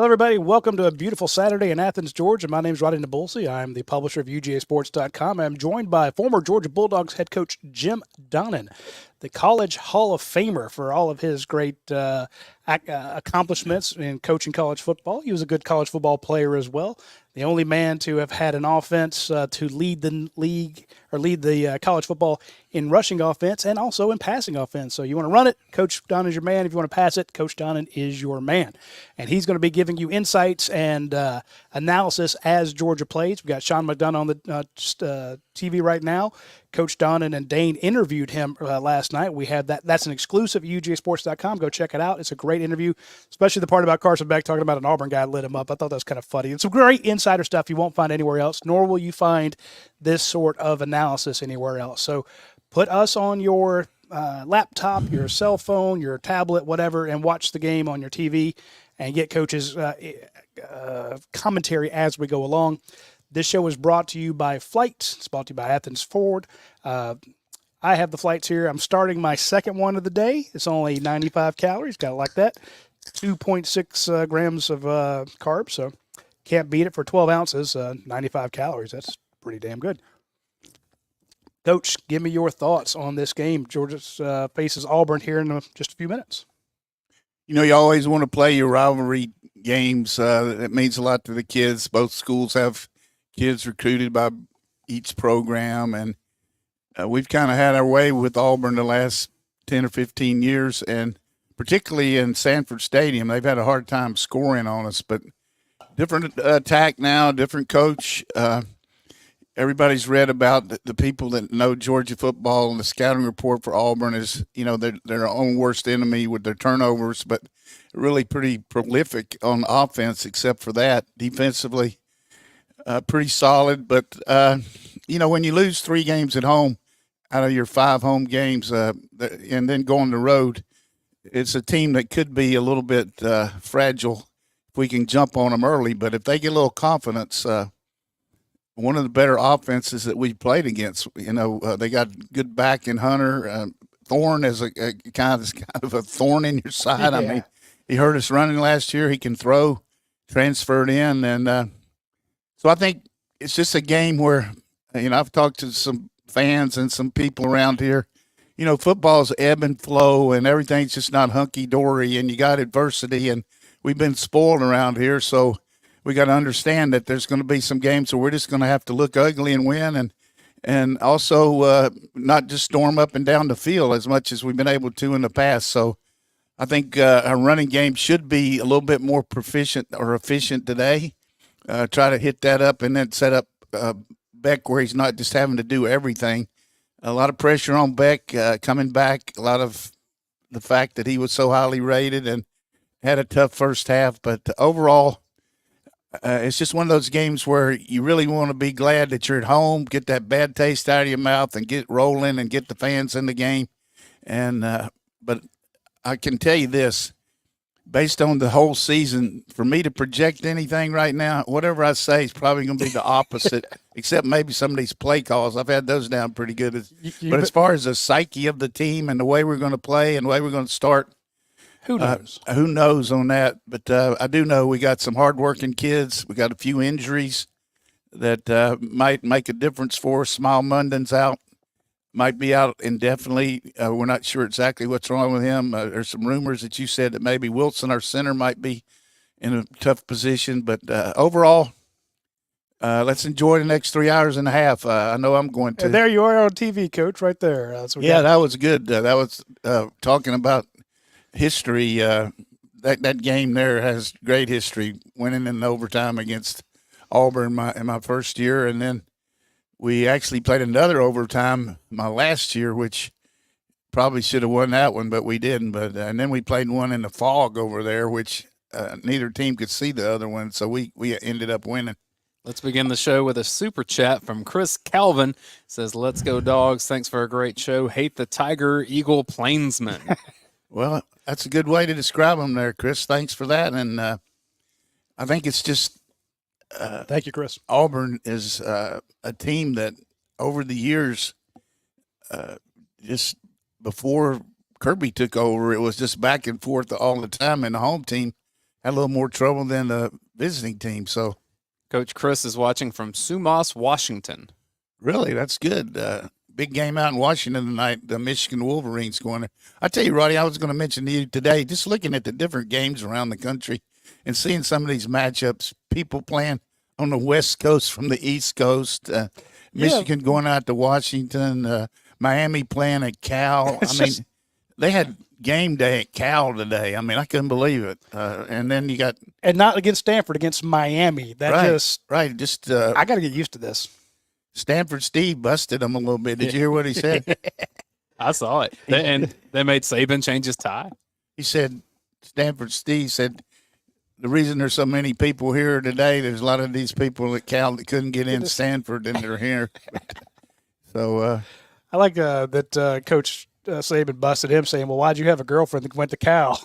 everybody. Welcome to a beautiful Saturday in Athens, Georgia. My name is Radi Nabulsi. I'm the publisher of UGASports.com. I'm joined by former Georgia Bulldogs head coach Jim Donnan, the College Hall of Famer for all of his great accomplishments in coaching college football. He was a good college football player as well. The only man to have had an offense to lead the league or lead the college football in rushing offense and also in passing offense. So you want to run it, Coach Donnan is your man. If you want to pass it, Coach Donnan is your man. And he's going to be giving you insights and analysis as Georgia plays. We've got Sean McDonough on the TV right now. Coach Donnan and Dayne interviewed him last night. We had that. That's an exclusive at UGASports.com. Go check it out. It's a great interview, especially the part about Carson Beck talking about an Auburn guy lit him up. I thought that was kind of funny. It's some great insider stuff you won't find anywhere else, nor will you find this sort of analysis anywhere else. So put us on your laptop, your cell phone, your tablet, whatever, and watch the game on your TV and get Coach's commentary as we go along. This show is brought to you by Flight. It's brought to you by Athens Ford. I have the flights here. I'm starting my second one of the day. It's only 95 calories. Got to like that. 2.6 grams of carbs, so can't beat it for 12 ounces. 95 calories. That's pretty damn good. Coach, give me your thoughts on this game. Georgia faces Auburn here in just a few minutes. You know, you always want to play your rivalry games. It means a lot to the kids. Both schools have kids recruited by each program, and we've kind of had our way with Auburn the last 10 or 15 years, and particularly in Sanford Stadium, they've had a hard time scoring on us, but different attack now, different coach. Everybody's read about the people that know Georgia football, and the scouting report for Auburn is, you know, they're their own worst enemy with their turnovers, but really pretty prolific on offense except for that. Defensively, pretty solid, but, you know, when you lose 3 games at home out of your 5 home games and then go on the road, it's a team that could be a little bit fragile if we can jump on them early. But if they get a little confidence, one of the better offenses that we played against, you know, they got good back in Hunter. Thorne is a kind of a thorn in your side. Yeah. I mean, he hurt us running last year. He can throw, transferred in, and so I think it's just a game where, you know, I've talked to some fans and some people around here. You know, football's ebb and flow, and everything's just not hunky-dory, and you got adversity, and we've been spoiled around here, so we got to understand that there's going to be some games where we're just going to have to look ugly and win, and also not just storm up and down the field as much as we've been able to in the past. So I think our running game should be a little bit more proficient or efficient today. Try to hit that up and then set up Beck where he's not just having to do everything. A lot of pressure on Beck coming back, a lot of the fact that he was so highly rated and had a tough first half. But overall, it's just one of those games where you really want to be glad that you're at home, get that bad taste out of your mouth and get rolling and get the fans in the game. And but I can tell you this, based on the whole season, for me to project anything right now, whatever I say is probably going to be the opposite, except maybe some of these play calls. I've had those down pretty good. But as far as the psyche of the team and the way we're going to play and the way we're going to start, who knows? Who knows on that? But I do know we got some hardworking kids. We got a few injuries that might make a difference for us. Smile Munden's out. Might be out indefinitely. We're not sure exactly what's wrong with him. There's some rumors that you said that maybe Wilson, our center, might be in a tough position. But overall, let's enjoy the next 3 hours and a half. I know I'm going to. And there you are on TV, Coach, right there. That was good. That was talking about history. That game there has great history, winning in overtime against Auburn in my first year, and then we actually played another overtime my last year, which probably should have won that one, but we didn't. But and then we played one in the fog over there, which neither team could see the other one, so we ended up winning. Let's begin the show with a super chat from Chris Calvin. It says, "Let's go Dogs. Thanks for a great show. Hate the Tiger Eagle Plainsman." Well, that's a good way to describe them there, Chris. Thanks for that. And I think it's just thank you, Chris. Auburn is a team that over the years, just before Kirby took over, it was just back and forth all the time, and the home team had a little more trouble than the visiting team. So Coach Chris is watching from Sumas, Washington. really, that's good. Big game out in Washington tonight. The Michigan Wolverines going there. I tell you, Roddy, I was going to mention to you today, just looking at the different games around the country and seeing some of these matchups, people playing on the West Coast from the East Coast, Michigan going out to Washington, Miami playing at Cal. I mean, they had game day at Cal today. I mean, I couldn't believe it. And then you got – And not against Stanford, against Miami. That right. I got to get used to this. Stanford Steve busted him a little bit. Did you hear what he said? I saw it. And they made Saban change his tie. He said, Stanford Steve said, the reason there's so many people here today, there's a lot of these people at Cal that couldn't get in Stanford and they're here. So I like that Coach Saban busted him saying, well, why'd you have a girlfriend that went to Cal?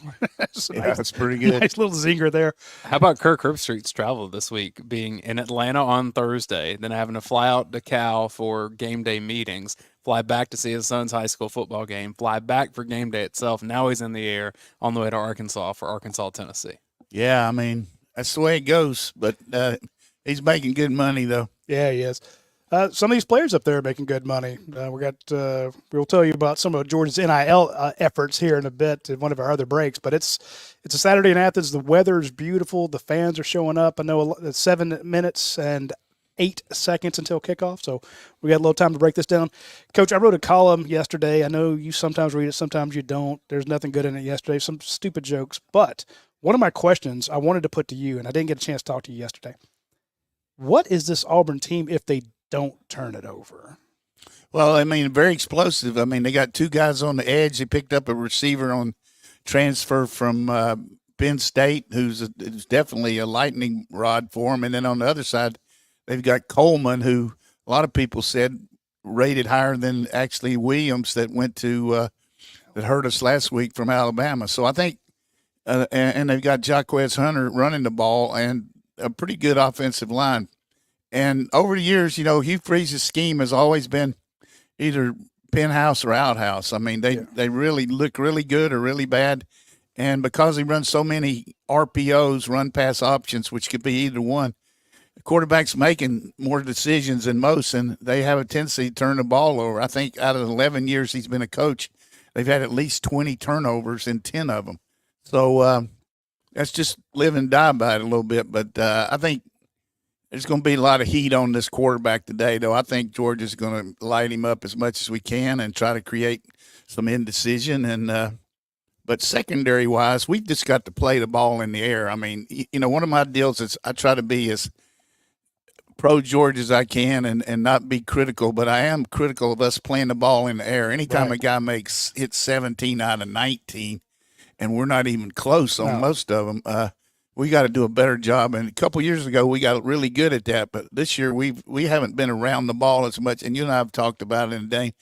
that's pretty good. Nice little zinger there. How about Kirk Herbstreit's travel this week, being in Atlanta on Thursday, then having to fly out to Cal for game day meetings, fly back to see his son's high school football game, fly back for game day itself. Now he's in the air on the way to Arkansas for Arkansas, Tennessee. Yeah, I mean, that's the way it goes. But he's making good money, though. Yeah, he is. Some of these players up there are making good money. We'll tell you about some of Georgia's NIL efforts here in a bit in one of our other breaks. But it's a Saturday in Athens. The weather is beautiful. The fans are showing up. I know it's 7 minutes and 8 seconds until kickoff, so we got a little time to break this down. Coach, I wrote a column yesterday. I know you sometimes read it, sometimes you don't. There's nothing good in it yesterday, some stupid jokes. But one of my questions I wanted to put to you, and I didn't get a chance to talk to you yesterday. What is this Auburn team if they don't turn it over? Well, I mean, very explosive. I mean, they got 2 guys on the edge. They picked up a receiver on transfer from Penn State, who's definitely a lightning rod for them. And then on the other side, they've got Coleman, who a lot of people said rated higher than actually Williams that went to that hurt us last week from Alabama. So I think, and they've got Jaquez Hunter running the ball and a pretty good offensive line. And over the years, you know, Hugh Freeze's scheme has always been either penthouse or outhouse. I mean, they really look really good or really bad. And because he runs so many RPOs, run pass options, which could be either one, the quarterback's making more decisions than most, and they have a tendency to turn the ball over. I think out of 11 years he's been a coach, they've had at least 20 turnovers in 10 of them. So that's just live and die by it a little bit. But I think there's going to be a lot of heat on this quarterback today, though. I think Georgia's going to light him up as much as we can and try to create some indecision. And but secondary-wise, we've just got to play the ball in the air. I mean, you know, one of my deals is I try to be as pro-Georgia as I can and not be critical, but I am critical of us playing the ball in the air. Anytime a guy hits 17 out of 19, and we're not even close on most of them, we got to do a better job. And a couple years ago, we got really good at that. But this year, we haven't been around the ball as much. And you and I have talked about it in Dayne,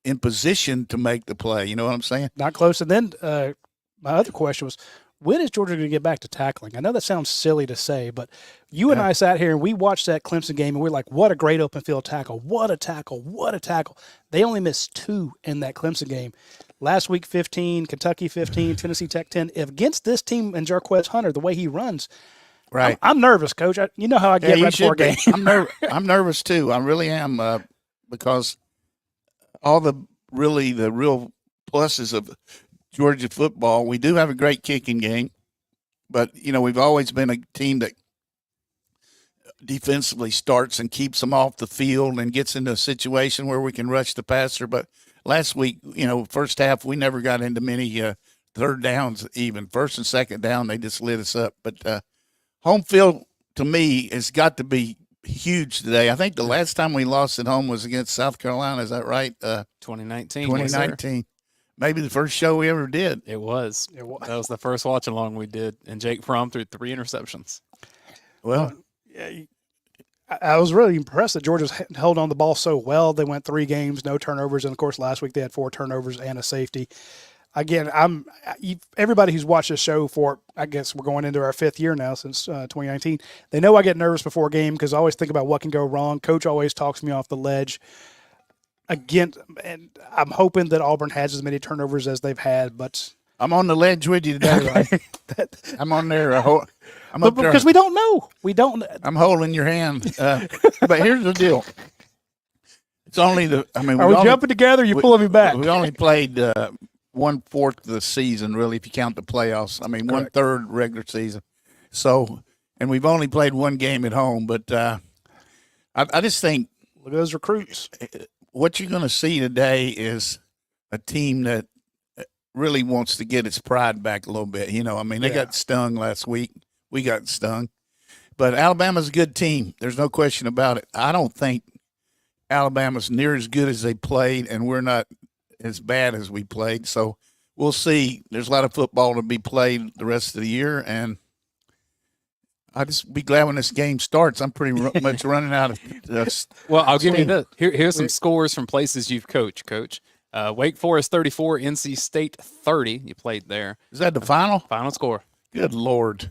in position to make the play. You know what I'm saying? Not close. And then my other question was, when is Georgia going to get back to tackling? I know that sounds silly to say, but you and I sat here and we watched that Clemson game, and we're like, what a great open field tackle. What a tackle. What a tackle. They only missed 2 in that Clemson game. Last week, 15, Kentucky 15, Tennessee Tech 10. If against this team and Jaquez Hunter, the way he runs, right? I'm nervous, Coach. You know how I get right before a game. I'm nervous too. I really am because all the real pluses of Georgia football, we do have a great kicking game, but you know we've always been a team that defensively starts and keeps them off the field and gets into a situation where we can rush the passer, but last week, you know, first half, we never got into many third downs even. First and second down, they just lit us up. But home field, to me, has got to be huge today. I think the last time we lost at home was against South Carolina. Is that right? 2019. 2019. Maybe the first show we ever did. It was. That was the first watch along we did. And Jake Fromm threw 3 interceptions. Well, I was really impressed that Georgia's held on the ball so well. They went 3 games, no turnovers, and of course last week they had 4 turnovers and a safety. Again, everybody who's watched this show for, I guess we're going into our 5th year now since 2019. They know I get nervous before a game because I always think about what can go wrong. Coach always talks me off the ledge. Again, and I'm hoping that Auburn has as many turnovers as they've had, but I'm on the ledge with you today, right? I'm on there. I'm But up there. because we don't know. We don't. I'm holding your hand. But here's the deal. It's only Are we jumping together? Or you pulling me back? We only played 1/4 of the season, really, if you count the playoffs. I mean, Correct. 1/3 regular season. So, and we've only played one game at home. But I just think Look at those recruits. what you're going to see today is a team that really wants to get its pride back a little bit. You know, I mean, they got stung last week. We got stung. But Alabama's a good team. There's no question about it. I don't think Alabama's near as good as they played, and we're not as bad as we played. So we'll see. There's a lot of football to be played the rest of the year, and I'll just be glad when this game starts. I'm pretty much running out of Well, I'll give you this. Here's some scores from places you've coached, Coach. Wake Forest 34, NC State 30. You played there. Is that the final? Final score. Good Lord.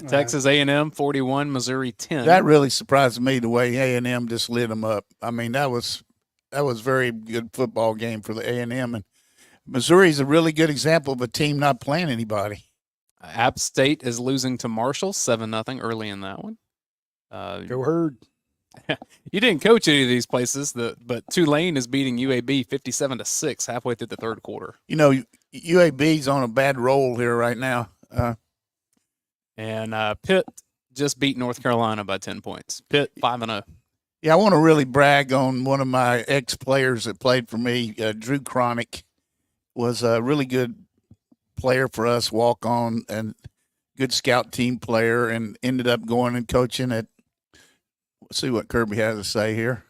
Texas A&M 41, Missouri 10. That really surprised me the way A&M just lit them up. I mean, that was very good football game for the A&M, and Missouri's a really good example of a team not playing anybody. App State is losing to Marshall 7-0 early in that one. Go Herd. You didn't coach any of these places, but Tulane is beating UAB 57-6 halfway through the third quarter. You know, UAB's on a bad roll here right now. And Pitt just beat North Carolina by 10 points. Pitt 5-0. Yeah, I want to really brag on one of my ex-players that played for me. Drew Cronick was a really good player for us, walk-on, and good scout team player, and ended up going and coaching at – let's see what Kirby has to say here.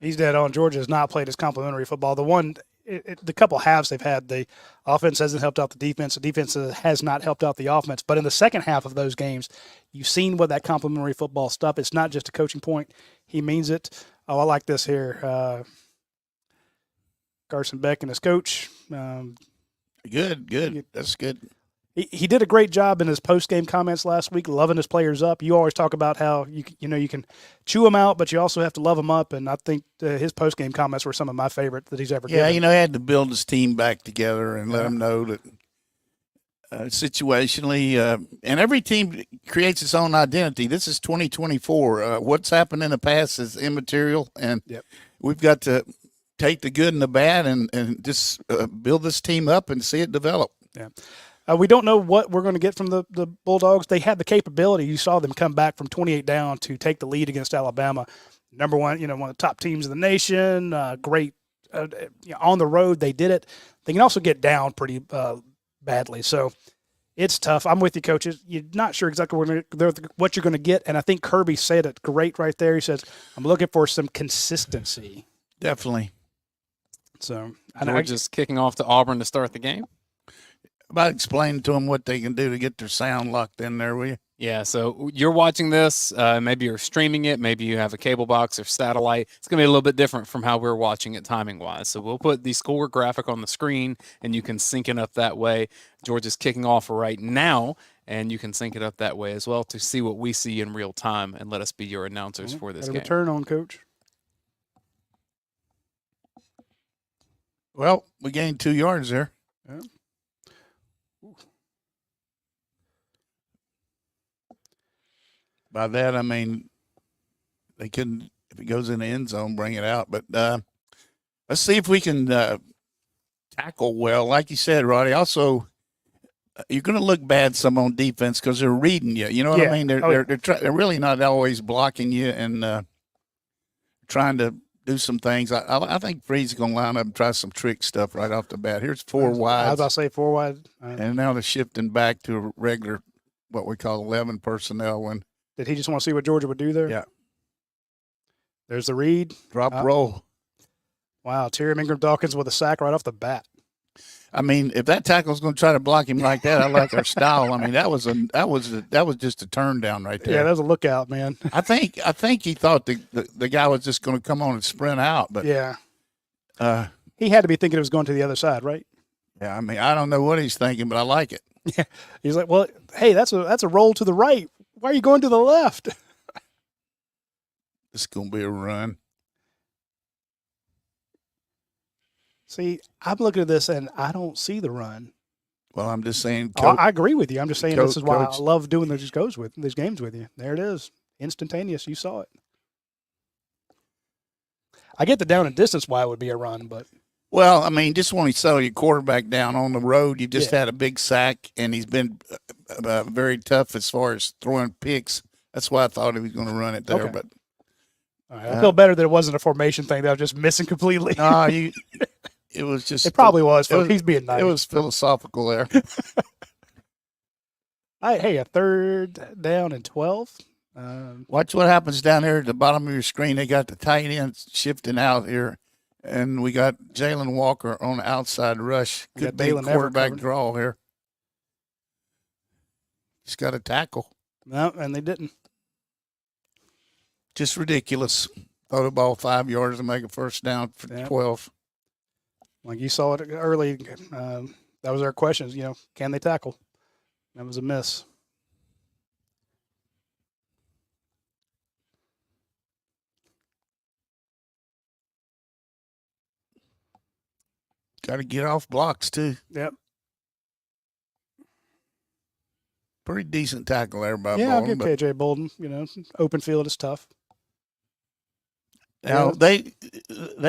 He's dead on. Georgia has not played his complimentary football. The couple halves they've had, the offense hasn't helped out the defense. The defense has not helped out the offense. But in the second half of those games, you've seen what that complimentary football stuff. It's not just a coaching point. He means it. Oh, I like this here. Carson Beck and his coach. Good. That's good. He did a great job in his post-game comments last week, loving his players up. You always talk about how you can chew them out, but you also have to love them up. And I think his post-game comments were some of my favorite that he's ever given. Yeah, he had to build his team back together and let them know that situationally, and every team creates its own identity. This is 2024. What's happened in the past is immaterial, and we've got to take the good and the bad and just build this team up and see it develop. Yeah. We don't know what we're going to get from the Bulldogs. They had the capability. You saw them come back from 28 down to take the lead against Alabama. Number one, one of the top teams in the nation. Great on the road. They did it. They can also get down pretty badly. So it's tough. I'm with you, coaches. You're not sure exactly what you're going to get. And I think Kirby said it great right there. He says, I'm looking for some consistency. Definitely. So Georgia's kicking off to Auburn to start the game. About explaining to them what they can do to get their sound locked in there, will you? Yeah, so you're watching this. Maybe you're streaming it. Maybe you have a cable box or satellite. It's going to be a little bit different from how we're watching it timing-wise. So we'll put the score graphic on the screen, and you can sync it up that way. Georgia's kicking off right now, and you can sync it up that way as well to see what we see in real time and let us be your announcers for this game. Turn on, Coach. Well, we gained 2 yards there. Yeah. By that, I mean, they couldn't, if it goes in the end zone, bring it out. But let's see if we can tackle well. Like you said, Roddy, also, you're going to look bad some on defense because they're reading you. You know what I mean? They're really not always blocking you and trying to do some things. I think Freed's going to line up and try some trick stuff right off the bat. Here's 4 wide. I was about to say 4 wide. And now they're shifting back to a regular, what we call 11 personnel. When did he just want to see what Georgia would do there? Yeah. There's the read. Drop roll. Wow, Terry Ingram Dawkins with a sack right off the bat. I mean, if that tackle's going to try to block him like that, I like our style. I mean, that was just a turn down right there. Yeah, that was a lookout, man. I think he thought the guy was just going to come on and sprint out, but yeah, he had to be thinking it was going to the other side, right? Yeah, I mean, I don't know what he's thinking, but I like it. Yeah, he's like, well, hey, that's a roll to the right. Why are you going to the left? It's going to be a run. See, I'm looking at this and I don't see the run. Well, I'm just saying. I agree with you. I'm just saying this is why Coach, I love doing these games with you. There it is, instantaneous. You saw it. I get the down and distance why it would be a run, but. Well, I mean, just when you settle your quarterback down on the road, you just had a big sack, and he's been very tough as far as throwing picks. That's why I thought he was going to run it there. Okay. But all right, I feel better that it wasn't a formation thing that I was just missing completely. No, it was just. It probably was. He's being nice. It was philosophical there. Hey, a 3rd down and 12. Watch what happens down there at the bottom of your screen. They got the tight end shifting out here, and we got Jalen Walker on the outside rush. Good big quarterback draw here. He's got a tackle. No, and they didn't. Just ridiculous. Throw the ball 5 yards and make a first down for 12. Like you saw it early. That was our questions. Can they tackle? That was a miss. Got to get off blocks, too. Yep. Pretty decent tackle there by Bolden. Bolden. I'll give KJ Bolden. Open field is tough. Now, they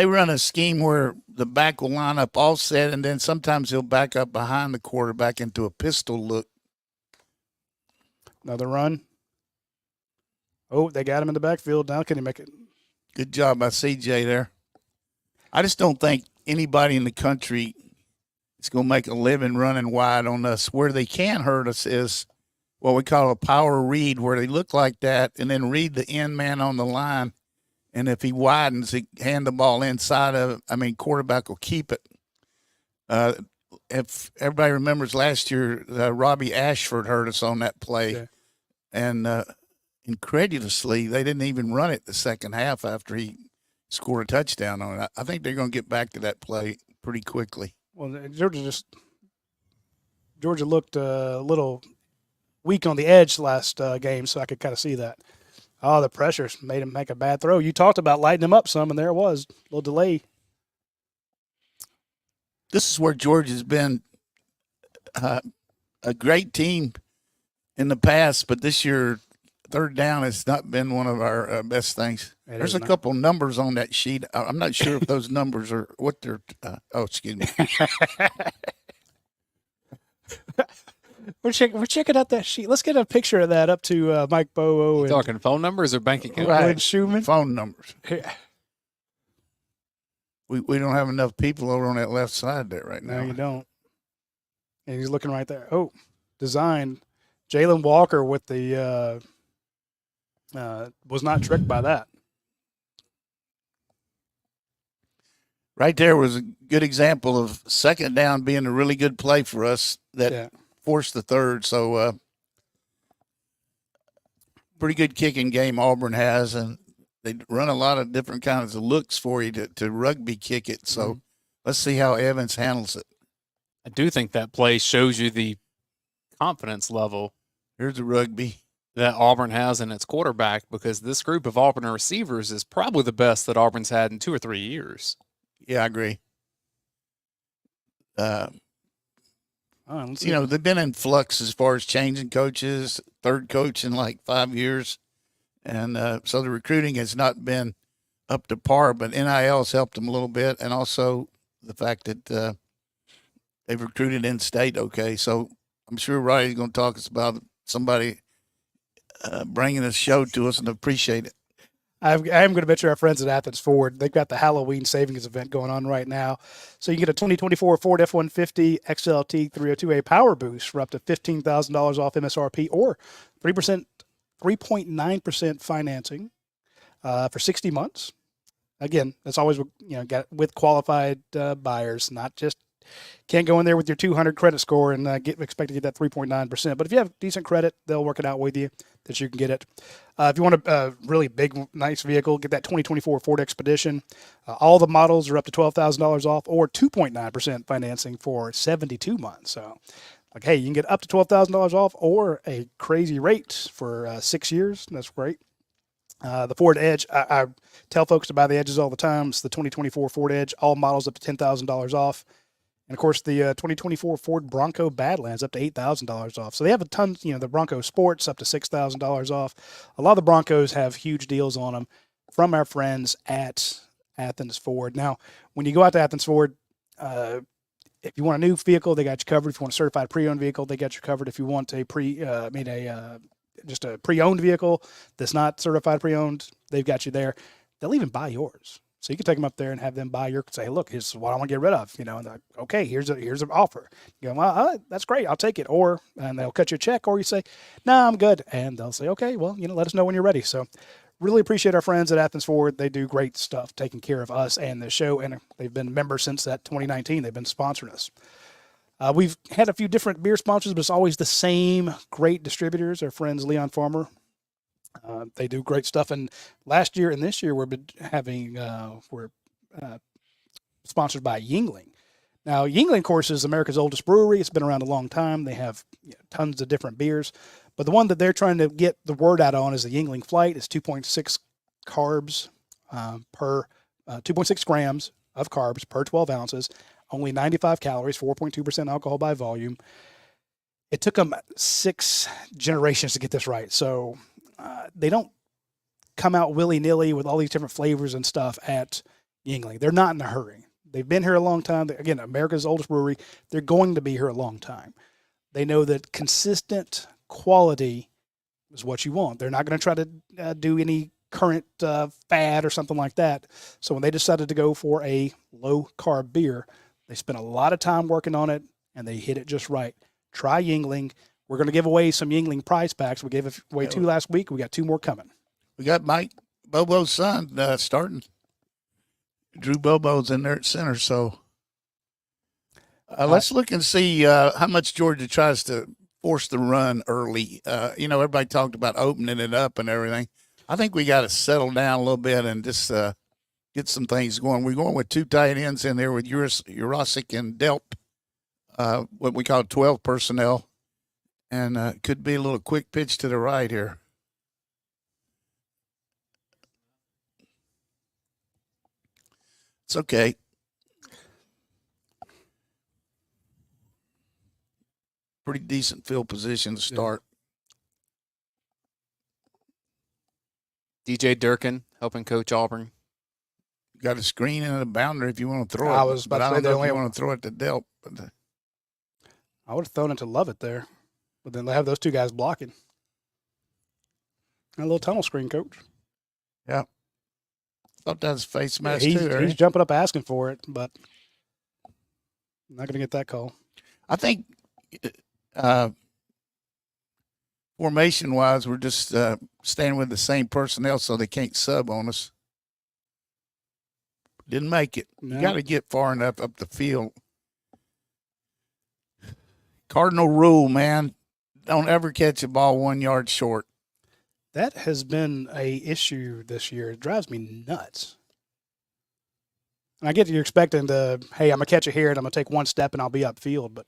run a scheme where the back will line up all set, and then sometimes he'll back up behind the quarterback into a pistol look. Another run. Oh, they got him in the backfield. Now can he make it? Good job by CJ there. I just don't think anybody in the country is going to make a living running wide on us. Where they can hurt us is what we call a power read, where they look like that and then read the end man on the line. And if he widens, he hand the ball inside of it. Quarterback will keep it. If everybody remembers last year, Robbie Ashford hurt us on that play. Yeah. And incredulously, they didn't even run it the second half after he scored a touchdown on it. I think they're going to get back to that play pretty quickly. Well, Georgia looked a little weak on the edge last game, so I could kind of see that. Oh, the pressures made him make a bad throw. You talked about lighting him up some, and there it was, a little delay. This is where Georgia's been a great team in the past, but this year, 3rd down has not been one of our best things. There's a couple numbers on that sheet. I'm not sure if those numbers are what they're excuse me. We're checking out that sheet. Let's get a picture of that up to Mike Bowo. You talking phone numbers or bank account? Right. Schumann. Phone numbers. Yeah. We don't have enough people over on that left side there right now. No, you don't. And he's looking right there. Oh, design. Jalen Walker with the was not tricked by that. Right there was a good example of 2nd down being a really good play for us that forced the 3rd. So pretty good kicking game Auburn has, and they run a lot of different kinds of looks for you to rugby kick it. So let's see how Evans handles it. I do think that play shows you the confidence level. Here's the rugby that Auburn has in its quarterback, because this group of Auburn receivers is probably the best that Auburn's had in 2 or 3 years. Yeah, I agree. They've been in flux as far as changing coaches, 3rd coach in like 5 years. And so the recruiting has not been up to par, but NIL has helped them a little bit. And also the fact that they've recruited in state. Okay. So I'm sure Radi's going to talk us about somebody bringing a show to us and appreciate it. I am going to mention our friends at Athens Ford. They've got the Halloween savings event going on right now. So you can get a 2024 Ford F-150 XLT 302A Power Boost for up to $15,000 off MSRP or 3.9% financing. for 60 months. Again, that's always got with qualified buyers, not just can't go in there with your 200 credit score and expect to get that 3.9%. But if you have decent credit, they'll work it out with you that you can get it. If you want a really big, nice vehicle, get that 2024 Ford Expedition. All the models are up to $12,000 off or 2.9% financing for 72 months. So, hey, you can get up to $12,000 off or a crazy rate for 6 years. That's great. The Ford Edge, I tell folks to buy the Edges all the time. It's the 2024 Ford Edge, all models up to $10,000 off. And, of course, the 2024 Ford Bronco Badlands up to $8,000 off. So they have a ton, the Bronco Sports up to $6,000 off. A lot of the Broncos have huge deals on them from our friends at Athens Ford. Now, when you go out to Athens Ford, if you want a new vehicle, they got you covered. If you want a certified pre-owned vehicle, they got you covered. If you want just a pre-owned vehicle that's not certified pre-owned, they've got you there. They'll even buy yours. So you can take them up there and have them buy your, say, look, here's what I want to get rid of, and they're like, okay, here's an offer. You go, well, that's great, I'll take it. And they'll cut you a check, or you say, no, I'm good. And they'll say, okay, well, let us know when you're ready. So really appreciate our friends at Athens Ford. They do great stuff taking care of us and the show, and they've been members since that 2019. They've been sponsoring us. We've had a few different beer sponsors, but it's always the same great distributors. Our friends Leon Farmer. They do great stuff. And last year and this year, we're sponsored by Yuengling. Now, Yuengling, of course, is America's oldest brewery. It's been around a long time. They have tons of different beers. But the one that they're trying to get the word out on is the Yuengling Flight. It's 2.6 carbs 2.6 grams of carbs per 12 ounces, only 95 calories, 4.2% alcohol by volume. It took them 6 generations to get this right. So they don't come out willy-nilly with all these different flavors and stuff at Yuengling. They're not in a hurry. They've been here a long time. Again, America's oldest brewery. They're going to be here a long time. They know that consistent quality is what you want. They're not going to try to do any current fad or something like that. So when they decided to go for a low-carb beer, they spent a lot of time working on it, and they hit it just right. Try Yuengling. We're going to give away some Yuengling prize packs. We gave away 2 last week. We got 2 more coming. We got Mike Bobo's son starting. Drew Bobo's in there at center. So let's look and see how much Georgia tries to force the run early. Everybody talked about opening it up and everything. I think we got to settle down a little bit and just get some things going. We're going with 2 tight ends in there with Jurasic and Delp, what we call 12 personnel, and could be a little quick pitch to the right here. It's okay. Pretty decent field position to start. DJ Durkin helping coach Auburn. Got a screen and a boundary if you want to throw it. I was about to say I don't they know only if you have- want to throw it to Delp. But I would have thrown it to Lovett there, but then they have those 2 guys blocking. A little tunnel screen, Coach. yeah. Thought that was face mask He's too. Right? jumping up asking for it, but not going to get that call. I think formation-wise, we're just staying with the same personnel so they can't sub on us. Didn't make it. No. You got to get far enough up the field. Cardinal rule, man. Don't ever catch a ball 1 yard short. That has been a issue this year. It drives me nuts. And I get you're expecting to, hey, I'm going to catch it here and I'm going to take 1 step and I'll be upfield, but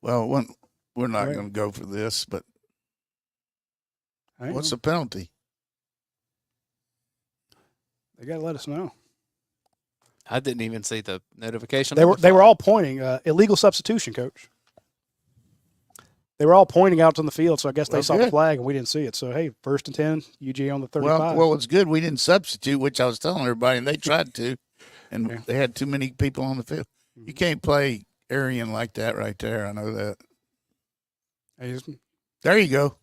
Well, we're not Right. going to go for this, but I what's the penalty? they got to let us know. I didn't even see the notification. They were all pointing illegal substitution, Coach. They were all pointing out on the field, so I guess they Well, saw the good. flag and we didn't see it. So hey, 1st and 10, UGA on the 35. Well, it's good we didn't substitute, which I was telling everybody, and they tried to, and Yeah. they had too many people on the field. You can't play Arian like that right there. I know that. He's There you go.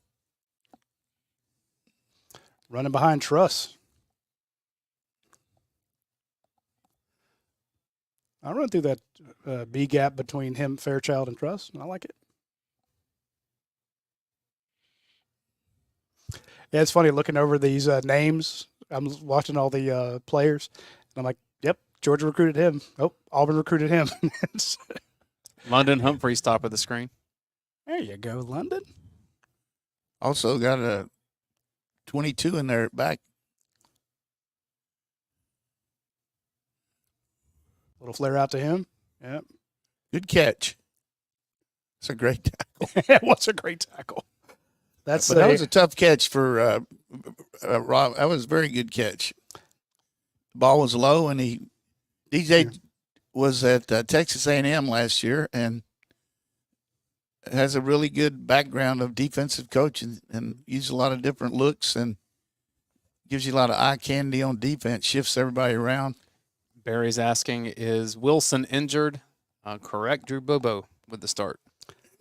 running behind Truss. I run through that B gap between him, Fairchild, and Truss. I like it. Yeah, it's funny looking over these names I'm watching all the players, and I'm like, yep, Georgia recruited him. Oh, Auburn recruited him. London Humphrey's top of the screen. There you go, London. Also got a 22 in there back. Little flare out to him. Yep. Good catch. It's a great tackle. It was a great tackle. But that was a tough catch for Rob. That was a very good catch. The ball was low, and DJ was at Texas A&M last year and has a really good background of defensive coaching and uses a lot of different looks and gives you a lot of eye candy on defense, shifts everybody around. Barry's asking, is Wilson injured? Correct. Drew Bobo with the start.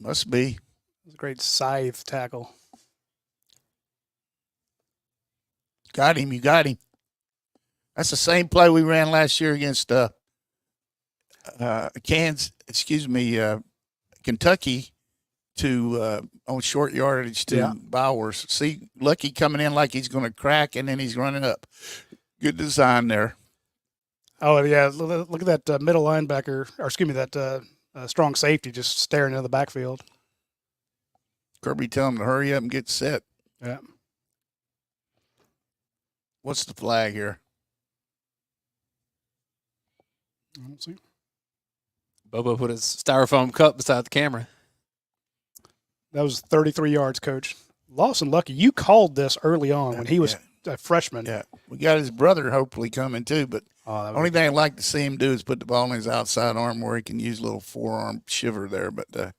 Must be. It was a great scythe tackle. Got him. You got him. That's the same play we ran last year against Kentucky to on short yardage to Bowers. See, Lucky coming in like he's going to crack, and then he's running up. Good design there. Oh, yeah. Look at that middle linebacker, or excuse me, that strong safety just staring into the backfield. Kirby telling him to hurry up and get set. Yeah. What's the flag here? Let's see. Bobo put his styrofoam cup beside the camera. That was 33 yards, Coach. Lawson Lucky, you called this early on when he was a freshman. Yeah. We got his brother hopefully coming too, but the only thing I'd like to see him do is put the ball in his outside arm where he can use a little forearm shiver there. But going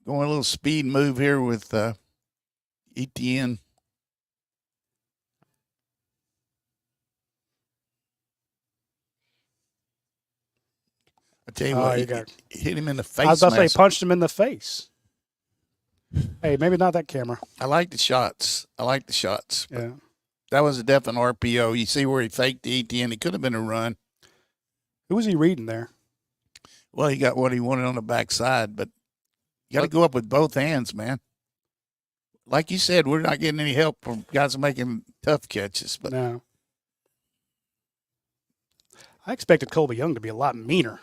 a little speed move here with ETN. I tell you what, he hit him in the face. I was about to say, punched him in the face. Hey, maybe not that camera. I like the shots. Yeah. That was a definite RPO. You see where he faked the ETN. It could have been a run. Who was he reading there? Well, he got what he wanted on the backside, but you got to go up with both hands, man. Like you said, we're not getting any help from guys making tough catches. But no. I expected Colby Young to be a lot meaner.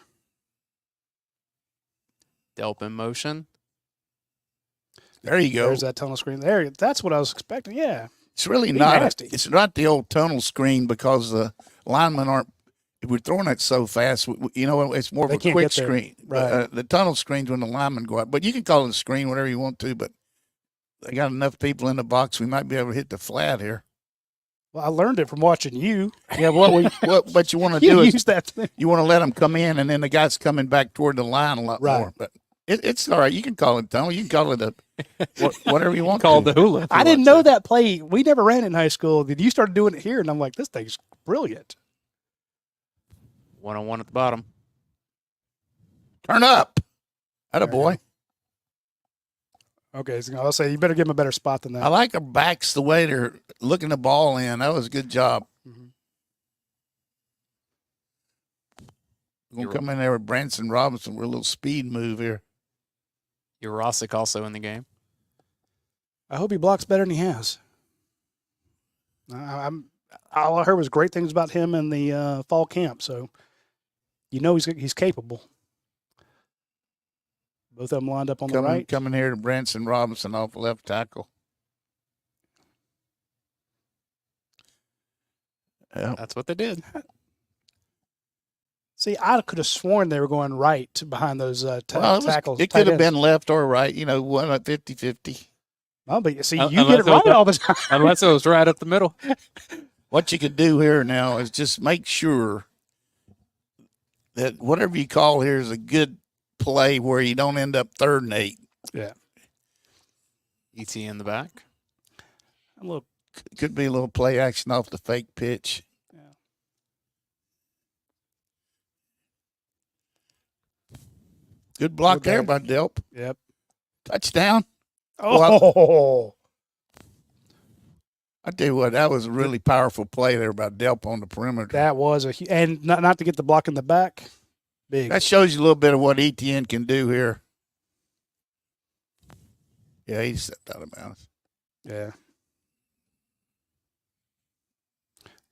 Delp in motion. There you go. There's that tunnel screen. There, that's what I was expecting. Yeah. It's really not. It's not the old tunnel screen because the linemen aren't. We're throwing it so fast. It's more of a quick screen. Right. The tunnel screen's when the linemen go out. But you can call it a screen, whatever you want to. But they got enough people in the box. We might be able to hit the flat here. Well, I learned it from watching you. Yeah. What you want to do is you want to let them come in, and then the guy's coming back toward the line a lot more. But it's all right. You can call it tunnel. You can call it whatever you want. Call the hula. I didn't know that play. We never ran it in high school. You started doing it here, and I'm like, this thing's brilliant. 1-on-1 at the bottom. Turn up. Attaboy. Okay, so I'll say you better give him a better spot than that. I like our backs the way they're looking the ball in. That was a good job. Mm-hmm. We're going to come in there with Branson Robinson with a little speed move here. Jurasic also in the game. I hope he blocks better than he has. All I heard was great things about him in the fall camp, so he's capable. Both of them lined up on the right. Coming here to Branson Robinson off left tackle. Yeah. That's what they did. See, I could have sworn they were going right behind those tackles. It could have been left or right, one at 50-50. Oh, but you see, you get it right all the time. Unless it was right up the middle. What you could do here now is just make sure that whatever you call here is a good play where you don't end up 3rd and 8. Yeah. ET in the back. Could be a little play action off the fake pitch. Yeah. Good block there by Delp. Yep. Touchdown. Oh. I tell you what, that was a really powerful play there by Delp on the perimeter. That was and not to get the block in the back. Big. That shows you a little bit of what ETN can do here. Yeah, he stepped out of bounds. Yeah.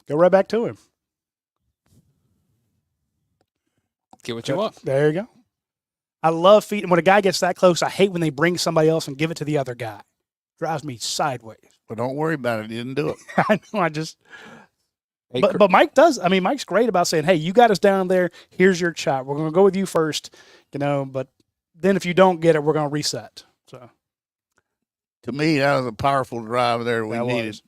Go right back to him. Get what you want. There you go. I love feeding. When a guy gets that close, I hate when they bring somebody else and give it to the other guy. Drives me sideways. Well, don't worry about it. He didn't do it. I know. Hey, But Mike does. I mean, Mike's great about saying, "Hey, you got us down there. Here's your shot. We're going to go with you first, But then if you don't get it, we're going to reset." So To me, that was a powerful drive there we That needed.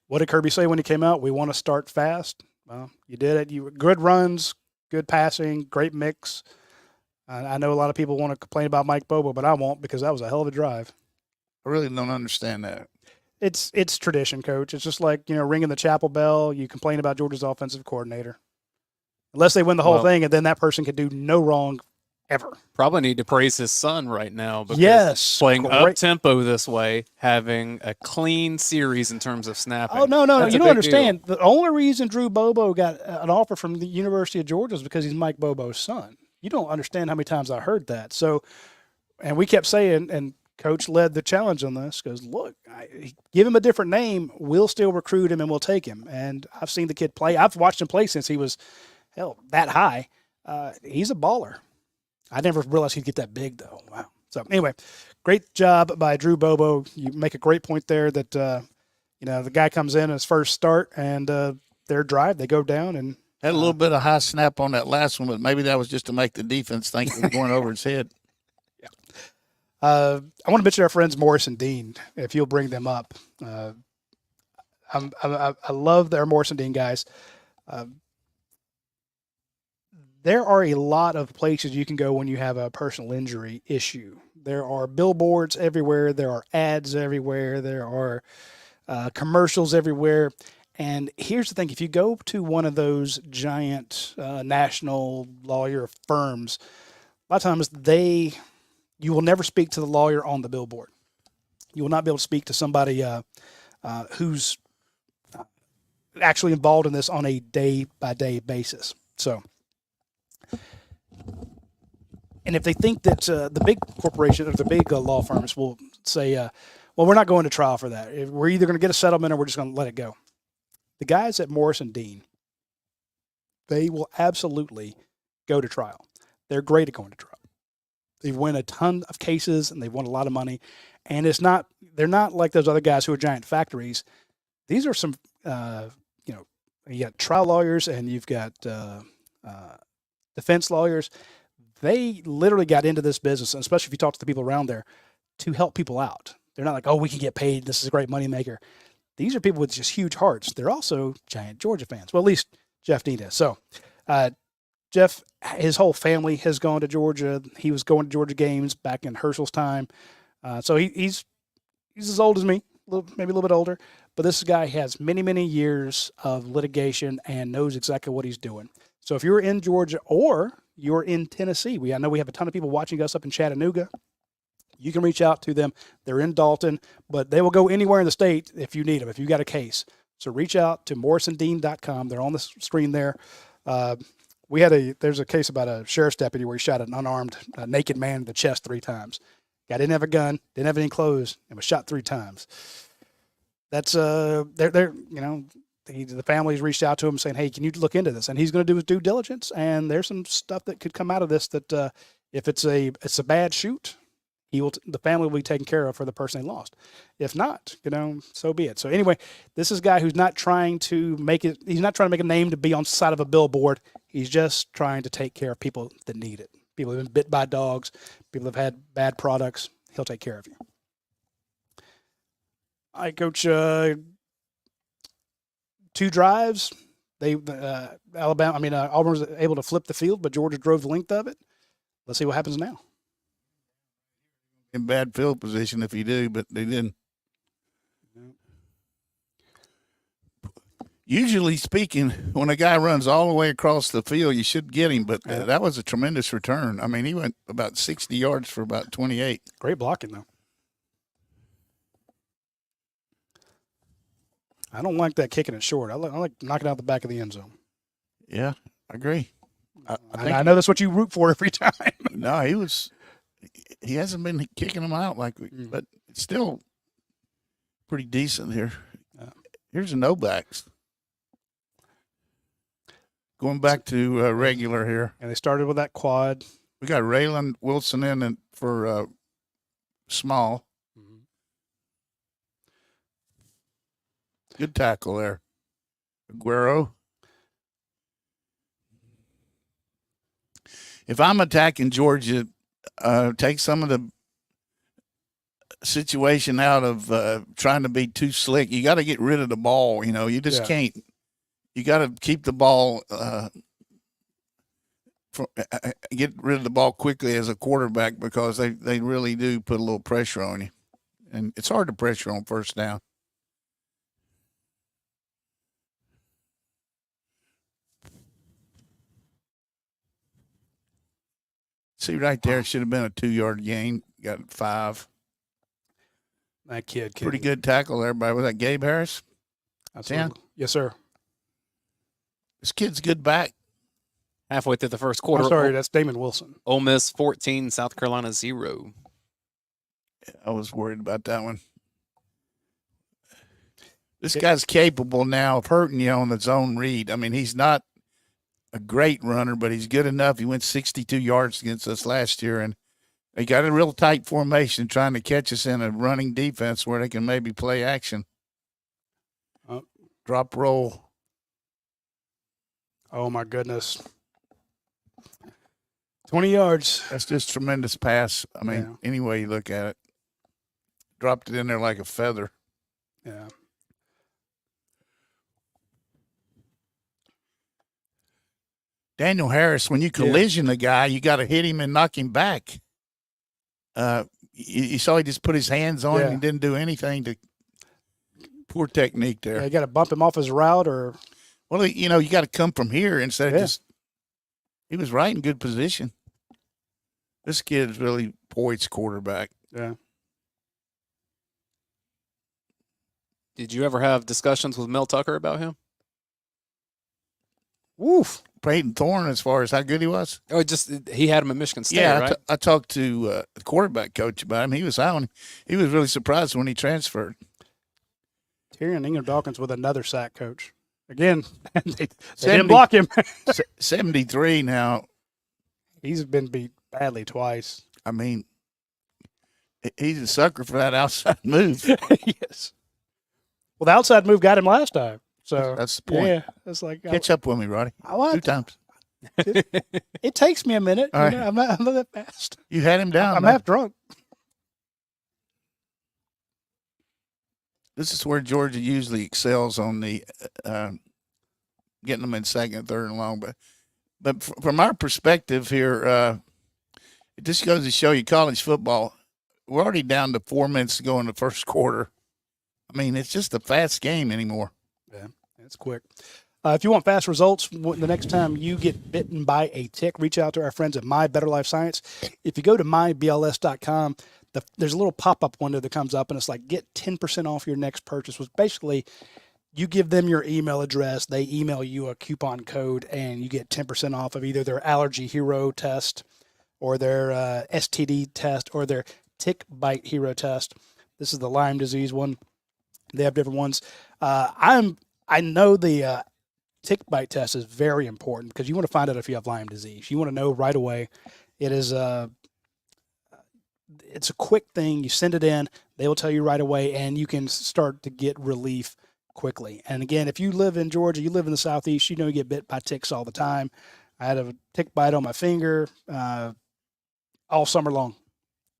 what did Kirby say when he came out? We want to start fast. Well, you did it. You good runs, good passing, great mix. I know a lot of people want to complain about Mike Bobo, but I won't because that was a hell of a drive. I really don't understand that. It's tradition, Coach. It's just like, ringing the chapel bell. You complain about Georgia's offensive coordinator. Unless they win the whole thing, and then that person can do no wrong ever. Probably need to praise his son right now. Because Yes. playing great. up-tempo this way, having a clean series in terms of snapping. Oh, no. That's You a don't big understand. The only reason Drew Bobo got an offer from the University of Georgia is because he's Mike Bobo's son. You don't understand how many times I heard that. So, and we kept saying, and Coach led the challenge on this, goes, look, give him a different name. We'll still recruit him and we'll take him. And I've seen the kid play. I've watched him play since he was, that high. He's a baller. I never realized he'd get that big, though. Wow. So, anyway, great job by Drew Bobo. You make a great point there that, the guy comes in his first start and their drive, they go down and Had a little bit of high snap on that last one, but maybe that was just to make the defense think it was going over his head. I want to mention our friends Morris and Dean, if you'll bring them up. I love their Morris and Dean guys. There are a lot of places you can go when you have a personal injury issue. There are billboards everywhere. There are ads everywhere. There are commercials everywhere. And here's the thing. If you go to one of those giant national lawyer firms, a lot of times you will never speak to the lawyer on the billboard. You will not be able to speak to somebody who's actually involved in this on a day-by-day basis. So, and if they think that the big corporation or the big law firms will say, well, we're not going to trial for that. We're either going to get a settlement or we're just going to let it go. The guys at Morris and Dean, they will absolutely go to trial. They're great at going to trial. They win a ton of cases and they've won a lot of money. And they're not like those other guys who are giant factories. These are some, you got trial lawyers and you've got defense lawyers. They literally got into this business, and especially if you talk to the people around there, to help people out. They're not like, oh, we can get paid. This is a great moneymaker. These are people with just huge hearts. They're also giant Georgia fans. Well, at least Jeff Dean is. So, Jeff, his whole family has gone to Georgia. He was going to Georgia games back in Herschel's time. So he's as old as me, maybe a little bit older. But this guy has many, many years of litigation and knows exactly what he's doing. So if you're in Georgia or you're in Tennessee, I know we have a ton of people watching us up in Chattanooga. You can reach out to them. They're in Dalton, but they will go anywhere in the state if you need them, if you got a case. So reach out to morrisanddean.com. They're on the screen there. There's a case about a sheriff's deputy where he shot an unarmed naked man in the chest 3 times. Guy didn't have a gun, didn't have any clothes, and was shot 3 times. That's the family's reached out to him saying, hey, can you look into this? And he's going to do his due diligence. And there's some stuff that could come out of this that if it's a bad shoot, the family will be taken care of for the person they lost. If not, so be it. So anyway, this is a guy who's not trying to make it. He's not trying to make a name to be on the side of a billboard. He's just trying to take care of people that need it. People who have been bit by dogs, people who have had bad products. He'll take care of you. All right, Coach. 2 drives. Auburn was able to flip the field, but Georgia drove the length of it. Let's see what happens now. In bad field position if you do, but they didn't. Usually speaking, when a guy runs all the way across the field, you should get him, but that was a tremendous return. I mean, he went about 60 yards for about 28. Great blocking, though. I don't like that kicking it short. I like knocking out the back of the end zone. Yeah, I agree. I know that's what you root for every time. No, he hasn't been kicking them out but still pretty decent here. Yeah. Here's a no backs. Going back to regular here. And they started with that quad. We got Raylan Wilson in and for small. Mm-hmm. Good tackle there. Aguero. If I'm attacking Georgia, take some of the situation out of trying to be too slick. You got to get rid of the ball. You know, you just can't. You got to keep the ball, get rid of the ball quickly as a quarterback because they really do put a little pressure on you. And it's hard to pressure on first down. See right there, it should have been a 2-yard gain. Got 5. That kid. Pretty good tackle there by, was that Gabe Harris? Absolutely. 10? Yes, sir. This kid's good back. Halfway through the first quarter. I'm sorry, that's Damon Wilson. Ole Miss 14, South Carolina 0. I was worried about that one. This guy's capable now of hurting you on the zone read. I mean, he's not a great runner, but he's good enough. He went 62 yards against us last year, and they got a real tight formation trying to catch us in a running defense where they can maybe play action. Drop roll. Oh, my goodness. 20 yards. That's just tremendous pass. I mean, any way you look at it. Dropped it in there like a feather. Yeah. Daniel Harris, when you collision a guy, you got to hit him and knock him back. You saw he just put his hands on him and didn't do anything to. Poor technique there. Yeah, you got to bump him off his route or. Well, you know, you got to come from here instead of just. He was right in good position. This kid is really poised quarterback. Yeah. Did you ever have discussions with Mel Tucker about him? Woof. Peyton Thorne, as far as how good he was. Oh, he had him at Michigan State, right? I talked to the quarterback coach about him. He was high on him. He was really surprised when he transferred. Tyrion Ingham-Dawkins with another sack, coach. Again, they didn't block him. 73 now. He's been beat badly twice. I mean, he's a sucker for that outside move. Yes. Well, the outside move got him last time. So that's the point. Yeah, it's like catch up with me, Roddy. 2 times. It takes me a minute. All right. I'm not that fast. You had him down. I'm half drunk. This is where Georgia usually excels on the getting them in second, third, and long. But from our perspective here, it just goes to show you college football. We're already down to 4 minutes to go in the first quarter. I mean, it's just a fast game anymore. Yeah, it's quick. If you want fast results, the next time you get bitten by a tick, reach out to our friends at My Better Life Science. If you go to mybls.com, there's a little pop-up window that comes up, and it's like, get 10% off your next purchase, which basically you give them your email address, they email you a coupon code, and you get 10% off of either their Allergy Hero test or their STD test or their Tick Bite Hero test. This is the Lyme disease one. They have different ones. I know the tick bite test is very important because you want to find out if you have Lyme disease. You want to know right away. It is it's a quick thing. You send it in, they will tell you right away, and you can start to get relief quickly. And again, if you live in Georgia, you live in the Southeast, you know you get bit by ticks all the time. I had a tick bite on my finger all summer long.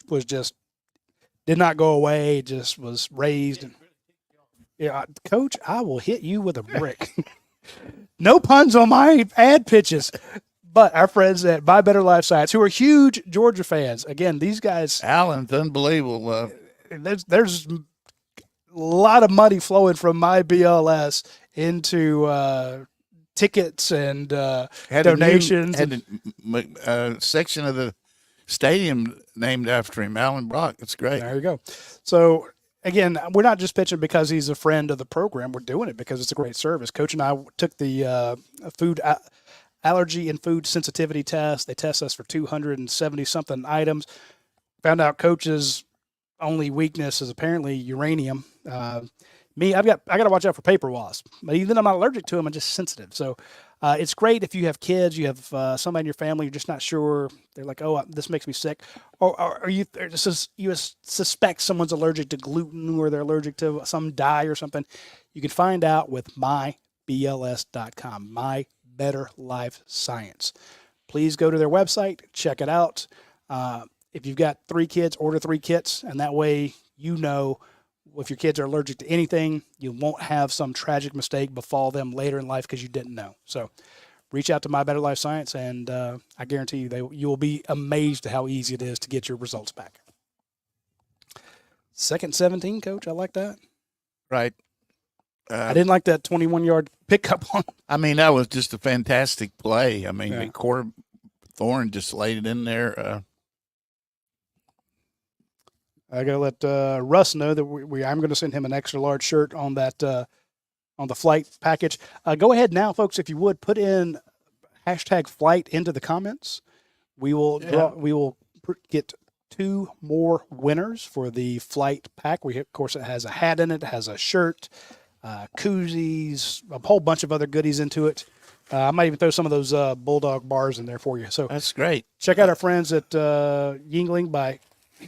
Was just did not go away. Just was raised. And, yeah, Coach, I will hit you with a brick. No puns on my ad pitches. But our friends at My Better Life Science, who are huge Georgia fans, again, these guys. Alan's unbelievable. There's a lot of money flowing from my BLS into tickets and donations. Had a section of the stadium named after him, Alan Brock. That's great. There you go. So, again, we're not just pitching because he's a friend of the program. We're doing it because it's a great service. Coach and I took the food allergy and food sensitivity test. They test us for 270-something items. Found out Coach's only weakness is apparently uranium. I got to watch out for paper wasp. But even though I'm not allergic to them, I'm just sensitive. So it's great if you have kids, you have somebody in your family, you're just not sure. They're like, oh, this makes me sick. Or you suspect someone's allergic to gluten or they're allergic to some dye or something. You can find out with mybls.com, My Better Life Science. Please go to their website, check it out. If you've got 3 kids, order 3 kits, and that way you know if your kids are allergic to anything, you won't have some tragic mistake befall them later in life because you didn't know. So reach out to My Better Life Science, and I guarantee you will be amazed at how easy it is to get your results back. 2nd 17, Coach. I like that. Right. I didn't like that 21-yard pickup on. I mean, that was just a fantastic play. I mean, the quarter Thorne just laid it in there. I got to let Russ know that I'm going to send him an extra large shirt on that on the flight package. Go ahead now, folks, if you would put in #flight into the comments. We will get 2 more winners for the flight pack. Of course, it has a hat in it, has a shirt, koozies, a whole bunch of other goodies into it. I might even throw some of those Bulldog bars in there for you. So that's great. Check out our friends at Yingling by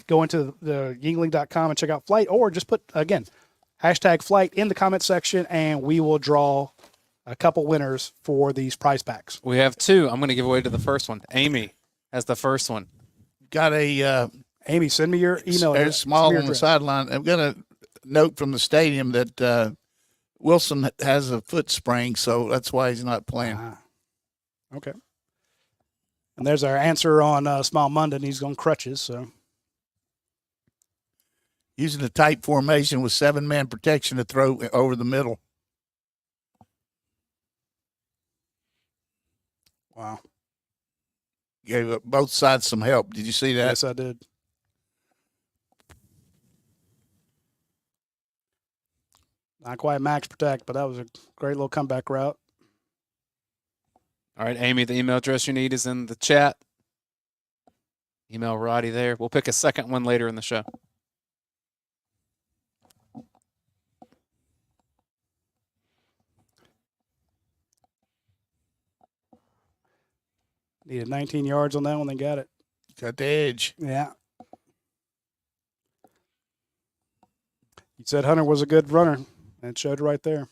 going to the Yingling.com and check out Flight, or just put, again, #flight in the comment section, and we will draw a couple winners for these prize packs. We have 2. I'm going to give away to the first one. Amy has the first one. Got a Amy, send me your email. There's small on the sideline. I've got a note from the stadium that Wilson has a foot sprain, so that's why he's not playing. Okay. And there's our answer on Small Monday. He's going crutches, so. Using a tight formation with 7-man protection to throw over the middle. Wow. Gave both sides some help. Did you see that? Yes, I did. Not quite max protect, but that was a great little comeback route. All right, Amy, the email address you need is in the chat. Email Roddy there. We'll pick a second one later in the show. Needed 19 yards on that one. They got it. Got the edge. Yeah. You said Hunter was a good runner. And it showed right there.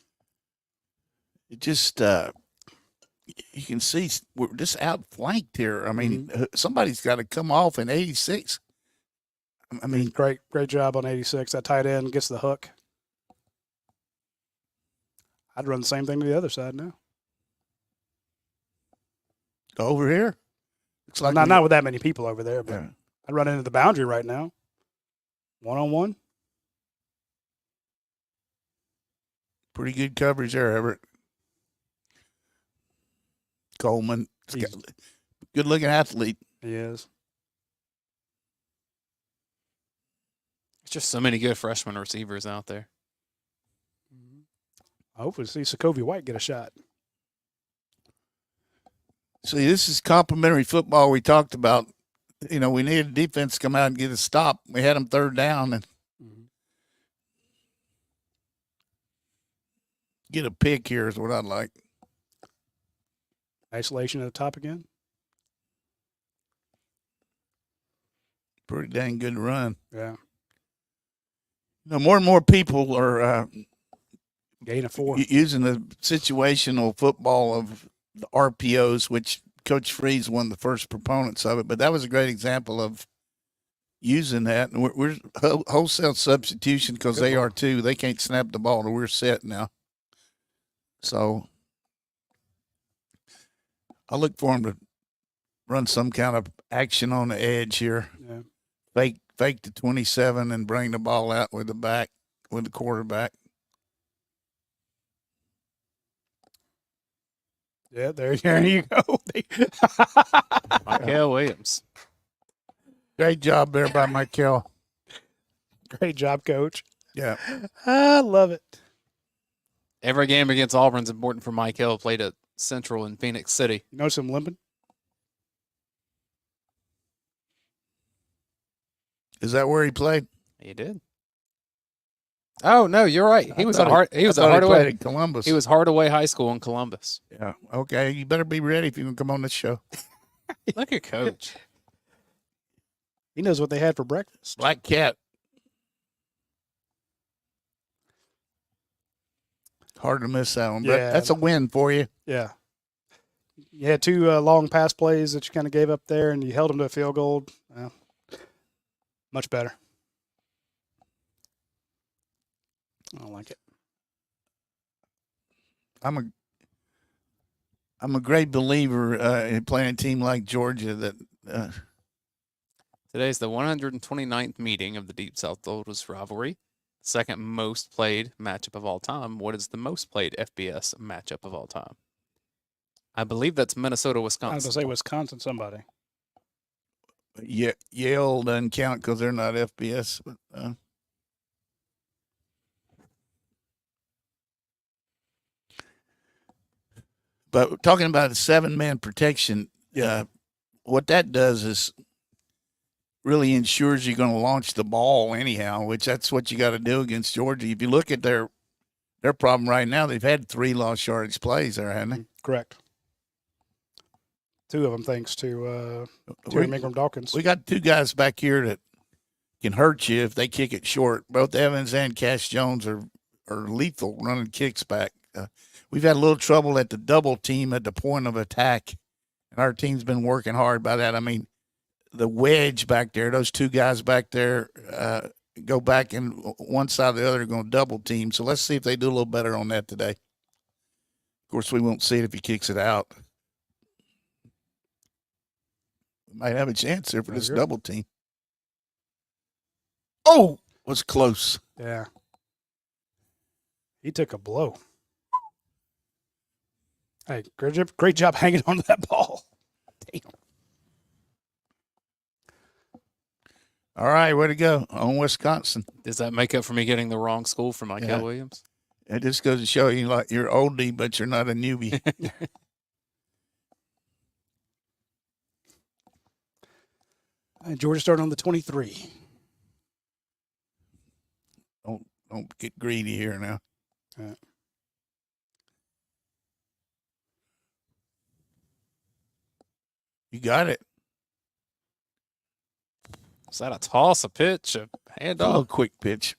It just, you can see we're just outflanked here. I mean, somebody's got to come off in 86. I mean, great job on 86. That tight end gets the hook. I'd run the same thing to the other side now. Over here? Looks like not with that many people over there, but I'd run into the boundary right now. 1-on-1. Pretty good coverage there, Everett. Coleman, good-looking athlete. He is. There's just so many good freshman receivers out there. I hopefully see Sokovia White get a shot. See, this is complimentary football we talked about. You know, we needed defense to come out and get a stop. We had them 3rd down and get a pick here is what I'd like. Isolation at the top again. Pretty dang good run. Yeah. You know, more and more people are gain of 4 using the situational football of the RPOs, which Coach Free's one of the first proponents of it. But that was a great example of using that. And we're wholesale substitution because they are too. They can't snap the ball, and we're set now. So I look for him to run some kind of action on the edge here. Yeah. Fake the 27 and bring the ball out with the quarterback. Yeah, there you go. Michael Williams. Great job there by Michael. Great job, Coach. Yeah. I love it. Every game against Auburn's important for Mike Hill. Played at Central in Phoenix City. You notice him limping? Is that where he played? He did. Oh no, you're right. He was at played Hardaway. at Columbus. He was Hardaway High School in Columbus. Yeah. Okay. You better be ready if you're gonna come on this show. Look at Coach. He knows what they had for breakfast. Black Cat. Hard to miss that one, but Yeah. that's a win for you. Yeah. You had two long pass plays that you kind of gave up there, and you held them to a field goal. Well, much better. I don't like it. I'm a great believer in playing a team like Georgia that Today's the 129th meeting of the Deep South Oldest rivalry. Second most played matchup of all time. What is the most played FBS matchup of all time? I believe that's Minnesota, I was Wisconsin. going to say Wisconsin somebody. Yale doesn't count because they're not FBS. But talking about the 7-man protection, what that does is really ensures you're going to launch the ball anyhow, which that's what you got to do against Georgia. If you look at their problem right now, they've had 3 lost yardage plays there, haven't they? Correct. 2 of them thanks to Terry Ingram Dawkins. We got 2 guys back here that can hurt you if they kick it short. Both Evans and Cash Jones are lethal running kicks back. We've had a little trouble at the double team at the point of attack, and our team's been working hard by that. I mean, the wedge back there, those 2 guys back there go back and one side or the other are going to double team. So let's see if they do a little better on that today. Of course, we won't see it if he kicks it out. Might have a chance there for this double team. Oh, was close. Yeah. He took a blow. Hey, great job hanging on to that ball. Damn. All right, way to go on Wisconsin. Does that make up for me getting the wrong school for Michael Williams? It just goes to show you, like, you're oldie, but you're not a newbie. Georgia started on the 23. Don't get greedy here now. You got it. Is that a toss, a pitch, a A little handoff? quick pitch.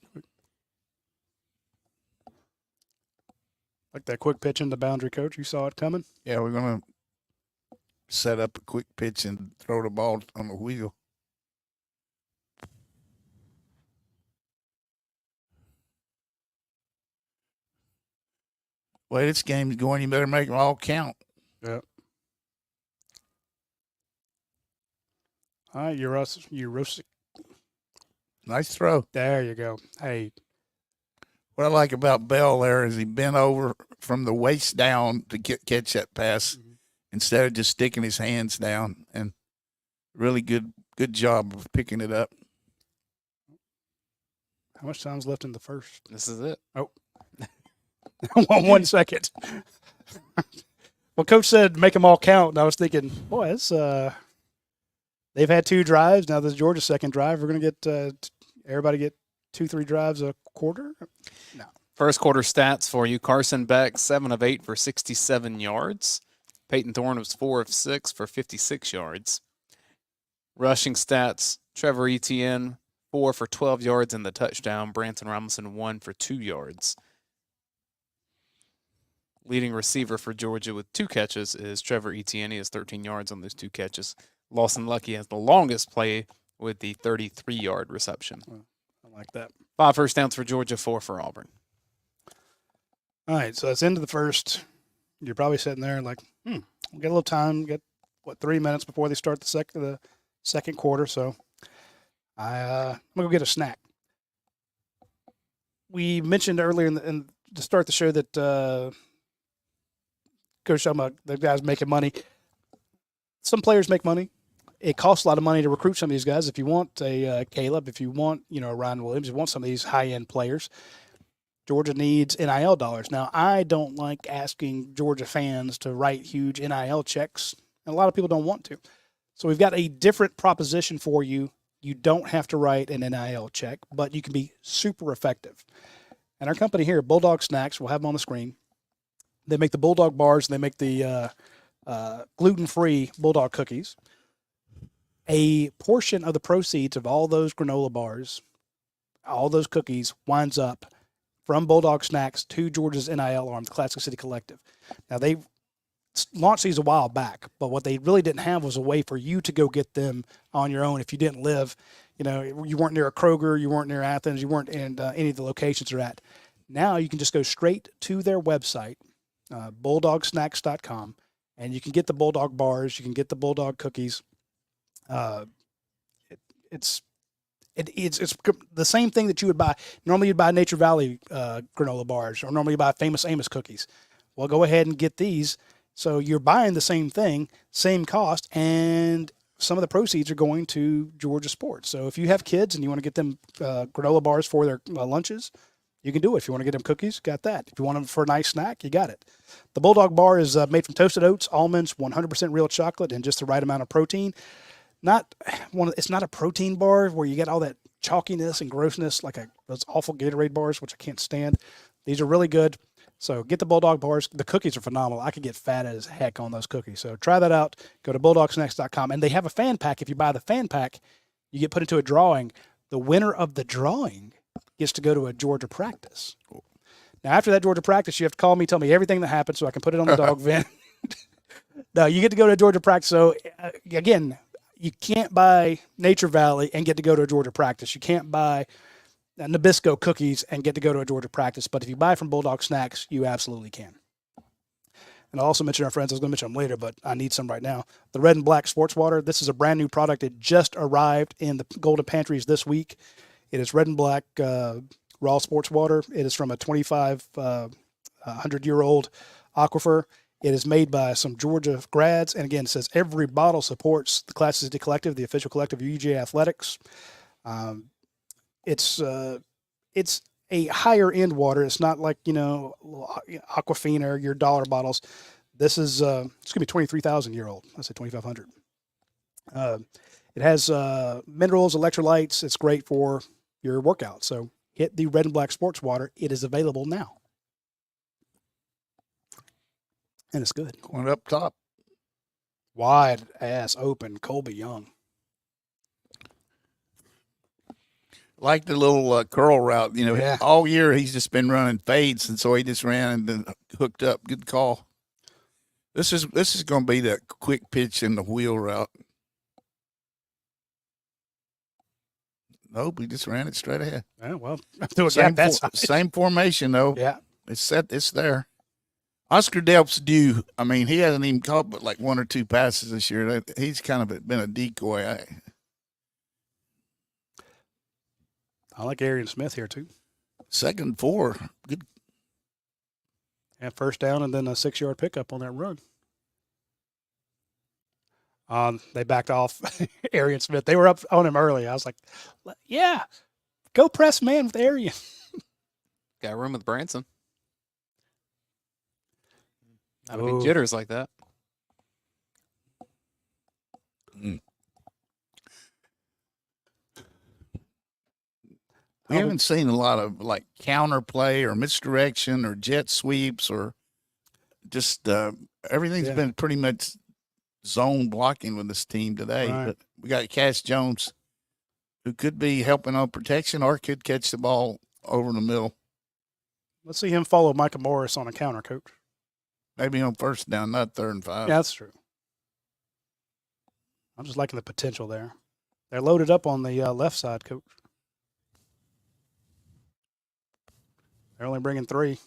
Like that quick pitch in the boundary, Coach. You saw it coming? Yeah, we're going to set up a quick pitch and throw the ball on the wheel. Way this game's going, you better make them all count. Yeah. All right, you're roasting. Nice throw. There you go. Hey, What I like about Bell there is he bent over from the waist down to catch that pass instead of just sticking his hands down. And really good job of picking it up. how much time's left in the first? This is it. Oh. 1 second. Well, Coach said make them all count, and I was thinking, boy, it's they've had 2 drives. Now this is Georgia's second drive. We're going to get everybody get 2-3 drives a quarter. No. First quarter stats for you. Carson Beck, 7 of 8 for 67 yards. Peyton Thorne was 4 of 6 for 56 yards. Rushing stats, Trevor Etienne, 4 for 12 yards in the touchdown. Branson Robinson, 1 for 2 yards. Leading receiver for Georgia with 2 catches is Trevor Etienne. He has 13 yards on those 2 catches. Lawson Lucky has the longest play with the 33-yard reception. I like that. 5 first downs for Georgia, 4 for Auburn. All right, so it's into the first. You're probably sitting there like, we'll get a little time. Get 3 minutes before they start the second quarter. So I'm gonna go get a snack. We mentioned earlier to start the show that Coach talking about the guys making money. Some players make money. It costs a lot of money to recruit some of these guys. If you want a Caleb, if you want a Ryan Williams, if you want some of these high-end players, Georgia needs NIL dollars. Now, I don't like asking Georgia fans to write huge NIL checks, and a lot of people don't want to. So we've got a different proposition for you You don't have to write an NIL check, but you can be super effective. And our company here, Bulldog Snacks, we'll have them on the screen. They make the Bulldog bars, and they make the gluten-free Bulldog cookies. A portion of the proceeds of all those granola bars, all those cookies, winds up from Bulldog Snacks to Georgia's NIL arm, the Classic City Collective. Now, they launched these a while back, but what they really didn't have was a way for you to go get them on your own if you didn't live, you weren't near a Kroger, you weren't near Athens, you weren't in any of the locations they're at. Now you can just go straight to their website, bulldogsnacks.com, and you can get the Bulldog bars, you can get the Bulldog cookies. It's the same thing that you would buy. Normally you'd buy Nature Valley granola bars, or normally you buy Famous Amos cookies. Well, go ahead and get these. So you're buying the same thing, same cost, and some of the proceeds are going to Georgia Sports. So if you have kids and you want to get them granola bars for their lunches, you can do it. If you want to get them cookies, got that. If you want them for a nice snack, you got it. The Bulldog bar is made from toasted oats, almonds, 100% real chocolate, and just the right amount of protein. It's not a protein bar where you get all that chalkiness and grossness like those awful Gatorade bars, which I can't stand. These are really good. So get the Bulldog bars. The cookies are phenomenal. I could get fat as heck on those cookies. So try that out. Go to bulldogsnacks.com. And they have a fan pack. If you buy the fan pack, you get put into a drawing. The winner of the drawing gets to go to a Georgia practice. Now, after that Georgia practice, you have to call me, tell me everything that happened so I can put it on the dog vent. No, you get to go to a Georgia practice. So, again, you can't buy Nature Valley and get to go to a Georgia practice. You can't buy Nabisco cookies and get to go to a Georgia practice. But if you buy from Bulldog Snacks, you absolutely can. And I'll also mention our friends. I was going to mention them later, but I need some right now. The Red and Black Sports Water. This is a brand new product. It just arrived in the Golden Pantries this week. It is Red and Black raw sports water. It is from a 2,500-year-old aquifer. It is made by some Georgia grads. And again, it says every bottle supports the Classic City Collective, the official collective of UGA Athletics. It's a higher end water. It's not like, Aquafina or your dollar bottles. This is, it's going to be 23,000-year-old. I said 2,500. It has minerals, electrolytes. It's great for your workout. So hit the Red and Black Sports Water. It is available now. And it's good. Going up top. Wide ass open, Colby Young. Like the little curl route, Yeah. all year he's just been running fades, and so he just ran and then hooked up. Good call. This is going to be that quick pitch in the wheel route. Nope, he just ran it straight ahead. Yeah, well, through a gap that size. Same formation though. Yeah. It's set. It's there. Oscar Delp's due. I mean, he hasn't even caught but like one or two passes this year. He's kind of been a decoy. I like Arian Smith here too. 2nd and 4. Good. And first down and then a 6-yard pickup on that run. They backed off Arian Smith. They were up on him early. I was like, yeah, go press man with Arian. Got room with Branson. I Oh. mean, jitters like that. We haven't seen a lot of like counterplay or misdirection or jet sweeps or just everything's been pretty much zone blocking with this team today. Right. But we got Cass Jones, who could be helping on protection or could catch the ball over the middle. Let's see him follow Micah Morris on a counter, Coach. Maybe on 1st down, not 3rd and 5. Yeah, that's true. I'm just liking the potential there. They're loaded up on the left side, Coach. They're only bringing 3.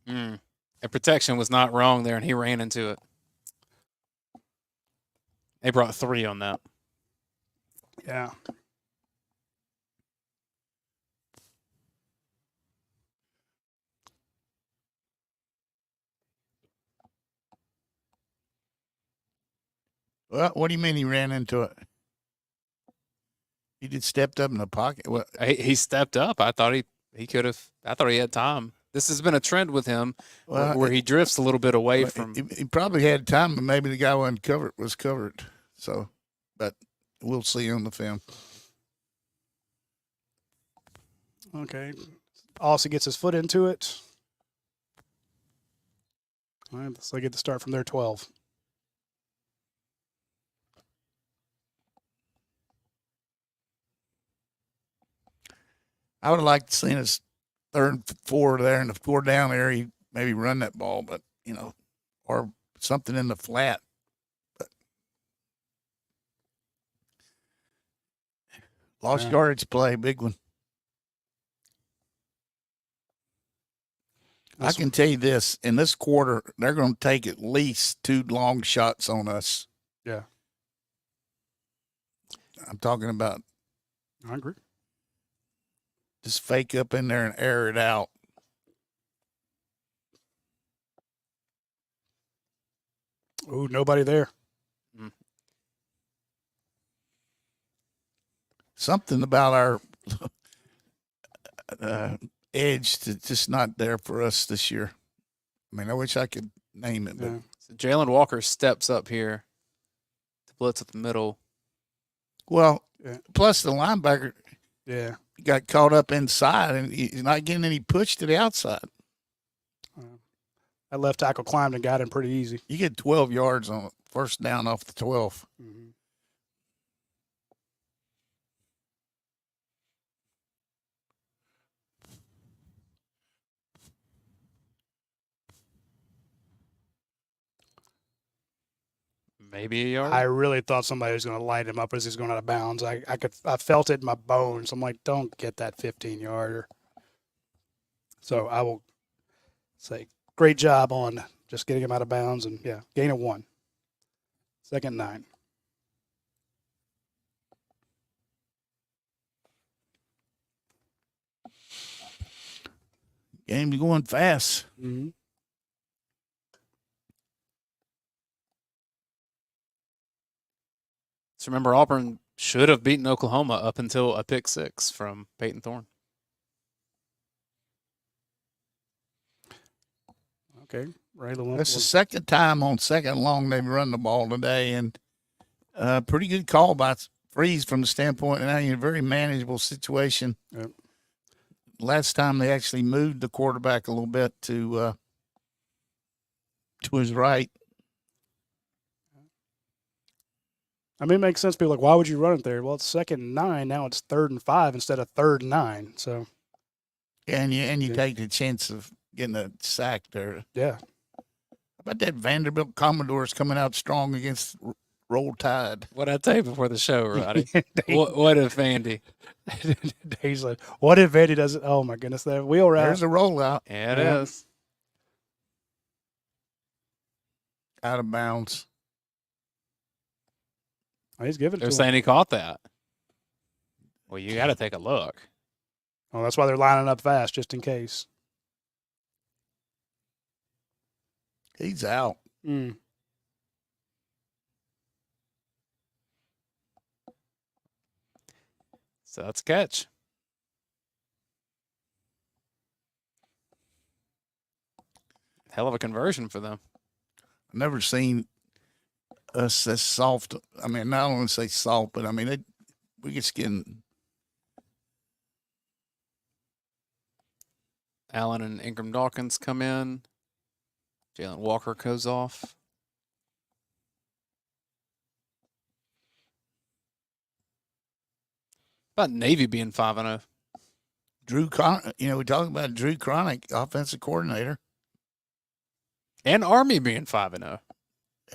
And protection was not wrong there, and he ran into it. They brought 3 on that. Yeah. Well, what do you mean he ran into it? He just stepped up in the pocket. What? He stepped up. I thought he could have. I thought he had time. This has been a trend with him, where he drifts a little bit away from. He probably had time, but maybe the guy was covered. So, but we'll see on the film. Okay. Aussie gets his foot into it. All right, so they get to start from their 12. I would have liked to seen us 3rd and 4 there in the 4 down area, maybe run that ball, but or something in the flat. But lost yardage play, big one. I can tell you this, in this quarter, they're going to take at least 2 long shots on us. Yeah. I'm talking about I agree. just fake up in there and air it out. Ooh, nobody there. Something about our edge that's just not there for us this year. I mean, I wish I could name it, but So Jalen Walker steps up here to blitz at the middle. well, plus the linebacker got caught up inside and he's not getting any push to the outside. That left tackle climbed and got him pretty easy. You get 12 yards on first down off the 12. Mm-hmm. Maybe a yard. I really thought somebody was going to light him up as he's going out of bounds. I felt it in my bones. I'm like, don't get that 15-yarder. So I will say, great job on just getting him out of bounds and gain of 1. 2nd and 9. Game's going fast. Mm-hmm. So remember, Auburn should have beaten Oklahoma up until a pick 6 from Peyton Thorne. Okay. That's the second time on 2nd and long they've run the ball today, and pretty good call by Freeze from the standpoint. Now you're in a very manageable situation. Yep. Last time they actually moved the quarterback a little bit to his right. I mean, it makes sense. People are like, why would you run it there? Well, it's 2nd and 9. Now it's 3rd and 5 instead of 3rd and 9. So, and you take the chance of getting a sack there. Yeah. How about that Vanderbilt Commodores coming out strong against Roll Tide? What I tell you before the show, Roddy? what if Vandy? He's like, what if Vandy doesn't? Oh my goodness, that wheel route. There's a rollout. Yeah, it is. Out of bounds. Oh, he's giving it They're to saying him. he caught that. Well, you got to take a look. Oh, that's why they're lining up fast, just in case. He's out. Mm. So that's a catch. Hell of a conversion for them. I've never seen us as soft. I mean, not only say soft, but I mean, we get skin. Allen and Ingram Dawkins come in. Jalen Walker goes off. About Navy being 5-0. We talk about Drew Cronick, offensive coordinator. And Army being 5-0.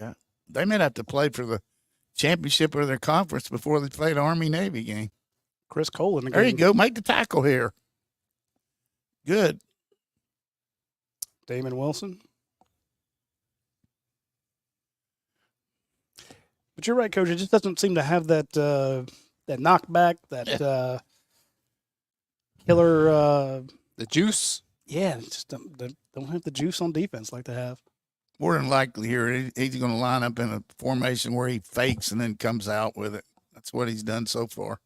Yeah. They may have to play for the championship of their conference before they play the Army-Navy game. Chris Cole in the game. There you go. Make the tackle here. Good. Damon Wilson. But you're right, Coach. It just doesn't seem to have that that knockback, that killer. The juice. Yeah, just don't have the juice on defense like they have. More than likely here, he's going to line up in a formation where he fakes and then comes out with it. That's what he's done so far.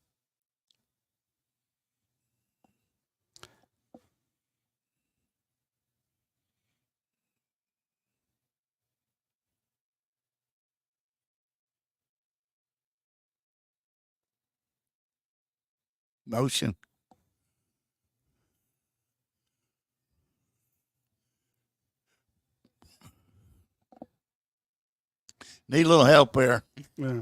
Motion. Need a little help there. Yeah.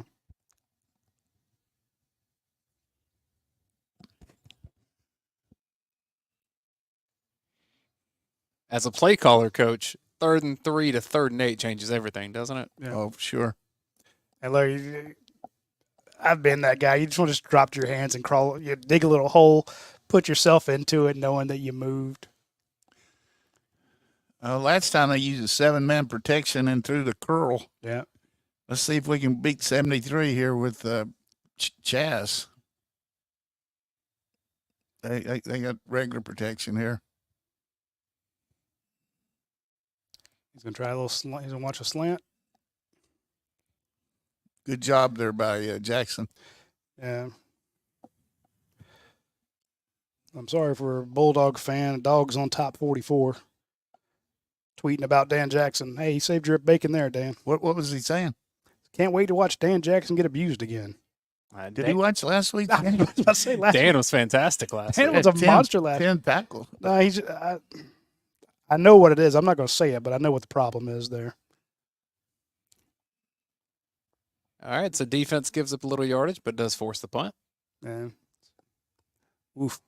As a play caller, coach, 3rd and 3 to 3rd and 8 changes everything, doesn't it? Yeah. Oh, sure. And Larry, I've been that guy. You just want to just drop to your hands and crawl. You dig a little hole, put yourself into it, knowing that you moved. Last time they used a 7-man protection and threw the curl. Yeah. Let's see if we can beat 73 here with Chaz. They got regular protection here. He's gonna try a little slant. He's gonna watch a slant. Good job there by Jackson. Yeah. I'm sorry for a Bulldog fan. Dogs on top 44. Tweeting about Dan Jackson. Hey, he saved your bacon there, Dan. What was he saying? Can't wait to watch Dan Jackson get abused again. Did he watch last week's I game? was about to say last Dan was fantastic last Dan week. was a monster last 10 tackle. No, I know what it is. I'm not going to say it, but I know what the problem is there. All right, so defense gives up a little yardage, but does force the punt. Yeah. Oof.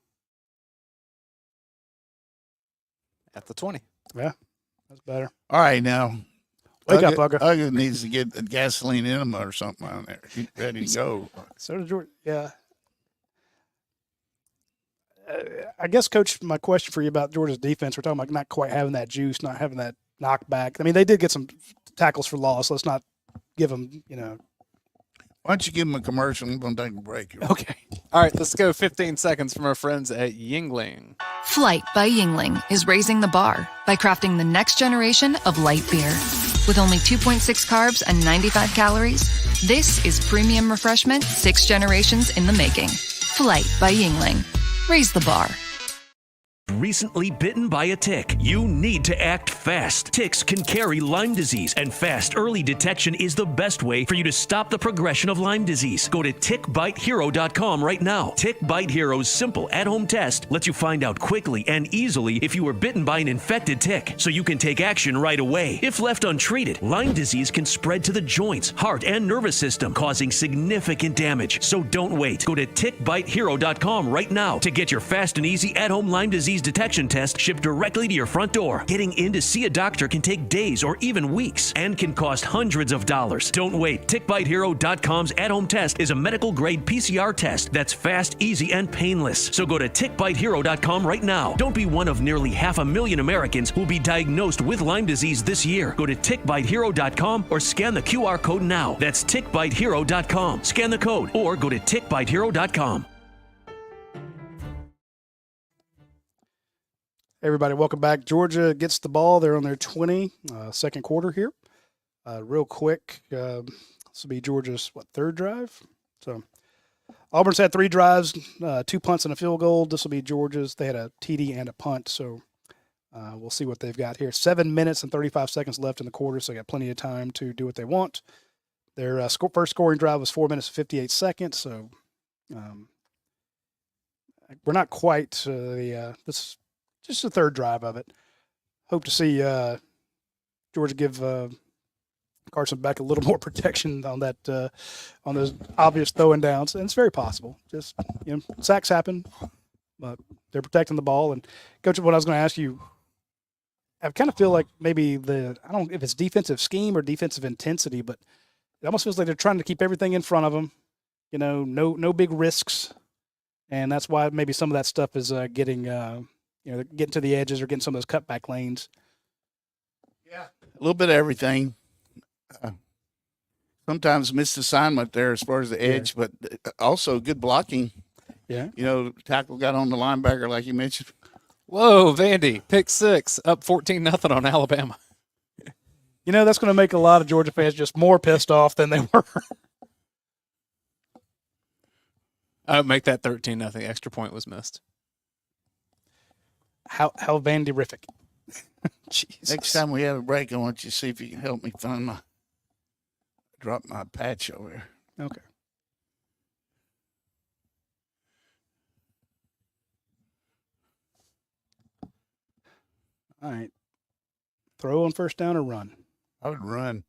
At the 20. Yeah, that's better. All right, now. Wake up, Bugger. Ugga needs to get a gasoline enema or something on there. He's ready to go. So does George. Yeah. I guess, Coach, my question for you about Georgia's defense, we're talking about not quite having that juice, not having that knockback. I mean, they did get some tackles for loss. Let's not give them, Why don't you give him a commercial? I'm going to take a break here. Okay. All right, let's go 15 seconds from our friends at Yingling. Flight by Yingling is raising the bar by crafting the next generation of light beer. With only 2.6 carbs and 95 calories, this is premium refreshment 6 generations in the making. Flight by Yingling. Raise the bar. Recently bitten by a tick? You need to act fast. Ticks can carry Lyme disease, and fast early detection is the best way for you to stop the progression of Lyme disease. Go to tickbitehero.com right now. Tick Bite Hero's simple at-home test lets you find out quickly and easily if you were bitten by an infected tick, so you can take action right away. If left untreated, Lyme disease can spread to the joints, heart, and nervous system, causing significant damage. So don't wait. Go to tickbitehero.com right now to get your fast and easy at-home Lyme disease detection test shipped directly to your front door. Getting in to see a doctor can take days or even weeks and can cost hundreds of dollars. Don't wait. TickBiteHero.com's at-home test is a medical-grade PCR test that's fast, easy, and painless. So go to TickBiteHero.com right now. Don't be one of nearly 500,000 Americans who will be diagnosed with Lyme disease this year. Go to TickBiteHero.com or scan the QR code now. That's TickBiteHero.com. Scan the code or go to TickBiteHero.com. Everybody, welcome back. Georgia gets the ball. They're on their 20, second quarter here. Real quick, this will be Georgia's, third drive? So Auburn's had 3 drives, 2 punts and a field goal. This will be Georgia's. They had a TD and a punt, so we'll see what they've got here. 7 minutes and 35 seconds left in the quarter, so they got plenty of time to do what they want. Their first scoring drive was 4 minutes and 58 seconds, so we're not quite this. Just the third drive of it. Hope to see Georgia give Carson Beck a little more protection on that on those obvious throwing downs, and it's very possible. Just sacks happen, but they're protecting the ball. And Coach, what I was going to ask you, I kind of feel like maybe I don't know if it's defensive scheme or defensive intensity, but it almost feels like they're trying to keep everything in front of them. No big risks, and that's why maybe some of that stuff is getting. They're getting to the edges or getting some of those cutback lanes. Yeah, a little bit of everything. Sometimes missed assignment there as far as the edge, but also good blocking. Yeah. Tackle got on the linebacker like you mentioned. Whoa, Vandy, pick 6, up 14-0 on Alabama. That's going to make a lot of Georgia fans just more pissed off than they were. Make that 13-0. Extra point was missed. How Vandy-rific. Jesus. Next time we have a break, I want you to see if you can help me find drop my patch over here. Okay. All right. Throw on first down or run? I would run.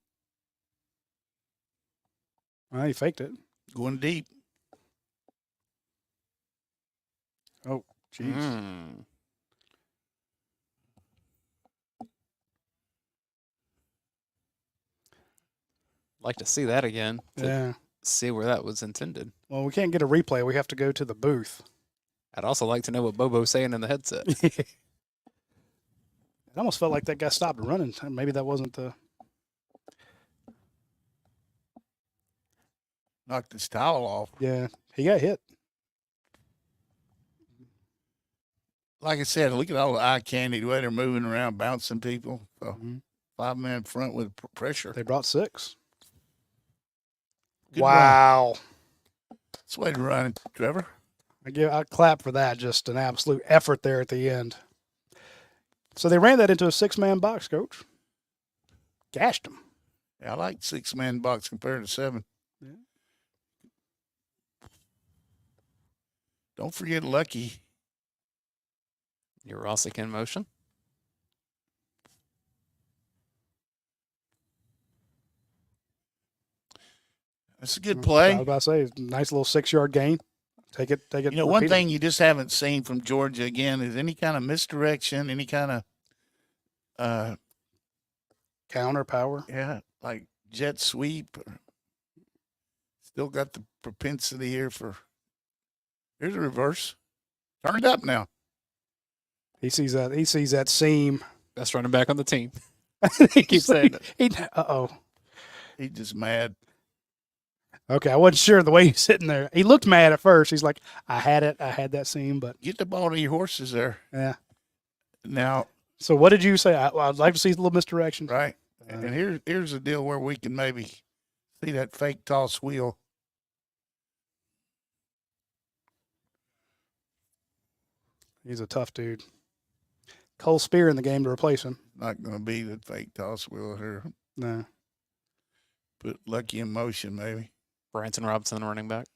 Well, he faked it. Going deep. Oh, jeez. Like to see that again. Yeah. See where that was intended. Well, we can't get a replay. We have to go to the booth. I'd also like to know what Bobo's saying in the headset. It almost felt like that guy stopped running. Maybe that wasn't the. Knocked his towel off. Yeah, he got hit. Like I said, look at all the eye candy, the way they're moving around, bouncing people. So 5-man front with pressure. They brought 6. Good Wow. That's the way to run it, Trevor. I clap for that. Just an absolute effort there at the end. So they ran that into a 6-man box, Coach. Gashed him. Yeah, I like 6-man box compared to 7. Yeah. Don't forget Lucky. Your Rossick in motion. That's a good play. I was about to say, nice little 6-yard gain. Take it. You know, one thing you just haven't seen from Georgia again is any kind of misdirection, any kind of counter power. Yeah, like jet sweep. Still got the propensity here for. Here's a reverse. Turn it up now. He sees that. He sees that seam. Best running back on the team. He keeps saying it. Uh-oh. He's just mad. Okay, I wasn't sure the way he's sitting there. He looked mad at first. He's like, I had it. I had that seam, but. Get the ball to your horses there. Yeah. Now. So what did you say? I'd like to see a little misdirection. Right. And here's a deal where we can maybe see that fake toss wheel. He's a tough dude. Cole Spear in the game to replace him. Not going to be the fake toss wheel here. No. Put Lucky in motion, maybe. Branson Robinson, running back.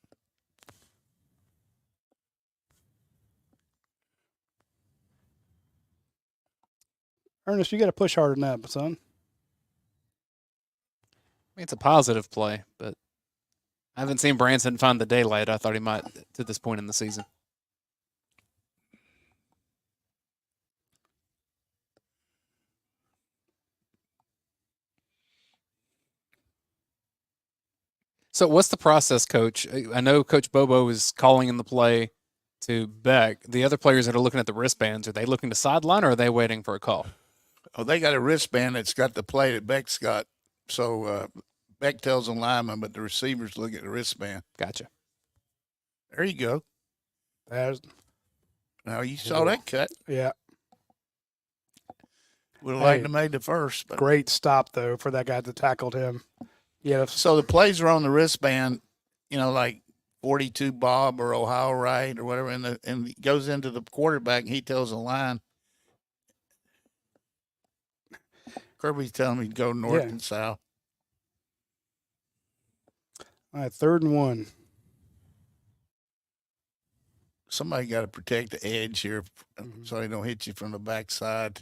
Ernest, you got to push harder than that, son. I mean, it's a positive play, but I haven't seen Branson find the daylight I thought he might to this point in the season. So what's the process, Coach? I know Coach Bobo is calling in the play to Beck. The other players that are looking at the wristbands, are they looking to sideline or are they waiting for a call? Oh, they got a wristband that's got the play that Beck's got. So Beck tells the lineman, but the receivers look at the wristband. Gotcha. There you go. Now you saw that cut. Yeah. Would have liked to have made the first. But. Great stop, though, for that guy that tackled him. Yeah. So the plays are on the wristband, you know, like 42 Bob or Ohio Right or whatever, and it goes into the quarterback, and he tells the line. Kirby's telling me to go north and south. All right, 3rd and 1. Somebody got to protect the edge here so they don't hit you from the backside.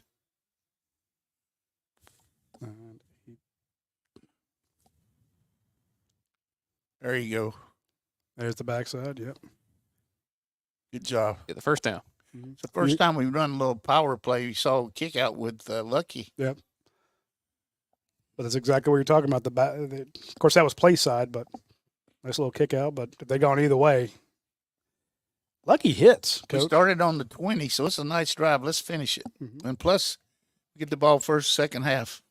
There you go. There's the backside, yep. Good job. Get the first down. It's the first time we've run a little power play. You saw a kick out with Lucky. Yep. But that's exactly what you're talking about. Of course, that was play side, but nice little kick out. But if they gone either way, Lucky hits. Coach. We started on the 20, so it's a nice drive. Let's finish it. And plus, get the ball first, second half.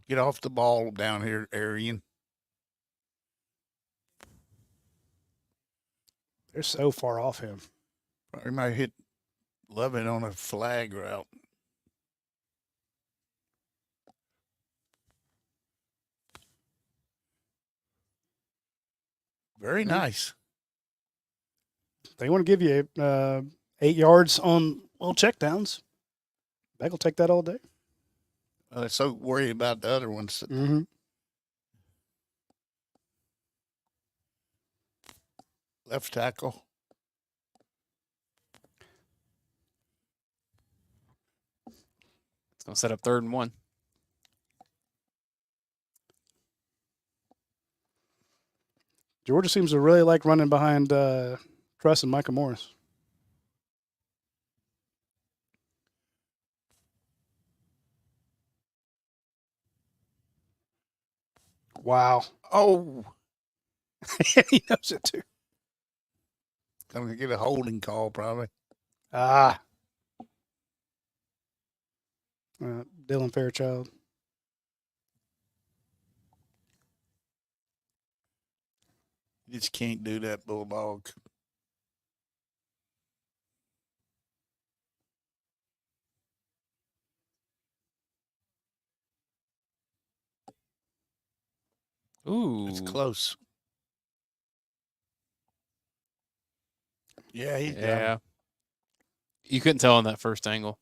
Get off the ball down here, Arian. They're so far off him. Probably might hit Lovett on a flag route. Very nice. They want to give you 8 yards on little checkdowns. Beck will take that all day. They're so worried about the other ones. Left tackle. It's going to set up 3rd and 1. Georgia seems to really like running behind Truss and Micah Morris. Wow. Oh, He knows it too. I'm going to get a holding call probably. Dylan Fairchild. You just can't do that, Bulldog. Ooh. It's close. Yeah, he's got Yeah. him. You couldn't tell on that first angle.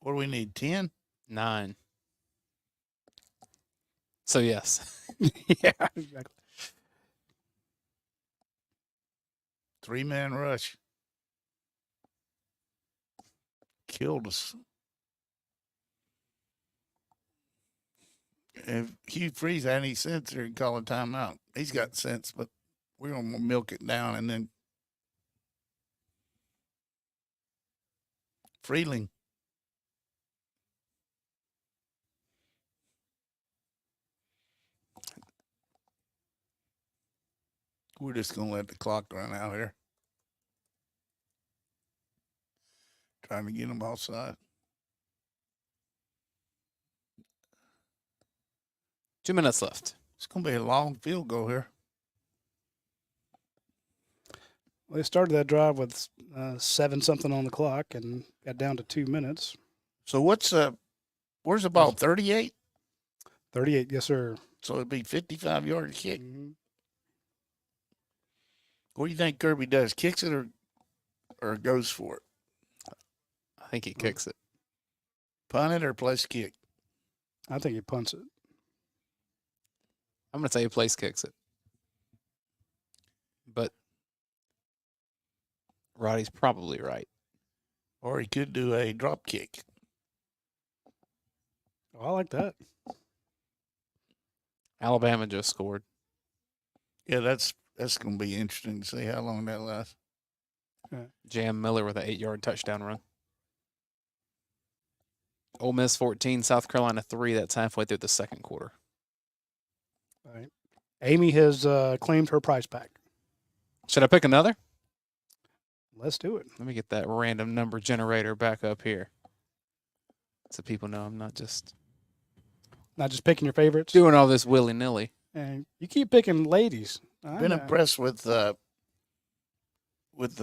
What do we need, 10? 9. So, yes. Yeah, exactly. 3-man rush. Killed us. If Hugh Freeze had any sense, he'd call a timeout. He's got sense, but we're going to milk it down. And then Freeling. We're just going to let the clock run out here. Trying to get them offside. 2 minutes left. It's going to be a long field goal here. Well, they started that drive with 7-something on the clock and got down to 2 minutes. So where's the ball? 38? 38, yes, sir. So it'd be 55-yard kick. Mm-hmm. What do you think Kirby does? Kicks it or goes for it? I think he kicks it. Punt it or place kick? I think he punts it. I'm going to say he place kicks it. But Roddy's probably right. Or he could do a drop kick. Oh, I like that. Alabama just scored. Yeah, that's going to be interesting to see how long that lasts. Jam Miller with an 8-yard touchdown run. Ole Miss 14, South Carolina 3. That's halfway through the second quarter. All right. Amy has claimed her prize pack. Should I pick another? Let's do it. Let me get that random number generator back up here, so people know I'm not just Not just picking your favorites. doing all this willy-nilly. And you keep picking ladies. Been impressed with the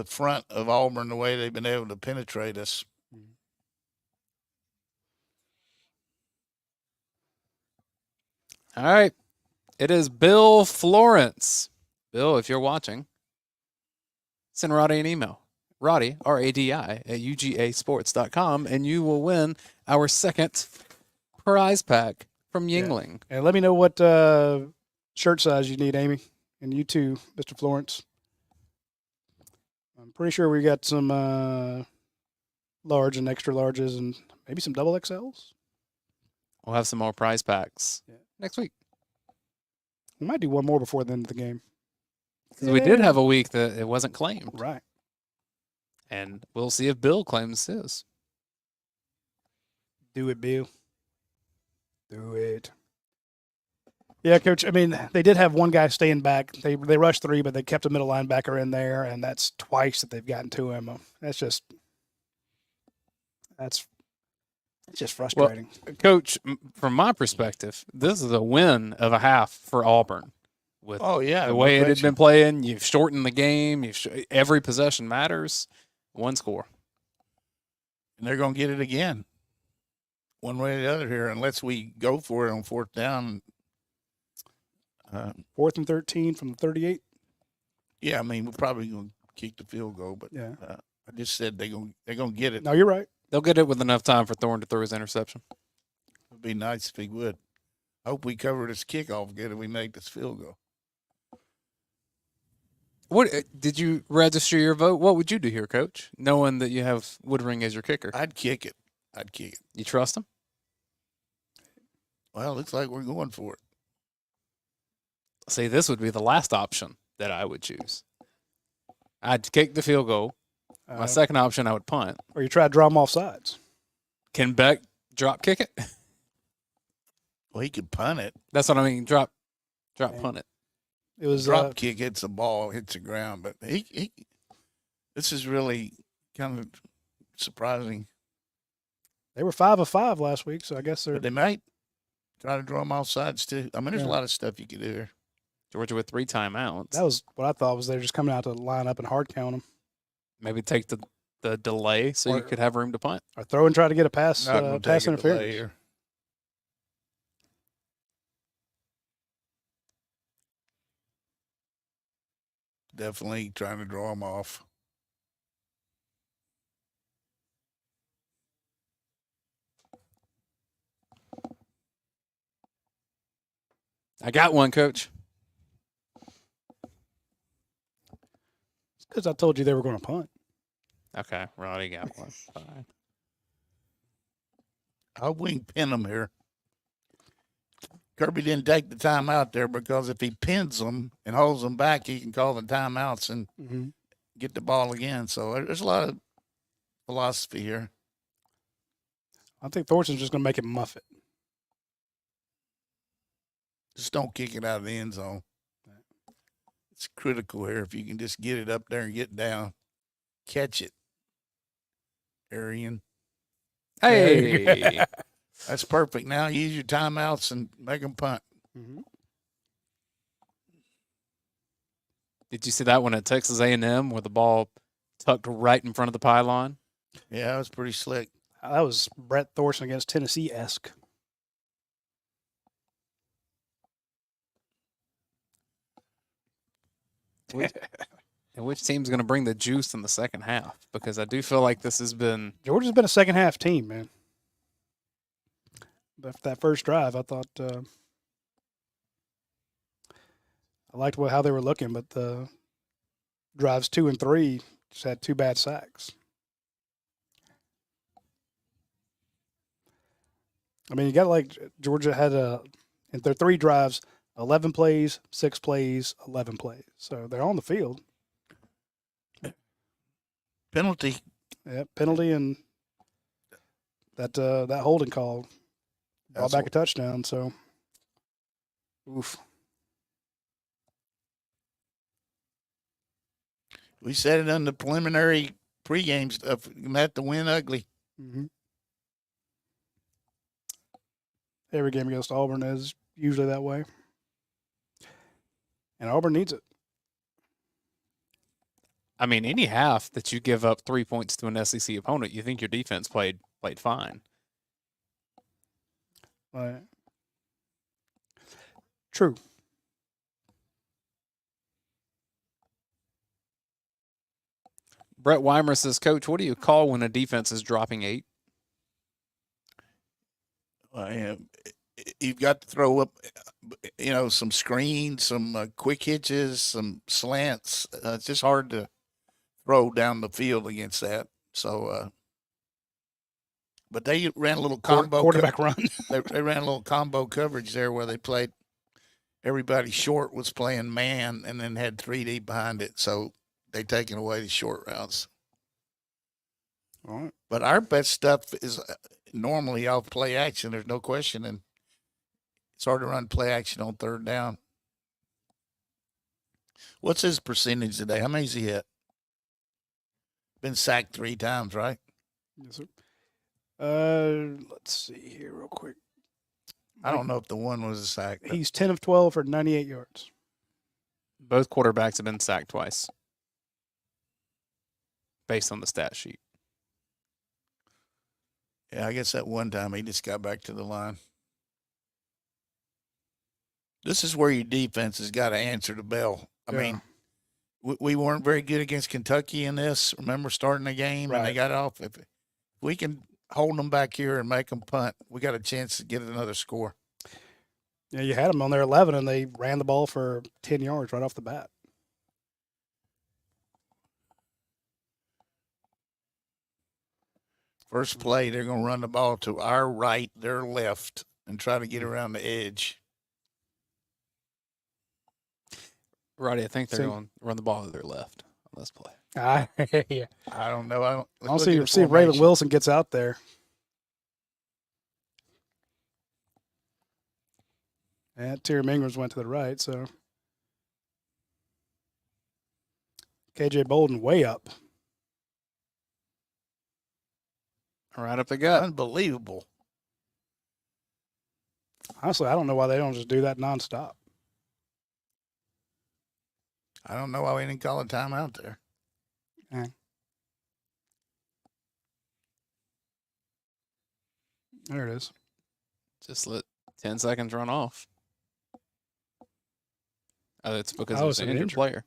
front of Auburn, the way they've been able to penetrate us. All right. It is Bill Florence. Bill, if you're watching, send Roddy an email. Roddy, R-A-D-I, at UGASports.com, and you will win our second prize pack from Yingling. And let me know what shirt size you need, Amy. And you too, Mr. Florence. I'm pretty sure we got some large and extra larges and maybe some double XLs. We'll have some more prize packs next week. We might do one more before the end of the game. Because we did have a week that it wasn't claimed. Right. And we'll see if Bill claims his. Do it, Bill. Do it. Yeah, Coach. I mean, they did have one guy staying back. They rushed 3, but they kept a middle linebacker in there, and that's twice that they've gotten to him. That's just frustrating. Well, Coach, from my perspective, this is a win of a half for Auburn. With the way it had been playing, you've shortened the game. Every possession matters. One score. And they're going to get it again, one way or the other here, unless we go for it on fourth down. 4th and 13 from the 38. Yeah, I mean, we're probably going to kick the field goal, but Yeah. I just said they're going to get it. No, you're right. They'll get it with enough time for Thorne to throw his interception. It would be nice if he would. I hope we cover this kickoff good and we make this field goal. What did you register your vote? What would you do here, Coach? Knowing that you have Woodring as your kicker, I'd kick it. you trust him? Well, looks like we're going for it. See, this would be the last option that I would choose. I'd kick the field goal. My second option, I would punt. Or you try to draw them off sides. Can Beck drop kick it? Well, he could punt it. That's what I mean. Drop punt it. It was Drop kick hits the ball, hits the ground. But he this is really kind of surprising. They were 5 of 5 last week, so I guess they're. But they might try to draw them off sides too. I mean, there's a Yeah. lot of stuff you could do here. Georgia with 3 timeouts. That was what I thought was they're just coming out to line up and hard count them. Maybe take the delay so you could have room to punt. Or throw and try to get a pass, Not gonna pass take a delay interference. here. Definitely trying to draw them off. I got one, Coach. It's because I told you they were going to punt. Okay, Roddy got one. Fine. I'll wing pin them here. Kirby didn't take the timeout there because if he pins them and holds them back, he can call the timeouts and get the ball again. So there's a lot of philosophy here. I think Thornton's just going to make it muff it. Just don't kick it out of the end zone. It's critical here. If you can just get it up there and get down, catch it, Arian. Hey. That's perfect. Now use your timeouts and make them punt. Did you see that one at Texas A&M where the ball tucked right in front of the pylon? Yeah, that was pretty slick. That was Brett Thorson against Tennessee-esque. And which team's going to bring the juice in the second half? Because I do feel like this has been Georgia's been a second-half team, man. But that first drive, I thought I liked how they were looking, but the drives 2 and 3 just had 2 bad sacks. I mean, you got Georgia had in their 3 drives, 11 plays, 6 plays, 11 plays. So they're on the field. Penalty. Yeah, penalty and that holding call brought back a touchdown. So, oof. We said it on the preliminary pregame stuff. You have to win ugly. Every game against Auburn is usually that way. And Auburn needs it. I mean, any half that you give up 3 points to an SEC opponent, you think your defense played fine. Right. True. Brett Weimer says, Coach, what do you call when a defense is dropping 8? You've got to throw up, some screens, some quick hitches, some slants. It's just hard to throw down the field against that. So, but they ran a little combo quarterback run. they ran a little combo coverage there where they played. Everybody short was playing man and then had 3D behind it. So they taken away the short routes. All right. But our best stuff is normally off play action. There's no question. And it's hard to run play action on third down. What's his percentage today? How many's he hit? Been sacked 3 times, right? Yes, sir. Let's see here real quick. I don't know if the one was a sack. He's 10 of 12 for 98 yards. Both quarterbacks have been sacked twice, based on the stat sheet. Yeah, I guess that one time he just got back to the line. This is where your defense has got to answer the bell. I mean, we weren't very good against Kentucky in this. Remember starting the game and they got off. If we can hold them back here and make them punt, we got a chance to get another score. Yeah, you had them on their 11, and they ran the ball for 10 yards right off the bat. First play, they're going to run the ball to our right, their left, and try to get around the edge. Roddy, I think they're going to run the ball to their left on this play. Yeah. I don't know. I'll see if Raylan Wilson gets out there. And Terry Mingers went to the right, so KJ Bolden way up. Right up the gut. Unbelievable. Honestly, I don't know why they don't just do that nonstop. I don't know why we didn't call a timeout there. Yeah. There it is. Just let 10 seconds run off. Oh, it's because Oh, it's an it's an injured player.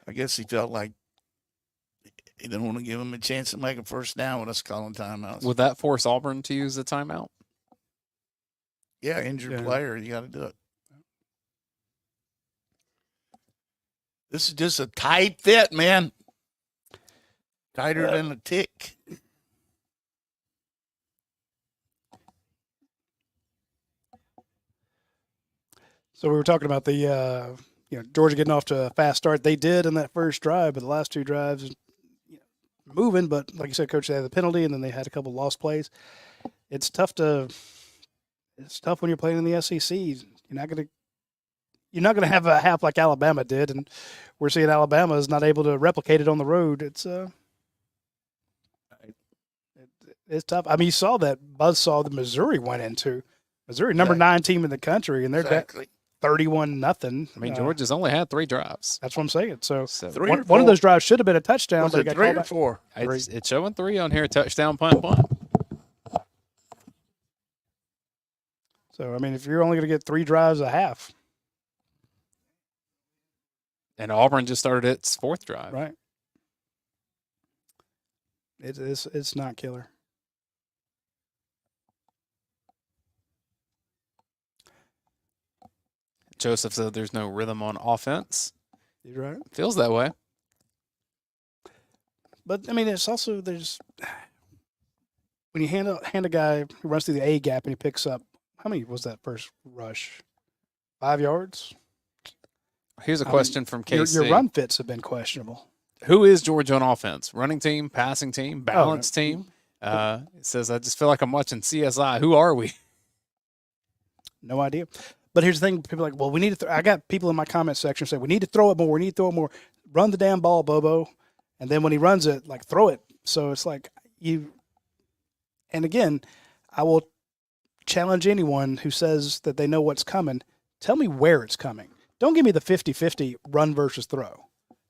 I guess he felt like he didn't want to give him a chance to make a first down with us calling timeouts. Would that force Auburn to use the timeout? Yeah, injured player, you got to do it. This is just a tight fit, man. Tighter than a tick. So we were talking about the Georgia getting off to a fast start. They did in that first drive, but the last two drives moving. But like you said, Coach, they had the penalty, and then they had a couple lost plays. It's tough when you're playing in the SEC. You're not gonna have a half like Alabama did, and we're seeing Alabama is not able to replicate it on the road. It's tough. I mean, you saw that buzzsaw that Missouri went into. Missouri, number 9 team in the country, and they're 31-0. I mean, Georgia's only had 3 drives. That's what I'm saying. So one of those drives should have been a touchdown. Was but it got 3 called or back. 4? It's showing 3 on here, touchdown, punt. So, I mean, if you're only going to get 3 drives a half. And Auburn just started its 4th drive. Right. It's not killer. Joseph said there's no rhythm on offense. You're right. Feels that way. But, I mean, it's also when you hand a guy who runs through the A gap and he picks up, how many was that first rush? 5 yards? Here's a question from KC. Your run fits have been questionable. Who is Georgia on offense? Running team, passing team, balanced team? It says, I just feel like I'm watching CSI. Who are we? No idea. But here's the thing. People are like, well, we need to I got people in my comment section say, we need to throw it more. We need to throw it more. Run the damn ball, Bobo. And then when he runs it, throw it. So it's like and again, I will challenge anyone who says that they know what's coming. Tell me where it's coming. Don't give me the 50-50 run versus throw.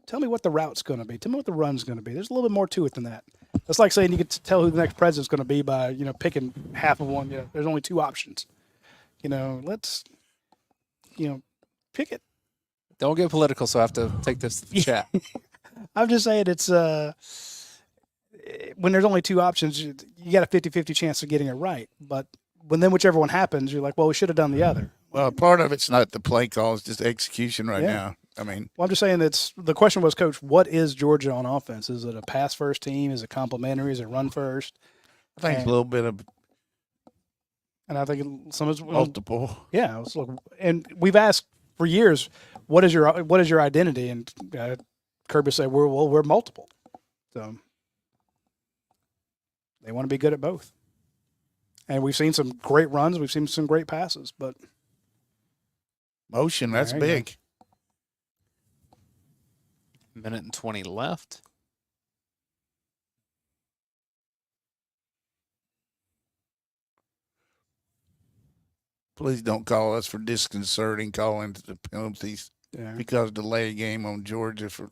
Tell me what the route's going to be. Tell me what the run's going to be. There's a little bit more to it than that. That's like saying you could tell who the next president's going to be by, picking half of one. There's only 2 options. Let's, pick it. Don't get political, so I have to take this to the chat. I'm just saying it's when there's only 2 options, you got a 50-50 chance of getting it right. But whichever one happens, you're like, well, we should have done the other. Well, part of it's not the play call; it's just execution now. I mean, I'm just saying the question was, Coach, what is Georgia on offense? Is it a pass first team? Is it complimentary? Is it run first? I think it's a little bit of, and I think some of it's multiple. Yeah, and we've asked for years, what is your identity? And Kirby said, we're multiple. So they want to be good at both. And we've seen some great runs. We've seen some great passes, but motion, that's big. Minute and 20 left. Please don't call us for disconcerting calling the penalties because delay a game on Georgia for.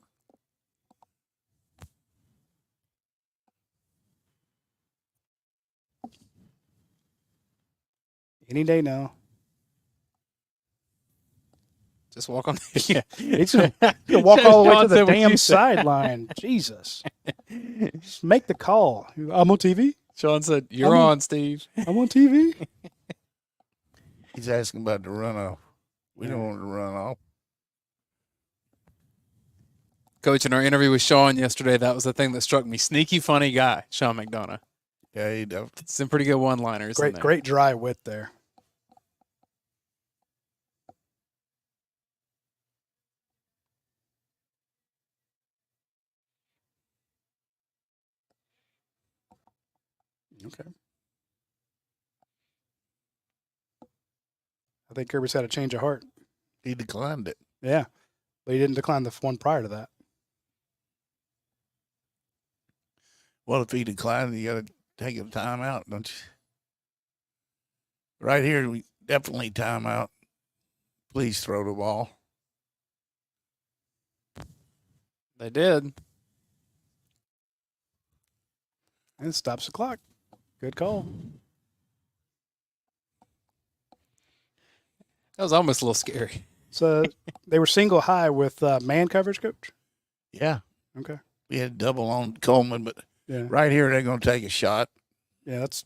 Any day now. Just walk on. He's gonna walk all the way to the damn sideline. Jesus. Just make the call. I'm on TV. Sean said, "You're on, Steve." I'm on TV. He's asking about the runoff. We don't want to run off. Coach, in our interview with Sean yesterday, that was the thing that struck me. Sneaky, funny guy, Sean McDonough. Yeah, he does. Some pretty good one-liners. in there. Great dry wit there. Okay. I think Kirby's had a change of heart. He declined it. Yeah, but he didn't decline the one prior to that. Well, if he declined it, you got to take a timeout, don't you? Right here, we definitely timeout. Please throw the ball. They did. And it stops the clock. Good call. That was almost a little scary. So they were single high with man coverage, Coach? Yeah. Okay. We had double on Coleman, but Yeah. right here, they're going to take a shot. Yeah, that's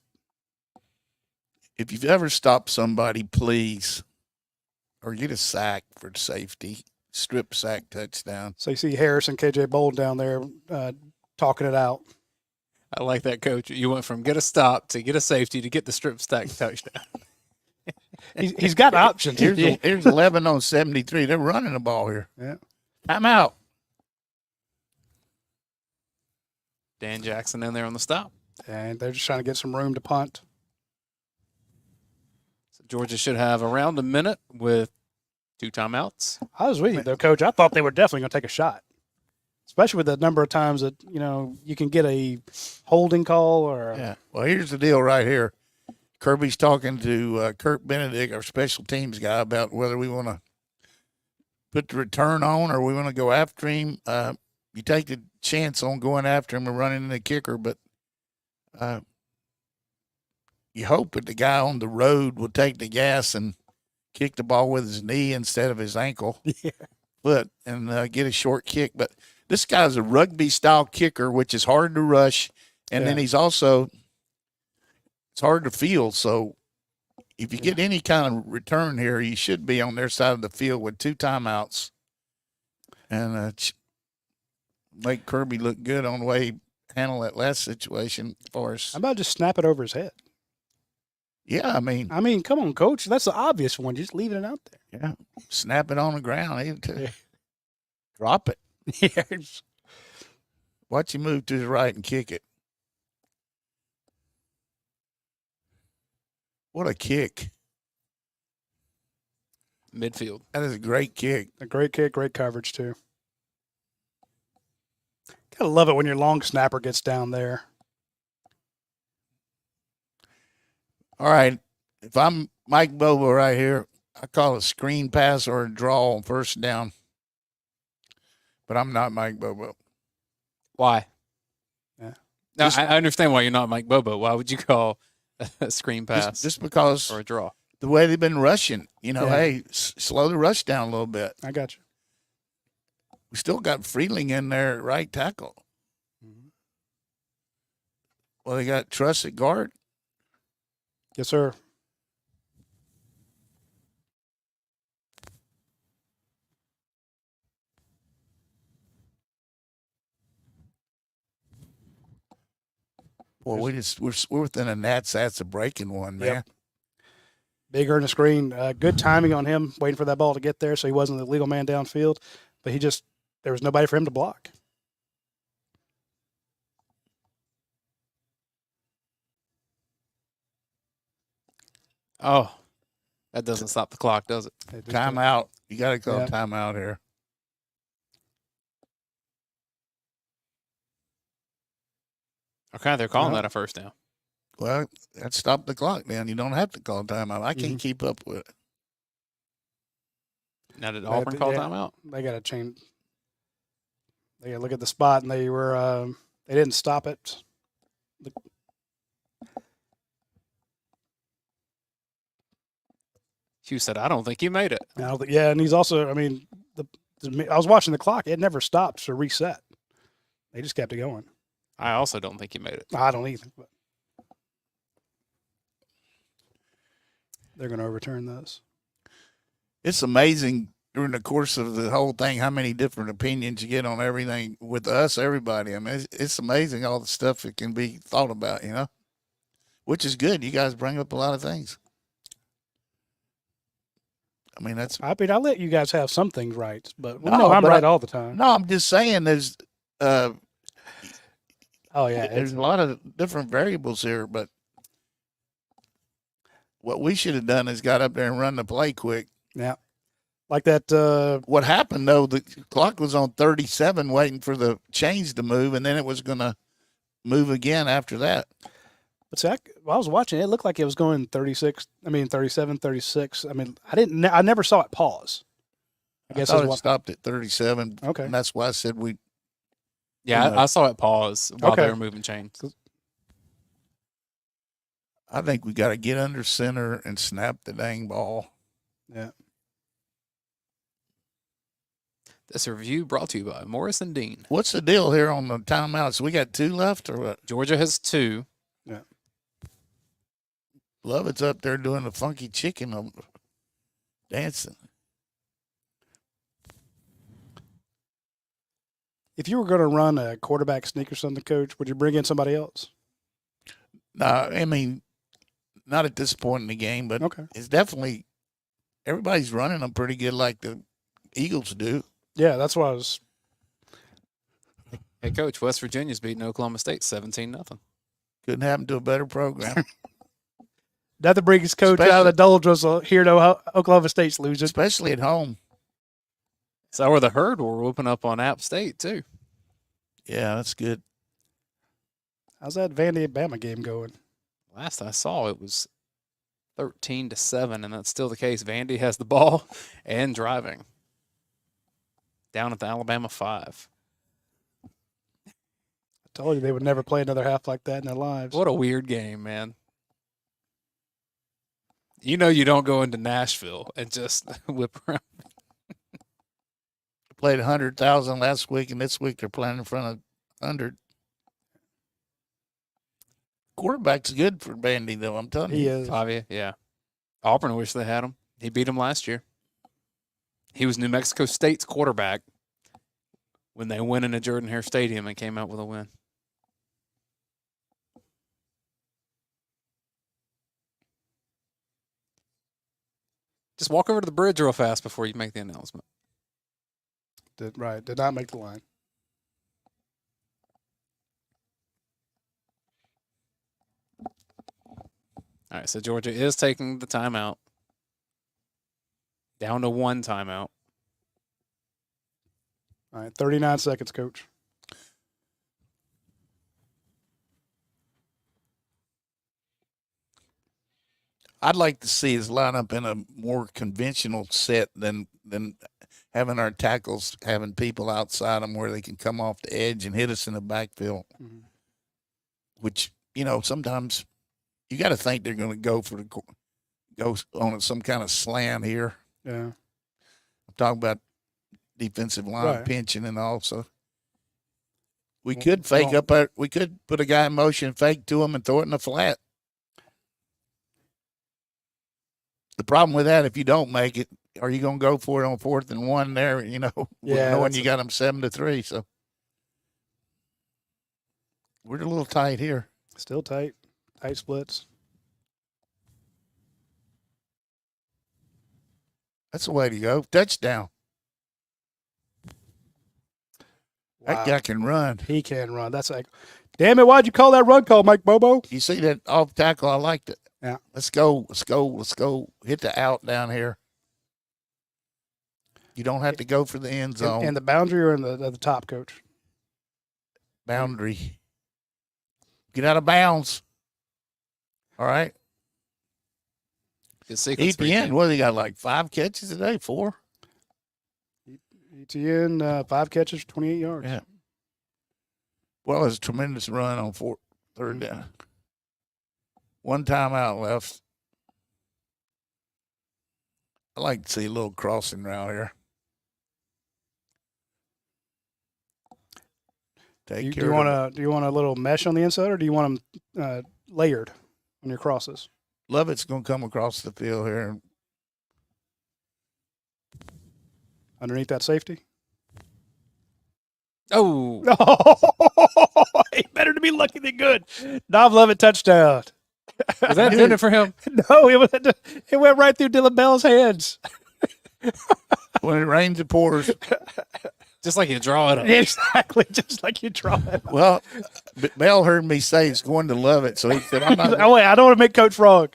If you've ever stopped somebody, please, or get a sack for safety, strip sack touchdown. so you see Harris and KJ Bold down there talking it out. I like that, Coach. You went from get a stop to get a safety to get the strip stack touchdown. He's got options. Here's 11 on 73. They're running the ball here. Yeah. Timeout. Dan Jackson in there on the stop. And they're just trying to get some room to punt. So Georgia should have around a minute with 2 timeouts. I was with you, though, Coach. I thought they were definitely going to take a shot, especially with the number of times that, you can get a holding call or Yeah. Well, here's the deal right here. Kirby's talking to Kurt Benedict, our special teams guy, about whether we want to put the return on or we want to go after him. You take the chance on going after him and running the kicker, but you hope that the guy on the road will take the gas and kick the ball with his knee instead of his ankle foot and get a short kick. But this guy's a rugby-style kicker, which is hard to rush, and then he's also – it's hard to field. So if you get any kind of return here, you should be on their side of the field with 2 timeouts and make Kirby look good on the way he handled that last situation for us. how about just snap it over his head? Yeah, I mean, come on, Coach. That's the obvious one. Just leaving it out there. yeah, snap it on the ground. Drop it. Yeah. Watch him move to the right and kick it. What a kick. Midfield. That is a great kick. A great kick, great coverage, too. Gotta love it when your long snapper gets down there. All right. If I'm Mike Bobo right here, I call a screen pass or a draw on first down. But I'm not Mike Bobo. Why? Yeah. Now, I understand why you're not Mike Bobo. Why would you call a screen pass Just because or a draw? the way they've been rushing, Yeah. hey, slow the rush down a little bit. I got you. We still got Freeling in there at right tackle. Mm-hmm. Well, they got Truss at guard. Yes, sir. Well, we're within a gnat's that's a breaking one, man. Yep. Big earnest screen. Good timing on him, waiting for that ball to get there, so he wasn't the legal man downfield. But there was nobody for him to block. Oh, that doesn't stop the clock, does it? Timeout. You got to call Yeah. timeout here. Okay, they're calling No. that a first down. Well, that stopped the clock, man. You don't have to call timeout. I can't keep up with it. Now, did Auburn call timeout? They got to change. They got to look at the spot, and they didn't stop it. Hugh said, I don't think you made it. And he's also, I was watching the clock. It never stopped to reset. They just kept it going. I also don't think you made it. I don't either. But they're going to overturn this. It's amazing during the course of the whole thing how many different opinions you get on everything with us, everybody. I mean, it's amazing all the stuff that can be thought about, you know, which is good. You guys bring up a lot of things. I mean, that's. I mean, I let you guys have some things right, but we No, know I'm but right all the time. No, I'm just saying there's. Oh yeah, There's a lot of different variables here, but what we should have done is got up there and run the play quick. yeah, like that. What happened though? The clock was on 37, waiting for the chains to move, and then it was going to move again after that. But see, while I was watching it, it looked like it was going 36. I mean, 37, 36. I mean, I never saw it pause. I guess it stopped at 37. Okay, and that's why I said we. Yeah, I saw it pause while Okay. they were moving chains. I think we got to get under center and snap the dang ball. Yeah. This review brought to you by Morris and Dean. What's the deal here on the timeouts? We got 2 left or what? Georgia has 2. Yeah. Lovett's up there doing the funky chicken dancing. If you were going to run a quarterback sneak or something, Coach, would you bring in somebody else? No, I mean, not at this point in the game, but Okay. it's definitely everybody's running them pretty good, like the Eagles do. Yeah, that's what I was. Hey, Coach, West Virginia's beating Oklahoma State 17-0. Couldn't happen to a better program, Nothing brings Coach out of the doldrums here to Oklahoma State's losing. especially at home. So where the Herd were whooping up on App State, too. Yeah, that's good. How's that Vandy-Bama game going? Last I saw, it was 13-7, and that's still the case. Vandy has the ball and driving. Down at the Alabama 5. I told you they would never play another half like that in their lives. What a weird game, man. You know you don't go into Nashville and just whip around. Played 100,000 last week, and this week they're playing in front of 100. Quarterback's good for Bandy, though. I'm telling He you. is. Fabia, yeah. Auburn wish they had him. He beat him last year. He was New Mexico State's quarterback when they went into Jordan-Hare Stadium and came out with a win. Just walk over to the bridge real fast before you make the announcement. Did not make the line. All right, so Georgia is taking the timeout. Down to 1 timeout. All right, 39 seconds, Coach. I'd like to see his lineup in a more conventional set than having our tackles having people outside them where they can come off the edge and hit us in the backfield. Mm-hmm. Which, you know, sometimes you got to think they're going to go on some kind of slant here. Yeah. I'm talking about defensive line Right. pinching and all. So we could we could put a guy in motion, fake to him, and throw it in the flat. The problem with that, if you don't make it, are you going to go for it on 4th and 1 there? You know, Yeah, knowing you got them 7-3. So we're a little tight here. Still tight. Tight splits. That's the way to go. Touchdown. Wow. That guy can run. He can run. That's like, damn it, why'd you call that run call, Mike Bobo? You see that off tackle? I liked it. Yeah. Let's go. Let's go. Let's go. Hit the out down here. You don't have to go for the end zone. And the boundary or in the top, Coach? Boundary. Get out of bounds. All right. Good sequence. ETN, what do they got, like 5 catches today? 4? ETN, 5 catches, 28 yards. Yeah. Well, it was a tremendous run on 3rd down. 1 timeout left. I like to see a little crossing route here. Do you want a little mesh on the inside, or do you want them layered on your crosses? Lovett's going to come across the field here. Underneath that safety. Oh, Oh, he better to be lucky than good. Dom Lovett touchdown. was that intended for him? No, it went right through Dylan Bell's hands. When it rains, it pours. Just like you draw it up. Exactly, just like you draw it. Well, Bell heard me say it's going to Lovett, so he said, I'm not. Oh, wait, I don't want to make Coach wrong.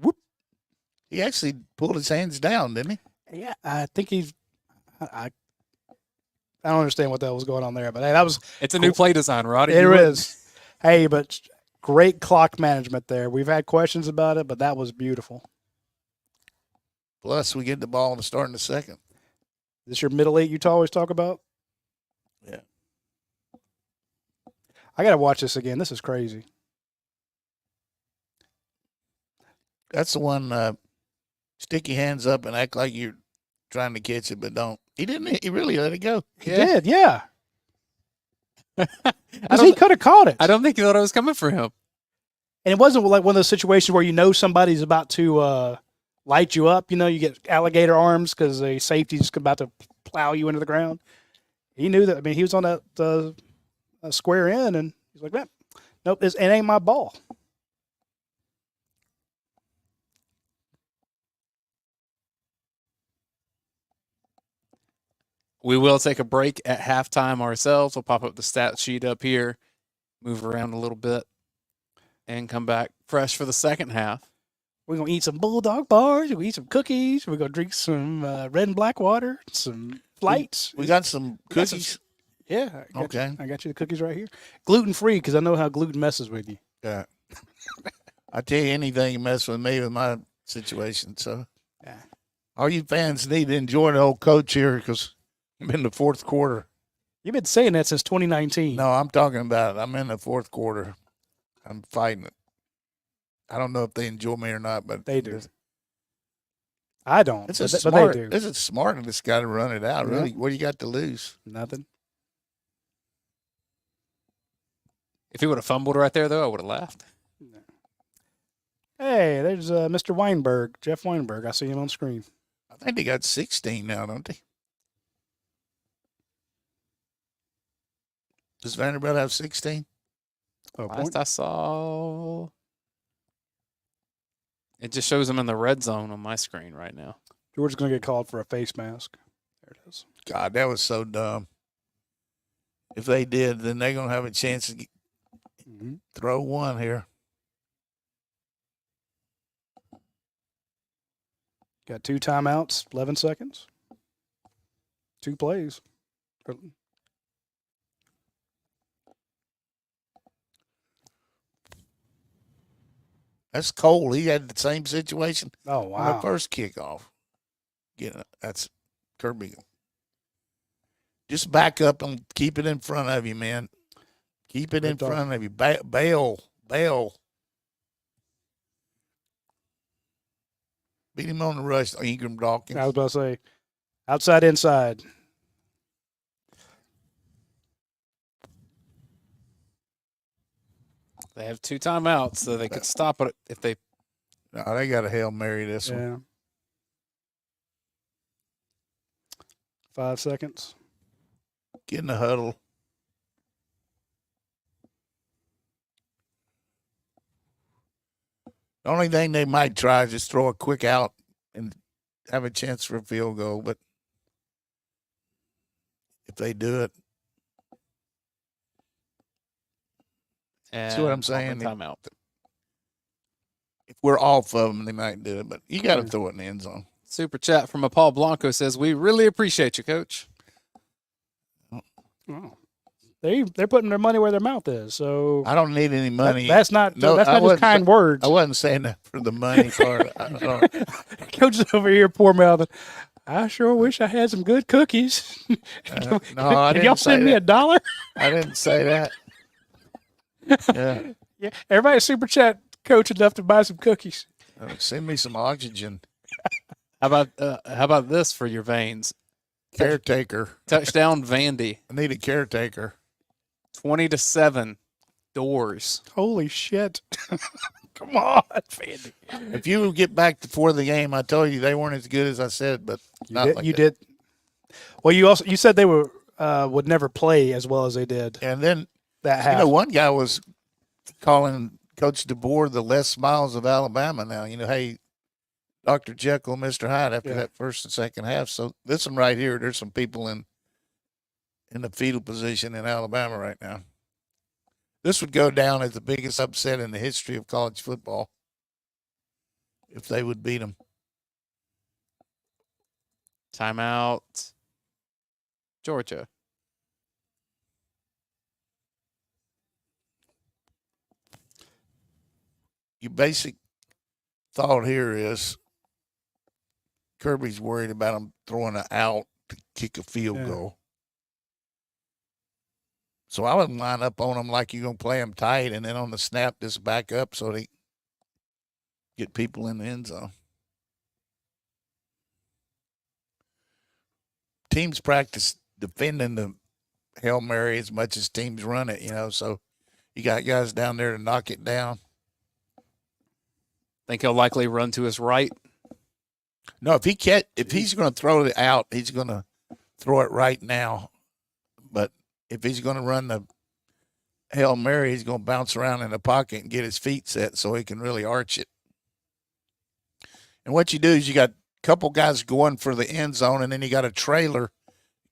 Whoop. He actually pulled his hands down, didn't he? Yeah, I think I don't understand what the hell was going on there, but hey, that was It's a new play design, Roddy. it You would- is. Hey, but great clock management there. We've had questions about it, but that was beautiful. Plus, we get the ball to start in the second. This your middle eight you always talk about? Yeah. I got to watch this again. This is crazy. That's the one, stick your hands up and act like you're trying to catch it, but don't. He didn't. He really let it go. He did, yeah. I 'Cause he don't, could have caught it. I don't think he thought I was coming for him. And it wasn't like one of those situations where you know somebody's about to light you up. You know, you get alligator arms because a safety's about to plow you into the ground. He knew that. I mean, he was on that square end, and he's like, "Man, nope, it ain't my ball." We will take a break at halftime ourselves. We'll pop up the stat sheet up here, move around a little bit, and come back fresh for the second half. We're going to eat some Bulldog bars. We're going to eat some cookies. We're going to drink some red and black water, some flights. We got some We got some- cookies. Yeah. Okay. I got you the cookies right here. Gluten-free because I know how gluten messes with you. Yeah. I tell you, anything you mess with me with my situation. So, Yeah. all you fans need to enjoy the old coach here because I'm in the fourth quarter. You've been saying that since 2019. No, I'm talking about it. I'm in the fourth quarter. I'm fighting it. I don't know if they enjoy me or not, but They do. I don't. It's but, a but smart. they do. This is smart of this guy to run it out. Yeah. Really, what do you got to lose? Nothing. If he would have fumbled right there, though, I would have laughed. Hey, there's Mr. Weinberg, Jeff Weinberg. I see him on screen. I think they got 16 now, don't they? Does Vanderbilt have 16? Oh, Last I saw, it just shows him in the red zone on my screen right now. George's going to get called for a face mask. There it is. God, that was so dumb. If they did, then they're going to have a chance to Mm-hmm. throw one here. Got 2 timeouts, 11 seconds. 2 plays. That's Cole. He had the same situation Oh, on the wow. first kickoff. That's Kirby. Just back up and keep it in front of you, man. Keep it in Good front of you. Bail. Beat him on the rush, Ingram Dawkins. I was about to say, outside, inside. They have 2 timeouts, so they could stop it if they. No, they got a Hail Mary this one. Yeah. 5 seconds. Get in the huddle. The only thing they might try is just throw a quick out and have a chance for a field goal. But if they do it, see what I'm and saying? Timeout. If we're off of them, they might do it. But you got to throw it in the end zone. Super chat from a Paul Blanco says, "We really appreciate you, Coach." Oh. They're putting their money where their mouth is. So I don't need any money. that's not No, that's I not just wasn't kind words. I wasn't saying that for the money part. I don't. Coach is over here poor mouthing. I sure wish I had some good cookies. No, I Can y'all didn't say send me that. $1? I didn't say that. Yeah. Yeah, everybody super chat Coach enough to buy some cookies. Send me some oxygen. How about this for your veins? Caretaker. Touchdown, Vandy. I need a caretaker. 20-7. Doors. Holy shit! Come on, Fandy. If you get back before the game, I told you they weren't as good as I said, but You did. Well, you said they were would never play as well as they did And then, that half. one guy was calling Coach DeBoer the Les Miles of Alabama now. Hey, Dr. Jekyll, Mr. Hyde after that first and second half. So this one right here, there's some people in the fetal position in Alabama right now. This would go down as the biggest upset in the history of college football if they would beat them. Timeout. Georgia. Your basic thought here is Kirby's worried about him throwing an out to kick a field goal. So I would line up on him like you're going to play him tight, and then on the snap, just back up so they get people in the end zone. Teams practice defending the Hail Mary as much as teams run it, so you got guys down there to knock it down. Think he'll likely run to his right? No, if he's going to throw it out, he's going to throw it right now. But if he's going to run the Hail Mary, he's going to bounce around in the pocket and get his feet set so he can really arch it. And what you do is you got a couple guys going for the end zone, and then you got a trailer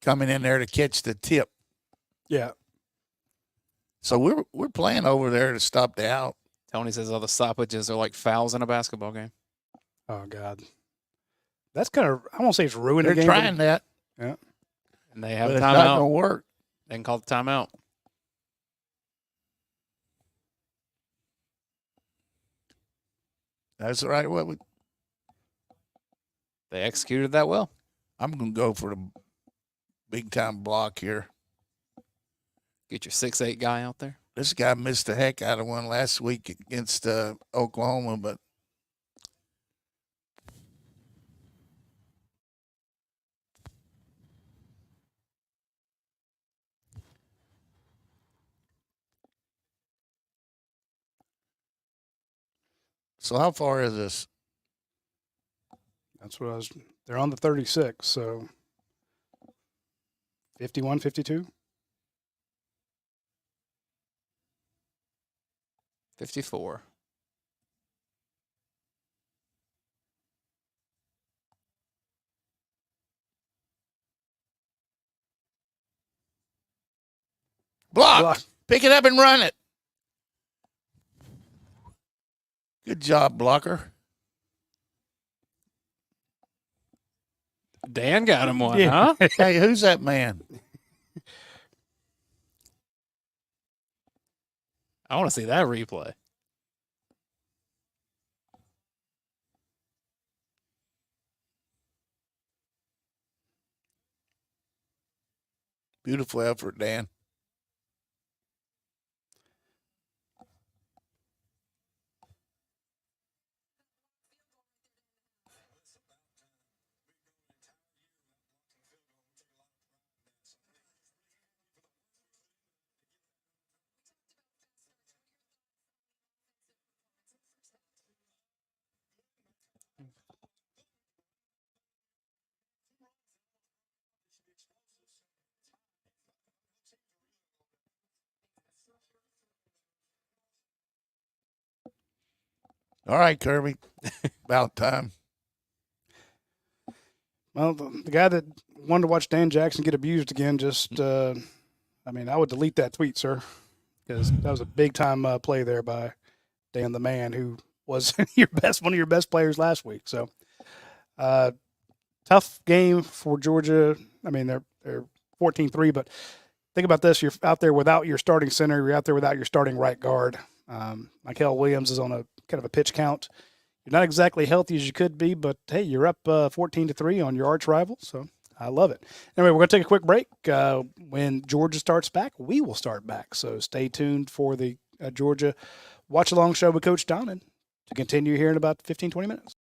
coming in there to catch the tip. Yeah. So we're playing over there to stop the out. Tony says all the stoppages are like fouls in a basketball game. Oh, God. That's kind of, I won't say it's ruining the They're game. trying that. Yeah. And they have But a it's not going to timeout. work. They can call the timeout. That's right. They executed that well. I'm going to go for the big-time block here. Get your 6'8" guy out there. This guy missed the heck out of one last week against Oklahoma, but so how far is this? That's what they're on the 36, so 51, 52. 54. Block. Pick it up and run it. Good job, blocker. Dan got him one, Yeah. huh? Hey, who's that man? I want to see that replay. Beautiful effort, Dan. All right, Kirby. About time. Well, the guy that wanted to watch Dan Jackson get abused again I would delete that tweet, sir, because that was a big-time play there by Dan the Man, who was one of your best players last week. So, tough game for Georgia. I mean, they're 14-3, but think about this. You're out there without your starting center. You're out there without your starting right guard. Michael Williams is on a kind of a pitch count. You're not exactly healthy as you could be, but hey, you're up 14-3 on your arch rival. So I love it. Anyway, we're going to take a quick break. When Georgia starts back, we will start back. So stay tuned for the Georgia Watch Along Show with Coach Donnan to continue here in about 15, 20 minutes.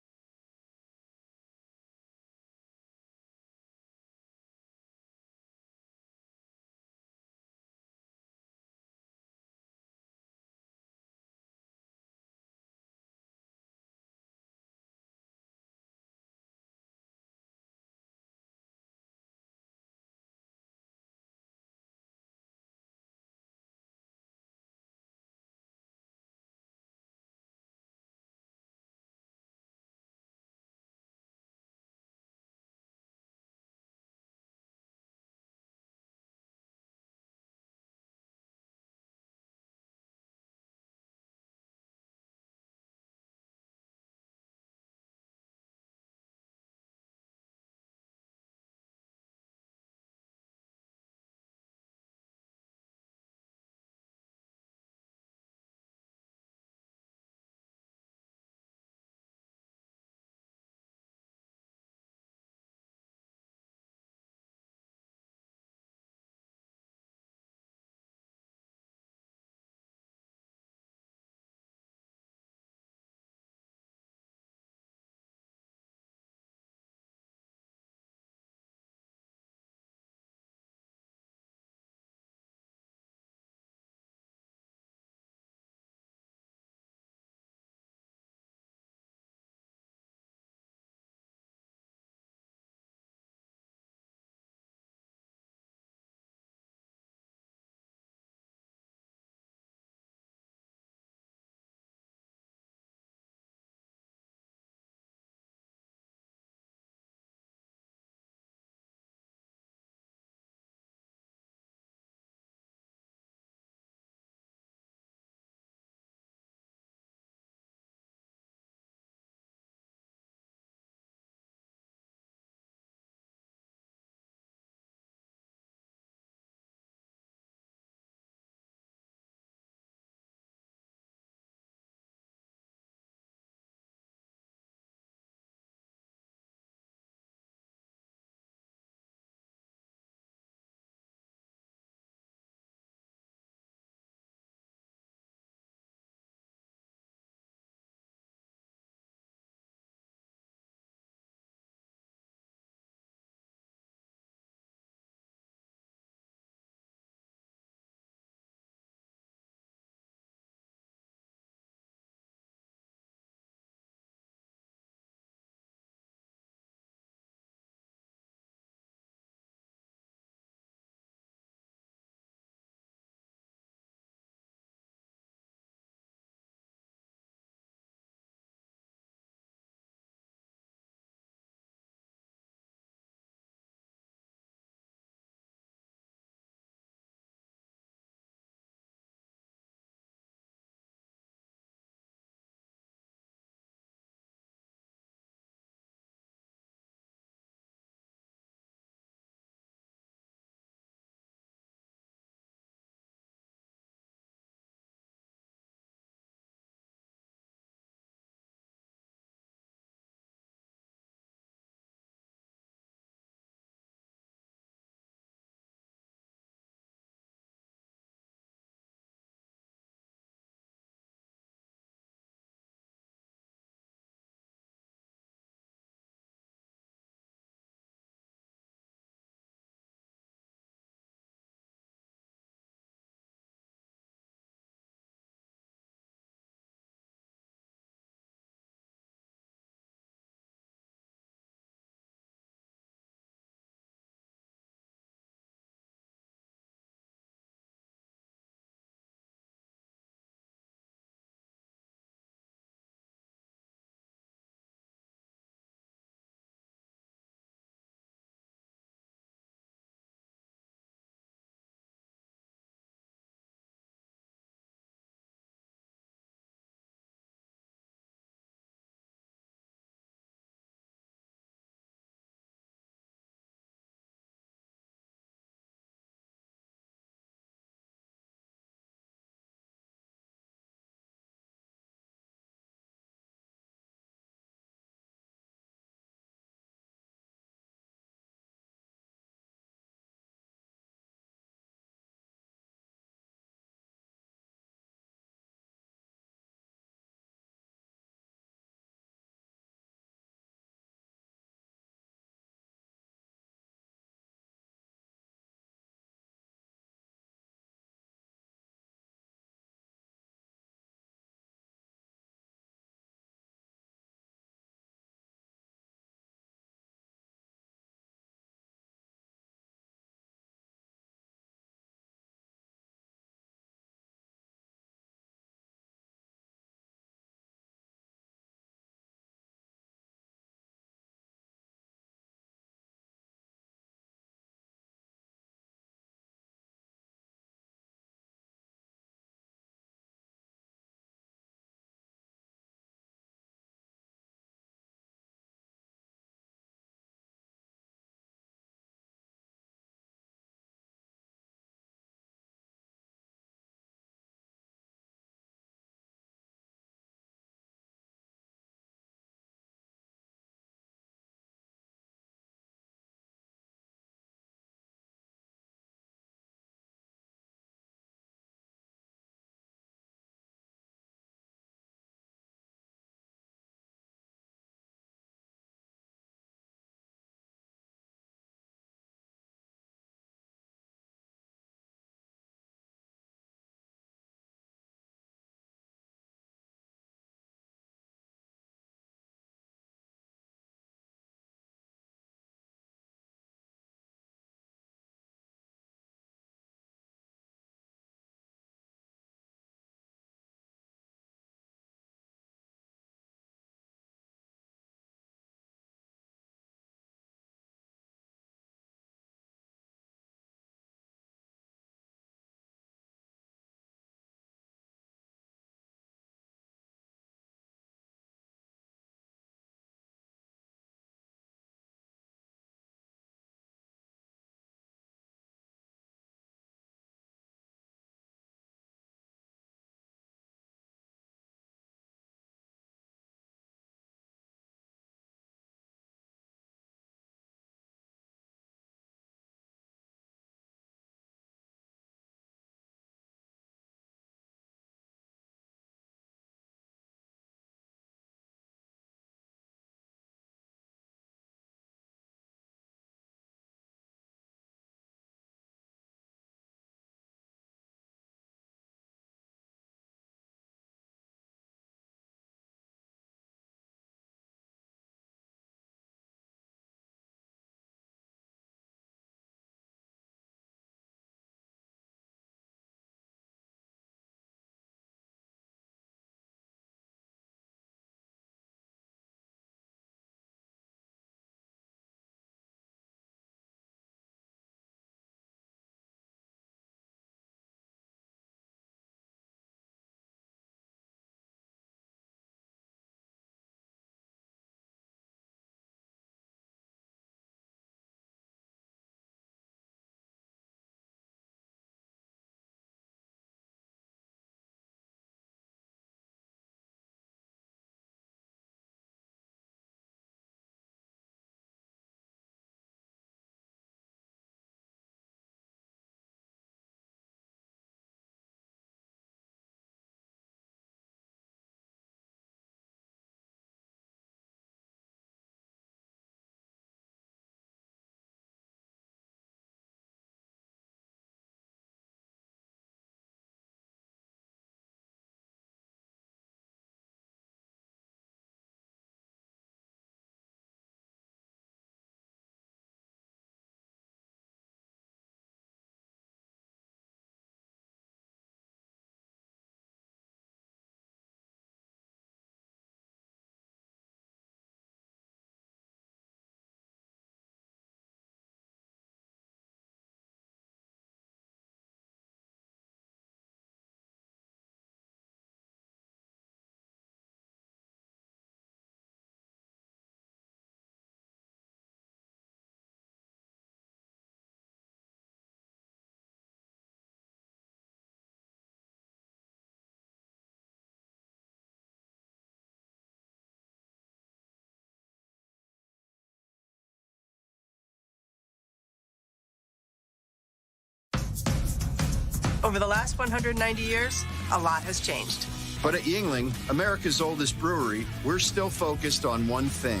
Over the last 190 years, a lot has changed. But at Yuengling, America's oldest brewery, we're still focused on one thing.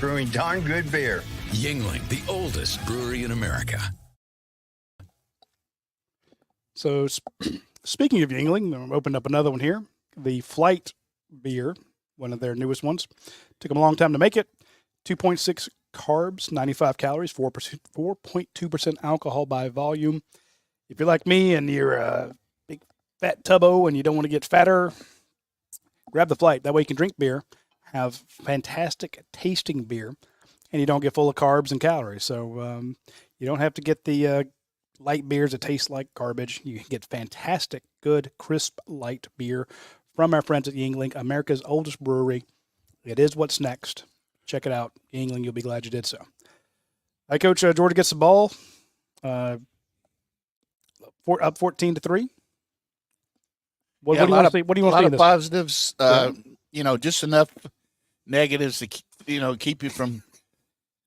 Brewing darn good beer. Yuengling, the oldest brewery in America. So, speaking of Yuengling, I opened up another one here. The Flight beer, one of their newest ones. Took them a long time to make it. 2.6 carbs, 95 calories, 4.2% alcohol by volume. If you're like me and you're a big fat tubbo and you don't want to get fatter, grab the Flight. That way you can drink beer, have fantastic tasting beer, and you don't get full of carbs and calories. So you don't have to get the light beers that taste like garbage. You can get fantastic, good, crisp, light beer from our friends at Yuengling, America's oldest brewery. It is what's next. Check it out. Yuengling, you'll be glad you did so. Hi, Coach. Georgia gets the ball. Up 14-3. What do you want to see? What do you want to see? A lot of positives. Just enough negatives to keep you from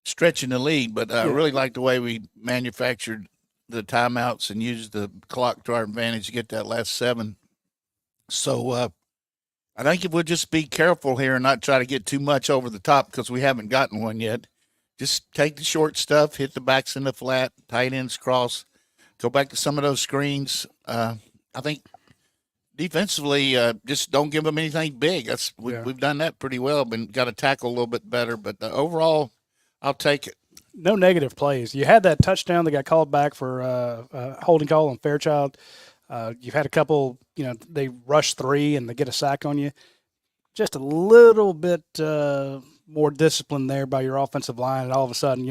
stretching the lead. But I really like the way we manufactured the timeouts and used the clock to our advantage to get that last 7. So I think if we'll just be careful here and not try to get too much over the top because we haven't gotten one yet. Just take the short stuff, hit the backs in the flat, tight ends cross, go back to some of those screens. I think defensively, just don't give them anything big. We've done that pretty well, but got to tackle a little bit better. But overall, I'll take it. No negative plays. You had that touchdown that got called back for holding call on Fairchild. You've had a couple, they rush 3 and they get a sack on you. Just a little bit more discipline there by your offensive line, and all of a sudden,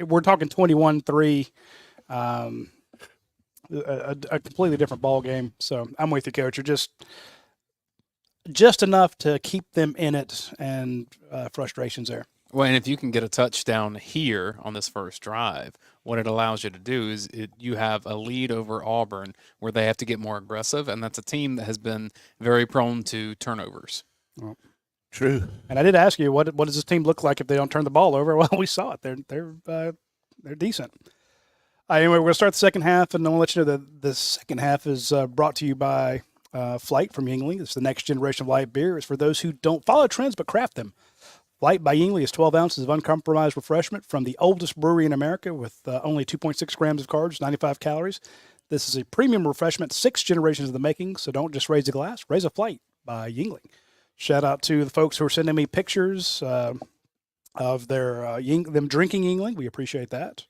we're talking 21-3, a completely different ball game. So I'm with you, Coach. You're just enough to keep them in it, and frustrations there. Well, and if you can get a touchdown here on this first drive, what it allows you to do is you have a lead over Auburn where they have to get more aggressive, and that's a team that has been very prone to turnovers. Well, true. And I did ask you, what does this team look like if they don't turn the ball over? Well, we saw it. They're decent. Anyway, we're going to start the second half, and I'll let you know that the second half is brought to you by Flight from Yuengling. It's the next generation of light beer. It's for those who don't follow trends but craft them. Flight by Yuengling is 12 ounces of uncompromised refreshment from the oldest brewery in America with only 2.6 grams of carbs, 95 calories. This is a premium refreshment, 6 generations in the making, so don't just raise a glass, raise a Flight by Yuengling. Shout out to the folks who are sending me pictures of their them drinking Yuengling. We appreciate that.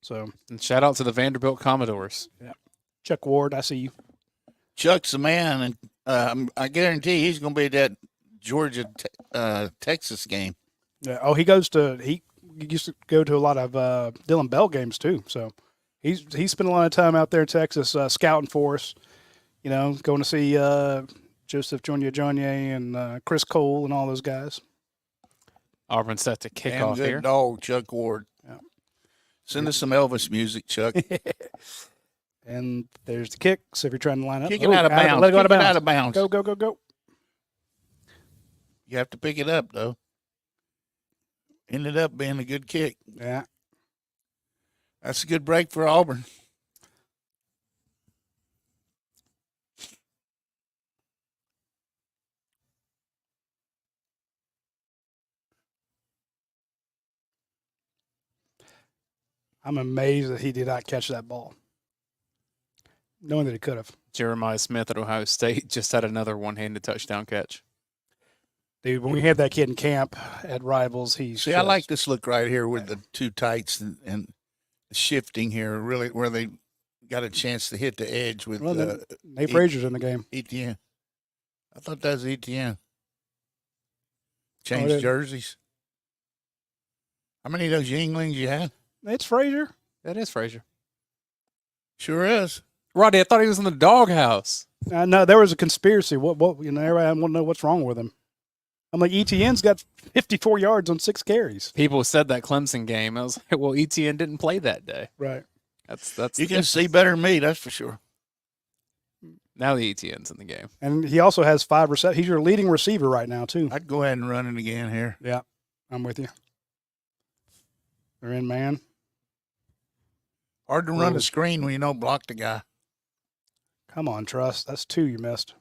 So, and shout out to the Vanderbilt Commodores. Yeah, Chuck Ward, I see you. Chuck's the man, and I guarantee he's going to be at that Georgia Texas game. Yeah. Oh, he used to go to a lot of Dylan Bell games too. So he's spent a lot of time out there in Texas scouting for us. Going to see Joseph Jonier and Chris Cole and all those guys. Auburn set to kick Damn off good here. Dog, Chuck Ward. Yeah. Send us some Elvis music, Chuck. And there's the kick. So if you're trying to line up, Kicking out of bounds. Let it go out of bounds. Go, go, go, go. You have to pick it up, though. Ended up being a good kick. Yeah. That's a good break for Auburn. I'm amazed that he did not catch that ball, knowing that he could have. Jeremiah Smith at Ohio State just had another one-handed touchdown catch. Dude, when we had that kid in camp at Rivals, I like this look right here with the two tights and shifting here, really, where they got a chance to hit the edge with Nate Frazier's in the game. ETN. I thought that was ETN. Changed jerseys. How many of those Yuenglings you had? It's Frazier. That is Frazier. Sure is. Roddy, I thought he was in the doghouse. No, there was a conspiracy. Everybody want to know what's wrong with him. I'm like, ETN's got 54 yards on 6 carries. People said that Clemson game. I was like, well, ETN didn't play that day. Right. That's you can see better than me, that's for sure. Now the ETN's in the game. And he also has 5 receptions. He's your leading receiver right now, too. I'd go ahead and run it again here. Yeah, I'm with you. They're in man. Hard to run a screen when you don't block the guy. Come on, Truss. That's 2 you missed.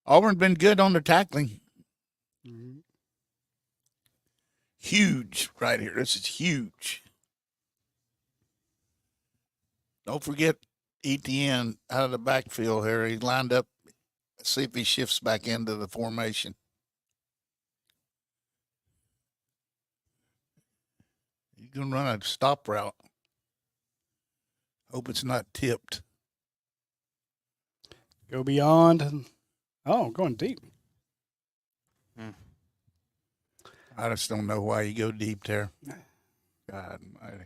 Auburn been good on the tackling. Mm-hmm. Huge right here. This is huge. Don't forget ETN out of the backfield here. He's lined up. See if he shifts back into the formation. He's going to run a stop route. Hope it's not tipped. Go beyond. Oh, going deep. I just don't know why you go deep there. God almighty.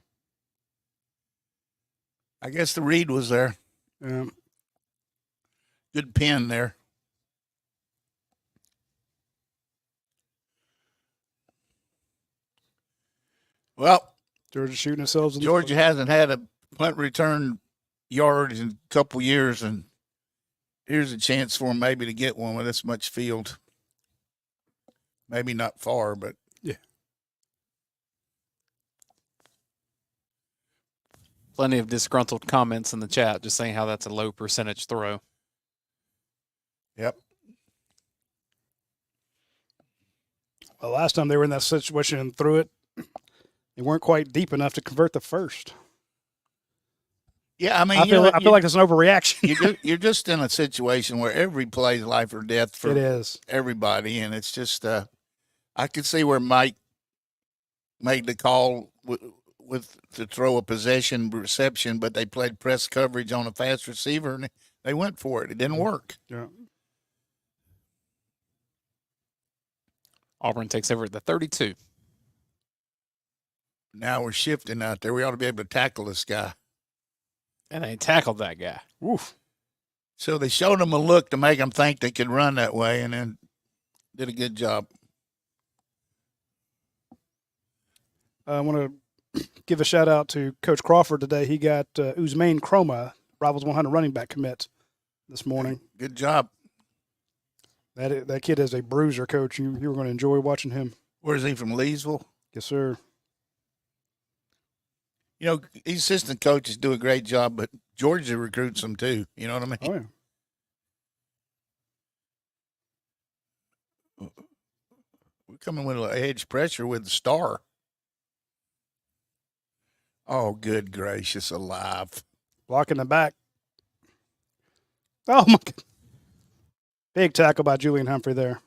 I guess the read was there. Good pin there. Well, Georgia shooting themselves in Georgia hasn't had a punt return yard in a couple years, and here's a chance for them maybe to get one with this much field. Maybe not far, but yeah. Plenty of disgruntled comments in the chat just saying how that's a low percentage throw. Yep. Well, last time they were in that situation and threw it, they weren't quite deep enough to convert the first. Yeah, I mean, I feel like it's an overreaction. You're just in a situation where every play is life or death for it is. Everybody, and it's just I could see where Mike made the call with to throw a possession reception, but they played press coverage on a fast receiver, and they went for it. It didn't work. Yeah. Auburn takes over at the 32. Now we're shifting out there. We ought to be able to tackle this guy. And they tackled that guy. Oof. So they showed him a look to make him think they could run that way, and then did a good job. I want to give a shout out to Coach Crawford today. He got Usmain Chroma, Rivals 100 running back commit this morning. Good job. That kid is a bruiser, Coach. You were going to enjoy watching him. Where is he from? Leesville? Yes, sir. You know, these assistant coaches do a great job, but Georgia recruits them too. You know what I mean? Oh, yeah. We're coming with a edge pressure with the star. Oh, good gracious alive. Blocking the back. Oh, my God. Big tackle by Julian Humphrey there.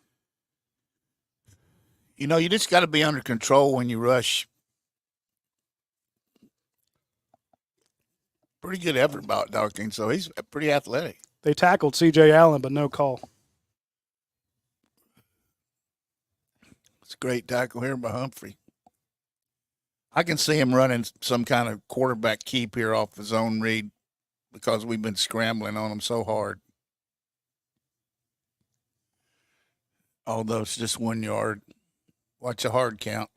You know, you just got to be under control when you rush. Pretty good effort by Dawkins, so he's pretty athletic. They tackled C.J. Allen, but no call. It's a great tackle here by Humphrey. I can see him running some kind of quarterback keep here off his own read because we've been scrambling on him so hard. Although it's just 1 yard. Watch a hard count.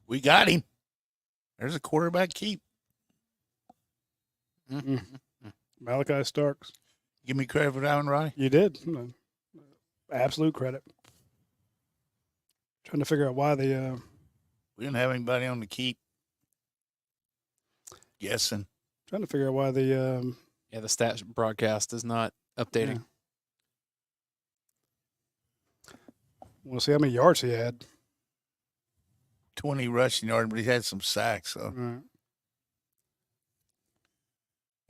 We got him. There's a quarterback keep. Mm-hmm. Malachi Starks. Give me credit for that one, Roddy. You did. Absolute credit. Trying to figure out why they. We didn't have anybody on the keep. Guessing. Trying to figure out why the. Yeah, the stats broadcast is not updating. Yeah. We'll see how many yards he had. 20 rushing yards, but he had some sacks. So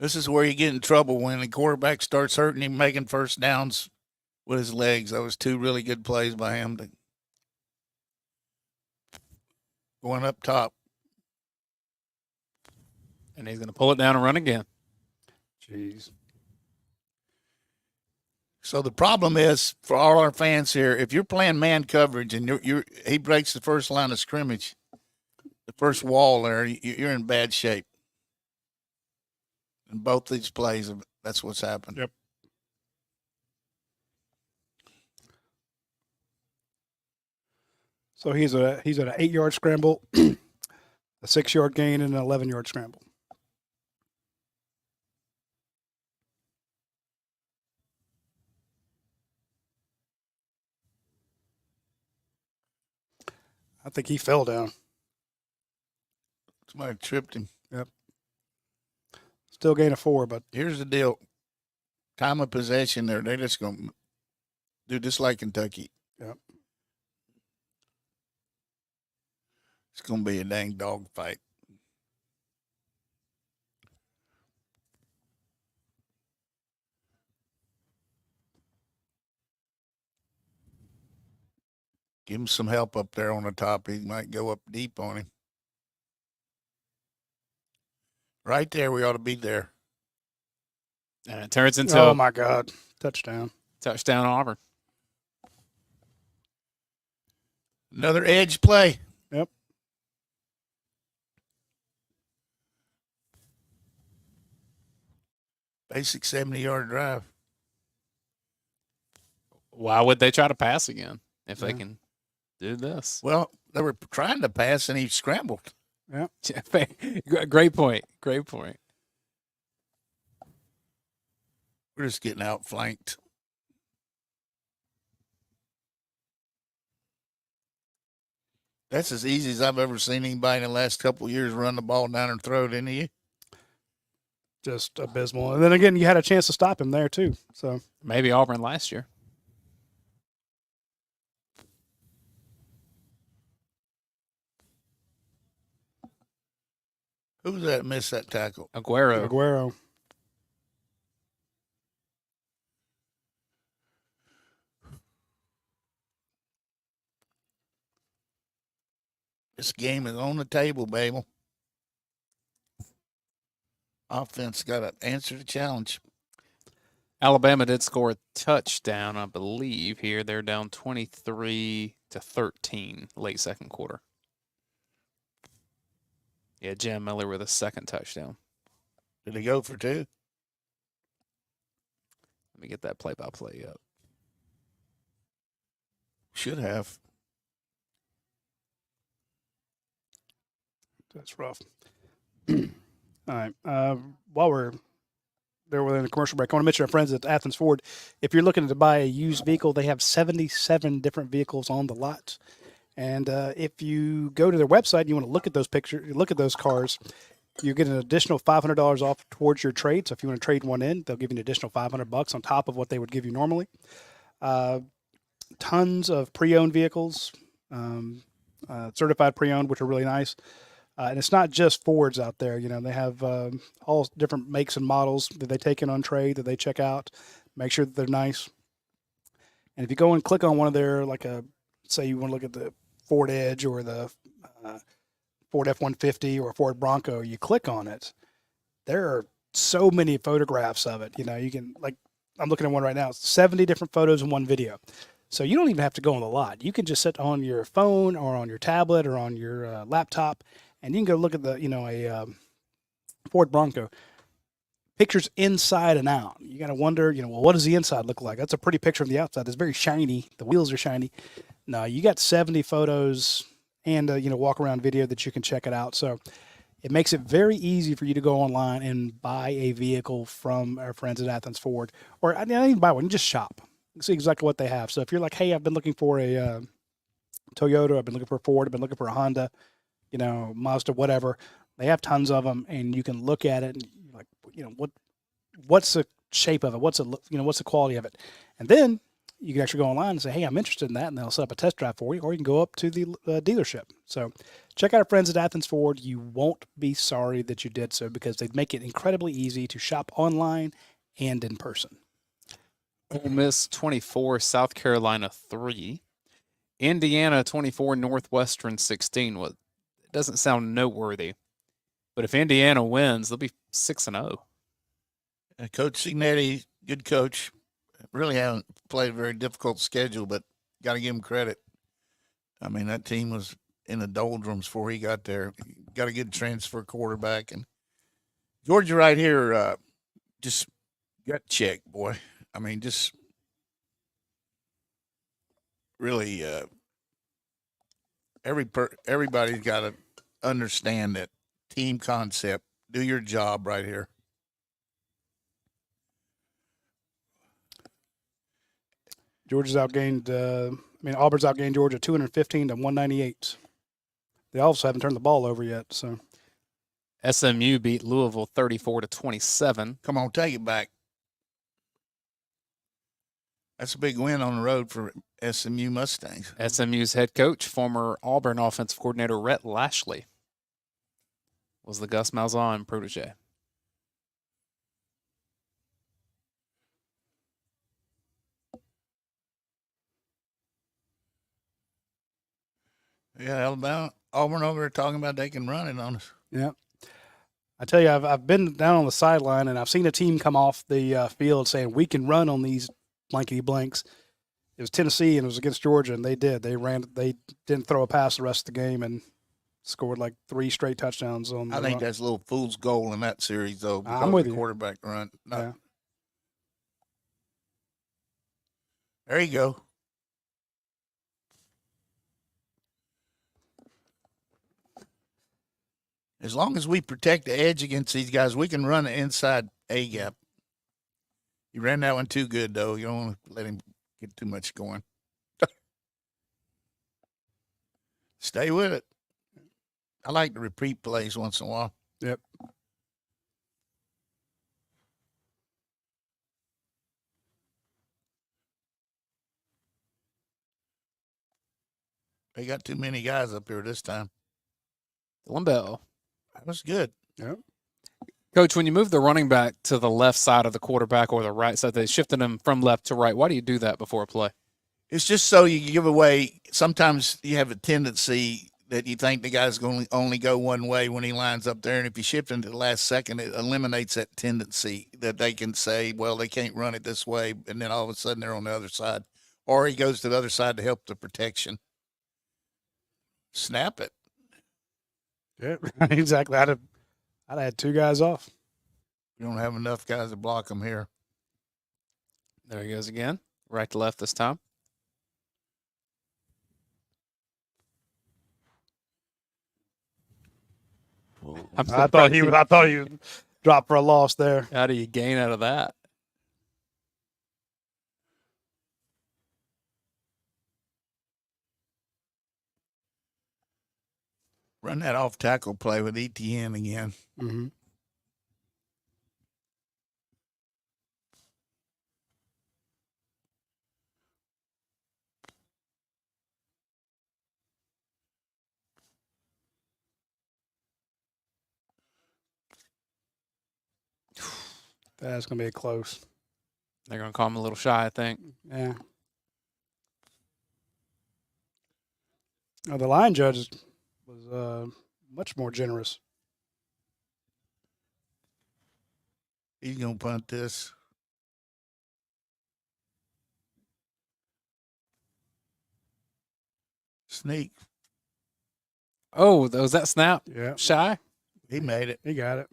This is where you get in trouble when the quarterback starts hurting him, making first downs with his legs. That was 2 really good plays by him. Going up top. And he's going to pull it down and run again. Jeez. So the problem is for all our fans here, if you're playing man coverage and he breaks the first line of scrimmage, the first wall there, you're in bad shape. In both these plays, that's what's happened. Yep. So he's at an 8-yard scramble, a 6-yard gain, and an 11-yard scramble. I think he fell down. Somebody tripped him. Yep. Still gain of 4, but Here's the deal. Time of possession there, they're just going to do just like Kentucky. yep. It's going to be a dang dog fight. Give him some help up there on the top. He might go up deep on him. Right there, we ought to be there. And it turns into Oh, a my God. Touchdown. touchdown Auburn. Another edge play. Yep. Basic 70-yard drive. Why would they try to pass again if they Yeah. can do this? Well, they were trying to pass, and he scrambled. Yep. Great point. Great point. We're just getting outflanked. That's as easy as I've ever seen anybody in the last couple of years run the ball down her throat, isn't he? Just abysmal. And then again, you had a chance to stop him there, too. So, Maybe Auburn last year. Who was that missed that tackle? Aguero. Aguero. This game is on the table, Babel. Offense got to answer the challenge. Alabama did score a touchdown, I believe. Here they're down 23-13 late second quarter. Yeah, Jim Miller with a second touchdown. Did he go for 2? Let me get that play-by-play up. Should have. That's rough. All right. While we're there within the commercial break, I want to mention our friends at Athens Ford. If you're looking to buy a used vehicle, they have 77 different vehicles on the lot. And if you go to their website, you want to look at those pictures, look at those cars, you get an additional $500 off towards your trade. So if you want to trade one in, they'll give you an additional $500 on top of what they would give you normally. Tons of pre-owned vehicles, certified pre-owned, which are really nice. And it's not just Fords out there. You know, they have all different makes and models that they take in on trade, that they check out, make sure that they're nice. And if you go and click on one of their, say you want to look at the Ford Edge or the Ford F-150 or Ford Bronco, you click on it, there are so many photographs of it. You know, you can, I'm looking at one right now, 70 different photos in one video. So you don't even have to go on the lot. You can just sit on your phone or on your tablet or on your laptop, and you can go look at a Ford Bronco. Pictures inside and out. You got to wonder, well, what does the inside look like? That's a pretty picture from the outside. It's very shiny. The wheels are shiny. No, you got 70 photos and walk around video that you can check it out. So it makes it very easy for you to go online and buy a vehicle from our friends at Athens Ford, or I didn't even buy one. You just shop. See exactly what they have. So if you're like, hey, I've been looking for a Toyota, I've been looking for a Ford, I've been looking for a Honda, Mazda, whatever. They have tons of them, and you can look at it and you're like, what's the shape of it? What's the quality of it? And then you can actually go online and say, hey, I'm interested in that, and they'll set up a test drive for you, or you can go up to the dealership. So check out our friends at Athens Ford. You won't be sorry that you did so, because they make it incredibly easy to shop online and in person. Ole Miss 24, South Carolina 3. Indiana 24, Northwestern 16. Well, it doesn't sound noteworthy, but if Indiana wins, they'll be 6-0. Coach Signetti, good coach. Really haven't played a very difficult schedule, but got to give him credit. I mean, that team was in the doldrums before he got there. Got a good transfer quarterback. And Georgia right here, just gut check, boy. I mean, just really everybody's got to understand that team concept. Do your job right here. Georgia's outgained. Auburn's outgained Georgia 215 to 198. They also haven't turned the ball over yet. So SMU beat Louisville 34-27. Come on, take it back. That's a big win on the road for SMU Mustangs. SMU's head coach, former Auburn offensive coordinator Rhett Lashley, was the Gus Malzahn protege. Yeah, Alabama, Auburn over there talking about they can run it on us. yeah, I tell you, I've been down on the sideline and I've seen a team come off the field saying we can run on these blankety blanks. It was Tennessee and it was against Georgia, and they did. They ran. They didn't throw a pass the rest of the game and scored like 3 straight touchdowns on. I think that's a little fool's goal in that series, though. Because I'm with the you. quarterback run. No. Yeah. There you go. As long as we protect the edge against these guys, we can run the inside A gap. You ran that one too good, though. You don't want to let him get too much going. Stay with it. I like to repeat plays once in a while. Yep. They got too many guys up here this time. Limbo. That was good. Yep. Coach, when you move the running back to the left side of the quarterback or the right side, they shifted him from left to right. Why do you do that before a play? It's just so you give away. Sometimes you have a tendency that you think the guy's going to only go one way when he lines up there. And if you shift into the last second, it eliminates that tendency that they can say, well, they can't run it this way. And then all of a sudden they're on the other side. Or he goes to the other side to help the protection. Snap it. Yeah, exactly. I'd have had 2 guys off. We don't have enough guys to block them here. There he goes again. Right to left this time. I thought he would drop for a loss there. How do you gain out of that? Run that off tackle play with ETN again. Mm-hmm. That's going to be a close. They're going to call him a little shy, I think. Yeah. Oh, the line judge was much more generous. He's going to punt this. Sneak. Oh, was that snap? Yeah. Shy? He made it. He got it.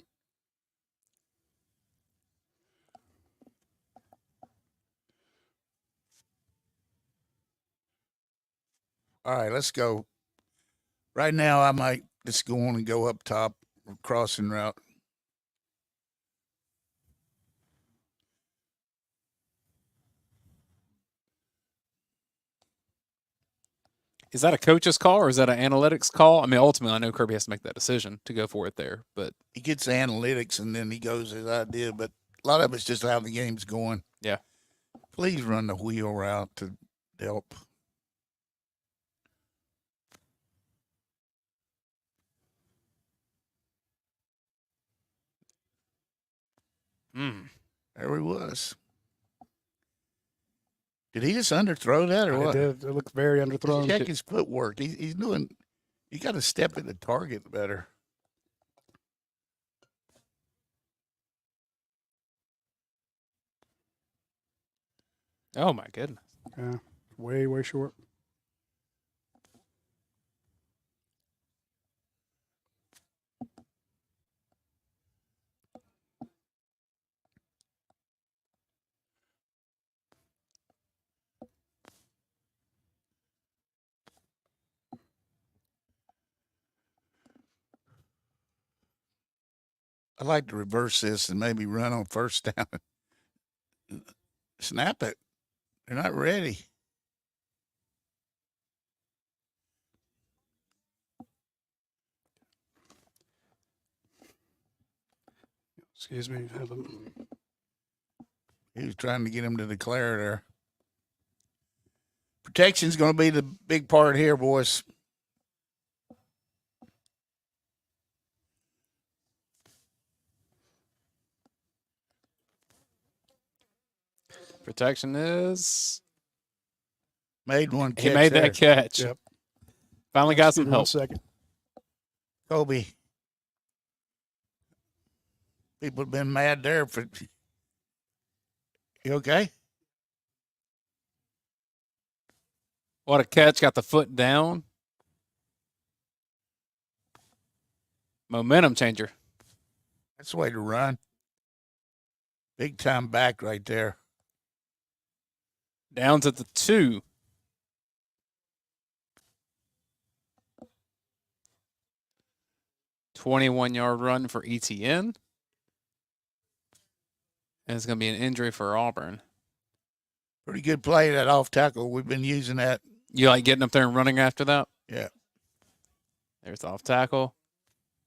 All right, let's go. Right now, I might just go on and go up top, crossing route. Is that a coach's call or is that an analytics call? I mean, ultimately, I know Kirby has to make that decision to go for it there, but He gets the analytics, and then he goes his idea, but a lot of it's just how the game's going. yeah. Please run the wheel route to help. There he was. Did he just underthrow that or what? It looked very underthrown. Check his footwork. He's doing. You got to step at the target better. Oh, my goodness. Yeah, way, way short. I'd like to reverse this and maybe run on first down. Snap it. They're not ready. Excuse me. He was trying to get him to declare there. Protection's going to be the big part here, boys. Protection is Made one catch. he made there. that catch. Yep. Finally got Excuse some me 1 help. second. Kobe. People have been mad there for. You okay? What a catch! Got the foot down. Momentum changer. That's the way to run. Big time back right there. Downs at the 2. "21-yard run for ETN. And it's going to be an injury for Auburn. Pretty good play, that off tackle. We've been using that. You like getting up there and running after that? Yeah. There's the off tackle.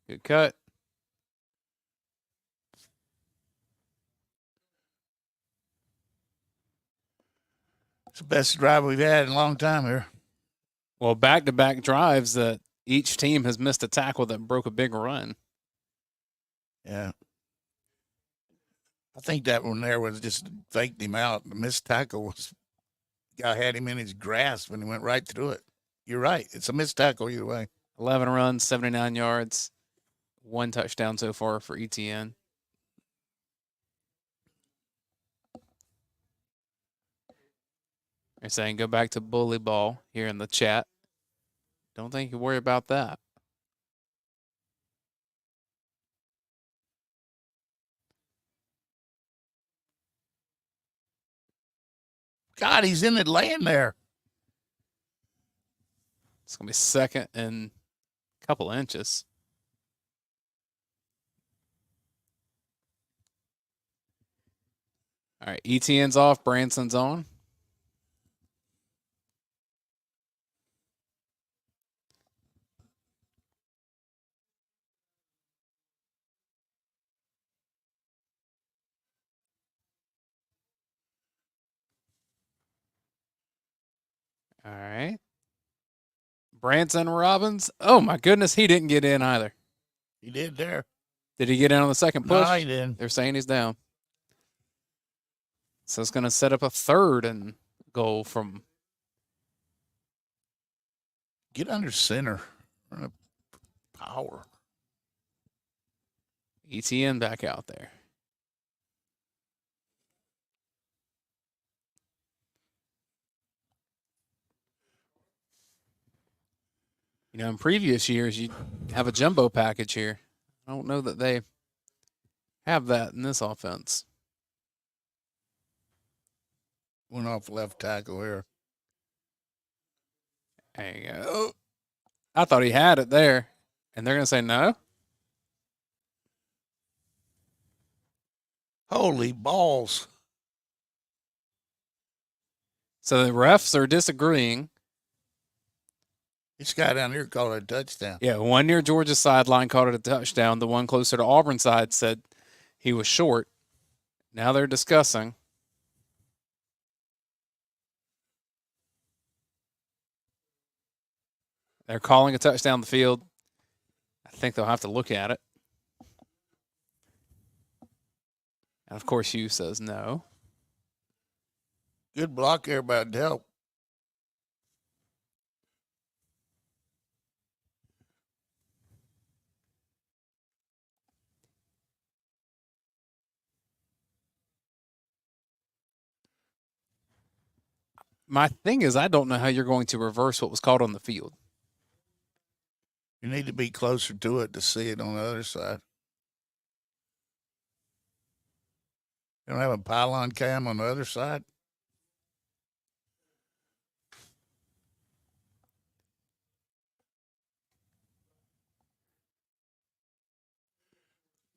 Good cut. It's the best drive we've had in a long time here. Well, back-to-back drives that each team has missed a tackle that broke a big run. Yeah. I think that one there was just faked him out. The missed tackle was, guy had him in his grasp and he went right through it. You're right. It's a missed tackle either way. 11 runs, 79 yards, 1 touchdown so far for ETN. They're saying go back to bully ball here in the chat. Don't think you worry about that. God, he's in it laying there. It's going to be second and a couple inches. All right, ETN's off, Branson's on. All right. Branson Robbins. Oh, my goodness. He didn't get in either. He did there. Did he get in on the second push? No, he didn't. They're saying he's down. So it's going to set up a 3rd and goal from. Get under center. Run a power. ETN back out there. You know, in previous years, you have a jumbo package here. I don't know that they have that in this offense. Went off left tackle here. There you go. Oh, I thought he had it there. And they're going to say no? Holy balls. So the refs are disagreeing. This guy down here called it a touchdown. Yeah, one near Georgia's sideline called it a touchdown. The one closer to Auburn's side said he was short. Now they're discussing. They're calling a touchdown the field. I think they'll have to look at it. And, of course, Hugh says no. Good block there by Delp. My thing is, I don't know how you're going to reverse what was called on the field. You need to be closer to it to see it on the other side. You don't have a pylon cam on the other side?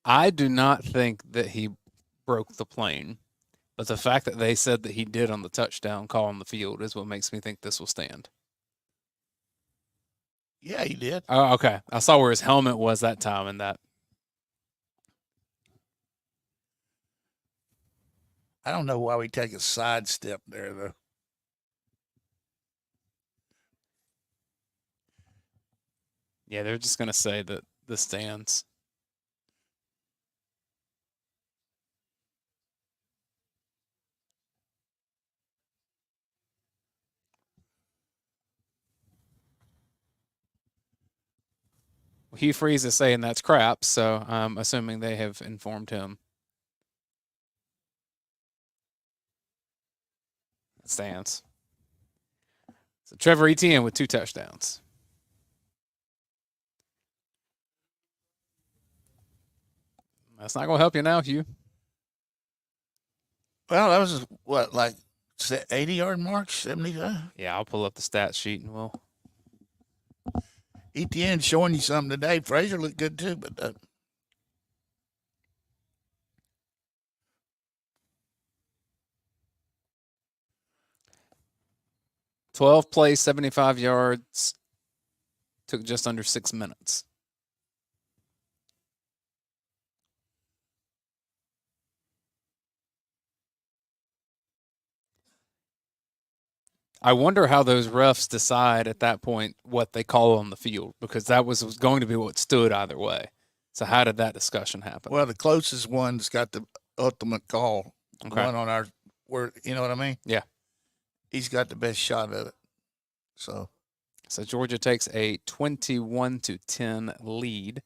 I do not think that he broke the plane, but the fact that they said that he did on the touchdown call on the field is what makes me think this will stand. Yeah, he did. Oh, okay. I saw where his helmet was that time and that. I don't know why we take a sidestep there, though. Yeah, they're just going to say that the stands. Hugh Freeze is saying that's crap, so I'm assuming they have informed him. It stands. So Trevor Etienne with 2 touchdowns. That's not going to help you now, Hugh. Well, that was what, like 80-yard mark, 75? Yeah, I'll pull up the stat sheet and we'll. ETN showing you something today. Frazier looked good too, but 12 plays, 75 yards. Took just under 6 minutes. I wonder how those refs decide at that point what they call on the field, because that was going to be what stood either way. So how did that discussion happen? well, the closest one's got the ultimate call. The Okay. one on our, where, you know what I mean? Yeah. He's got the best shot of it. So Georgia takes a 21-10 lead.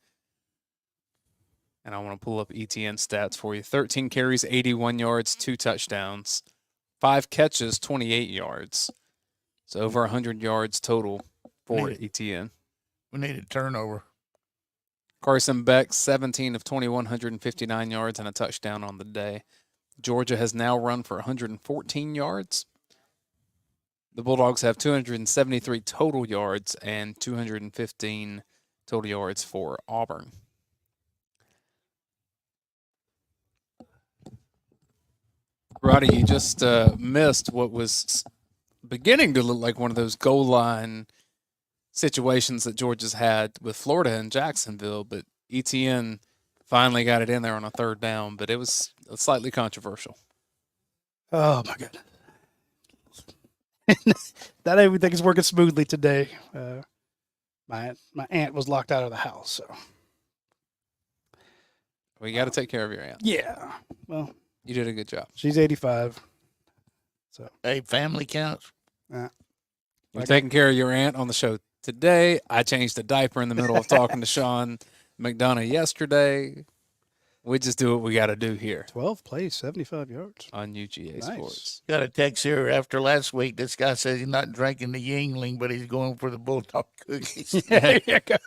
And I want to pull up ETN stats for you. 13 carries, 81 yards, 2 touchdowns. 5 catches, 28 yards. So over 100 yards total for ETN. we need a turnover. Carson Beck, 17 of 21, 159 yards and a touchdown on the day. Georgia has now run for 114 yards. The Bulldogs have 273 total yards and 215 total yards for Auburn. Radi, you just missed what was beginning to look like one of those goal line situations that Georgia's had with Florida and Jacksonville, but ETN finally got it in there on a 3rd down, but it was slightly controversial. Oh, my God. Not everything is working smoothly today. My aunt was locked out of the house, so. We got to take care of your aunt. Yeah. Well, You did a good job. she's 85. So. Hey, family counts. You're taking care of your aunt on the show today. I changed the diaper in the middle of talking to Sean McDonough yesterday. We just do what we got to do here 12 plays, 75 yards. on UGA Nice. Sports. Got a text here after last week. This guy says he's not drinking the Yingling, but he's going for the Bulldog cookies. There you go.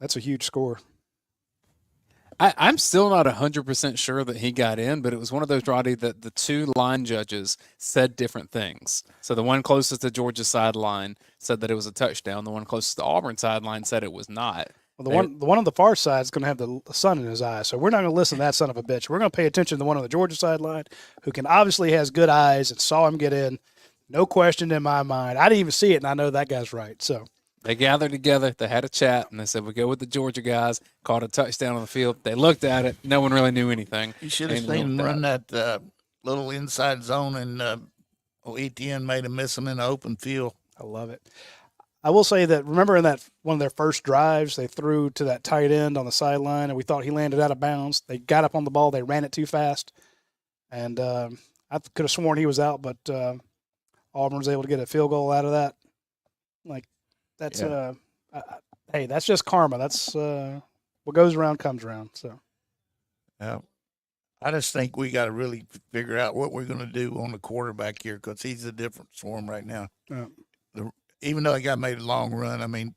That's a huge score. I'm still not 100% sure that he got in, but it was one of those, Roddy, that the 2 line judges said different things. So the one closest to Georgia's sideline said that it was a touchdown. The one closest to Auburn sideline said it was not. Well, the one on the far side is going to have the sun in his eye, so we're not going to listen to that son of a bitch. We're going to pay attention to the one on the Georgia sideline, who can obviously has good eyes and saw him get in. No question in my mind. I didn't even see it, and I know that guy's right. So They gathered together, they had a chat, and they said, we go with the Georgia guys, caught a touchdown on the field. They looked at it. No one really knew anything. You should have And seen him looked run at that little inside zone, and ETN made him miss him in the open field. I love it. I will say that, remember in that one of their first drives, they threw to that tight end on the sideline, and we thought he landed out of bounds. They got up on the ball. They ran it too fast. And I could have sworn he was out, but Auburn was able to get a field goal out of that. Like, that's hey, that's just karma. That's what goes around comes around. So, I just think we got to really figure out what we're going to do on the quarterback here, because he's the difference for him right now. Even though he got made a long run, I mean,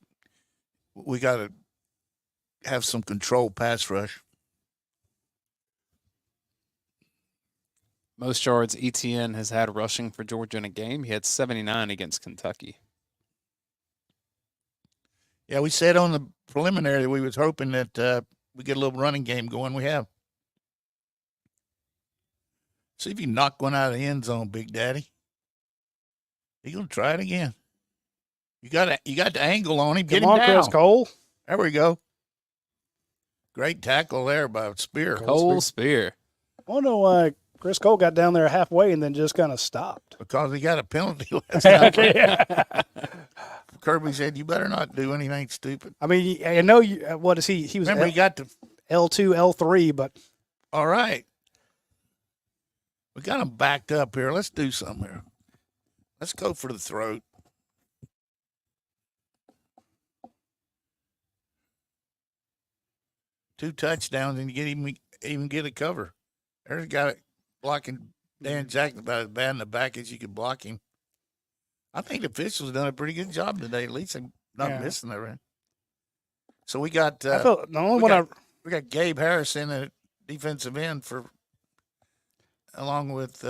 we got to have some control pass rush. Most yards ETN has had rushing for Georgia in a game. He had 79 against Kentucky. Yeah, we said on the preliminary that we was hoping that we get a little running game going. We have. See if you knock one out of the end zone, Big Daddy. You gonna try it again? You got the angle on him. Get come him on, down. Chris Cole. There we go. Great tackle there by Spear. Cole Spear. I don't know why Chris Cole got down there halfway and then just kind of stopped. Because he got a penalty last time. Kirby said, "You better not do anything stupid." I mean, I know you. What is he? He was Remember, he got to L2, L3, but all right. We got him backed up here. Let's do something here. Let's go for the throat. Two touchdowns and you get even get a cover. There's a guy blocking Dan Jackson about as bad in the back as you could block him. I think the officials done a pretty good job today. At least they're not missing everything. So we got I felt the only one we got Gabe Harris in a defensive end along with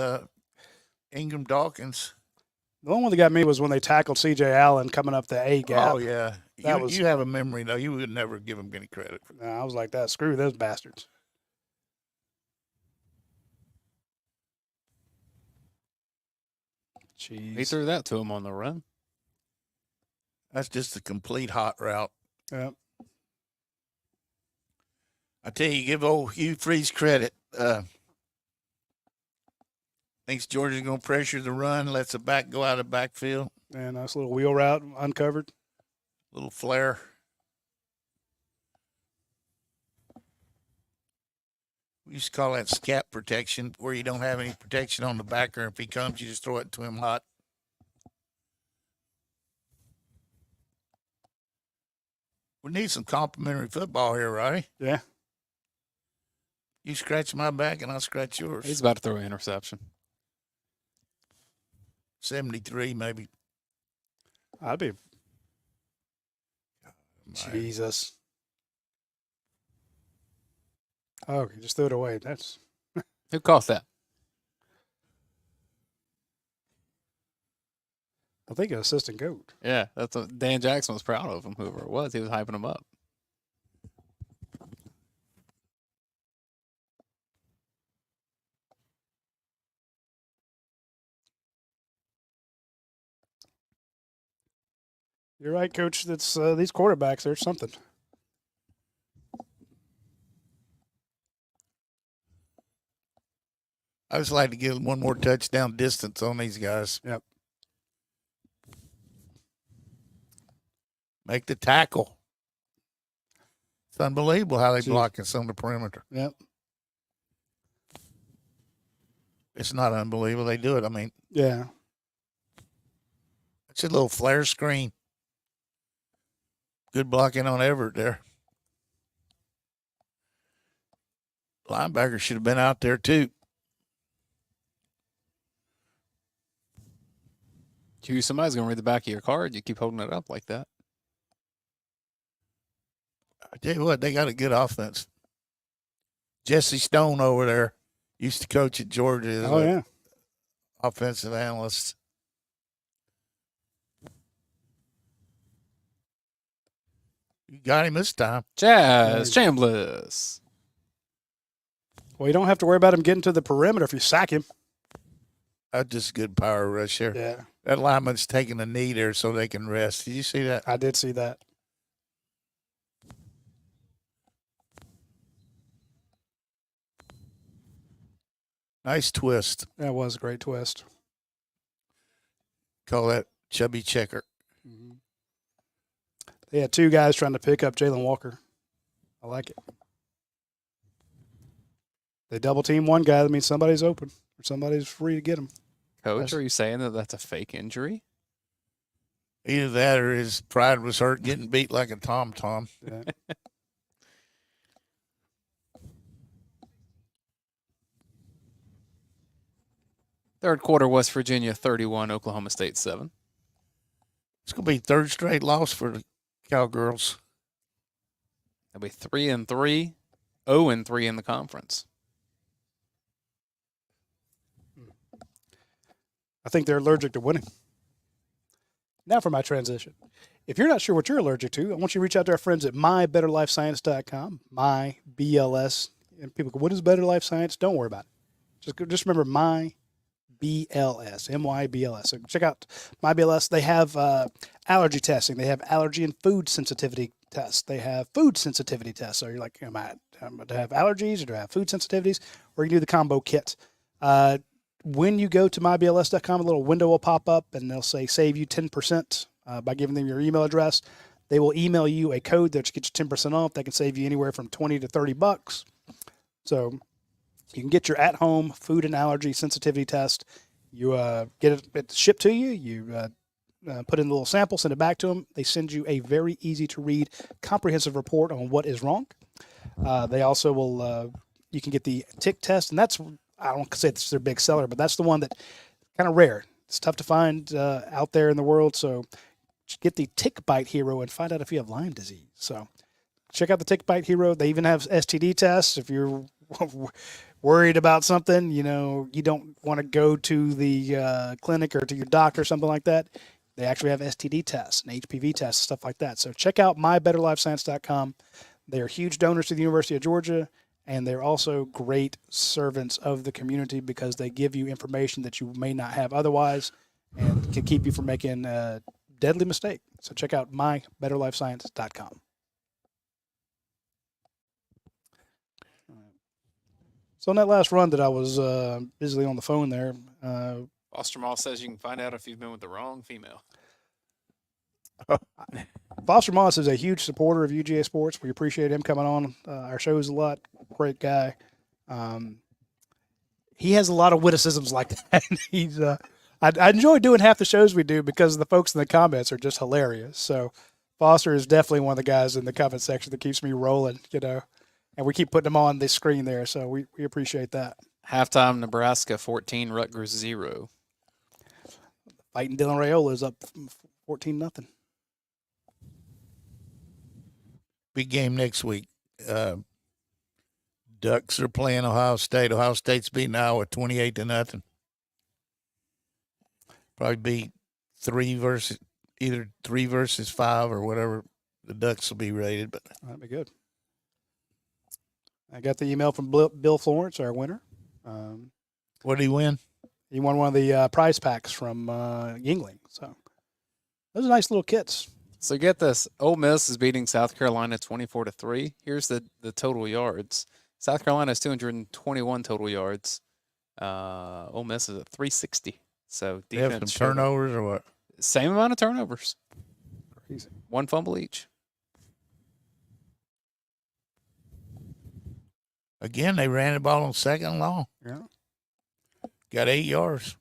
Ingram Dawkins. The only one that got me was when they tackled C.J. Allen coming up the A gap. Oh yeah, you have a memory though. You would never give him any credit for that. I was like that. Screw those bastards. Jeez. He threw that to him on the run. That's just a complete hot route. Yep. I tell you, give old Hugh Freeze credit. Thinks Georgia's going to pressure the run, lets the back go out of the backfield. And nice little wheel route uncovered. Little flare. We used to call that scat protection, where you don't have any protection on the backer. If he comes, you just throw it to him hot. We need some complimentary football here, Roddy. Yeah. You scratch my back and I'll scratch yours. He's about to throw an interception. 73, maybe. I'd be. Jesus. Oh, he just threw it away. That's. Who caught that? I think an assistant coach. Yeah, that's what Dan Jackson was proud of him, whoever it was. He was hyping him up. You're right, Coach. That's these quarterbacks. There's something. I just like to give one more touchdown distance on these guys. Yep. Make the tackle. It's unbelievable how they block us on the perimeter. Yep. It's not unbelievable. They do it. I mean, Yeah. it's a little flare screen. Good blocking on Everett there. Linebacker should have been out there too. Somebody's going to read the back of your card. You keep holding it up like that. I tell you what, they got a good offense. Jesse Stone over there used to coach at Georgia as yeah. offensive analyst. You got him this time. Jazz Chambliss. Well, you don't have to worry about him getting to the perimeter if you sack him. That's just good power rush there. Yeah. That lineman's taking a knee there so they can rest. Did you see that? I did see that. Nice twist. That was a great twist. Call that chubby checker. Mm-hmm. They had two guys trying to pick up Jalen Walker. I like it. They double team one guy. That means somebody's open or somebody's free to get him. Coach, are you saying that that's a fake injury? Either that or his pride was hurt getting beat like a tom-tom. Yeah. Third quarter, West Virginia 31, Oklahoma State 7. It's going to be third straight loss for the Cowgirls. They'll be 3-3, 0-3 in the conference. I think they're allergic to winning. Now for my transition. If you're not sure what you're allergic to, I want you to reach out to our friends at mybetterlifescience.com, MyBLS. And people go, what is Better Life Science? Don't worry about it. Just remember MyBLS, MYBLS. So check out MyBLS. They have allergy testing. They have allergy and food sensitivity tests. They have food sensitivity tests. So you're like, am I to have allergies or do I have food sensitivities? Or you can do the combo kit. When you go to mybls.com, a little window will pop up and they'll say save you 10% by giving them your email address. They will email you a code that gets you 10% off. That can save you anywhere from $20 to $30. So you can get your at-home food and allergy sensitivity test. You get it shipped to you. You put in a little sample, send it back to them. They send you a very easy-to-read, comprehensive report on what is wrong. They also will you can get the tick test, and that's, I don't say it's their big seller, but that's the one that kind of rare. It's tough to find out there in the world, so get the Tick Bite Hero and find out if you have Lyme disease. So check out the Tick Bite Hero. They even have STD tests. If you're worried about something, you don't want to go to the clinic or to your doctor or something like that, they actually have STD tests and HPV tests, stuff like that. So check out mybetterlifescience.com. They are huge donors to the University of Georgia, and they're also great servants of the community because they give you information that you may not have otherwise and can keep you from making a deadly mistake. So check out mybetterlifescience.com. So on that last run that I was busily on the phone there, Foster Moss says you can find out if you've been with the wrong female. Foster Moss is a huge supporter of UGA Sports. We appreciate him coming on our shows a lot. Great guy. He has a lot of witticisms like that. He's I enjoy doing half the shows we do because the folks in the comments are just hilarious. So Foster is definitely one of the guys in the comment section that keeps me rolling, and we keep putting him on the screen there. So we appreciate that. Halftime, Nebraska 14, Rutgers 0. Fighting Dylan Raiola is up 14-0. Big game next week. Ducks are playing Ohio State. Ohio State's beating Iowa 28-0. Probably be either 3 versus 5 or whatever the Ducks will be rated. But that'd be good. I got the email from Bill Florence, our winner. What did he win? He won one of the prize packs from Yingling. So those are nice little kits. So get this. Ole Miss is beating South Carolina 24-3. Here's the total yards. South Carolina has 221 total yards. Ole Miss is at 360. So defense. They have some turnovers or what? Same amount of turnovers. Crazy. 1 fumble each. Again, they ran the ball on 2nd and long. Yeah. Got 8 yards.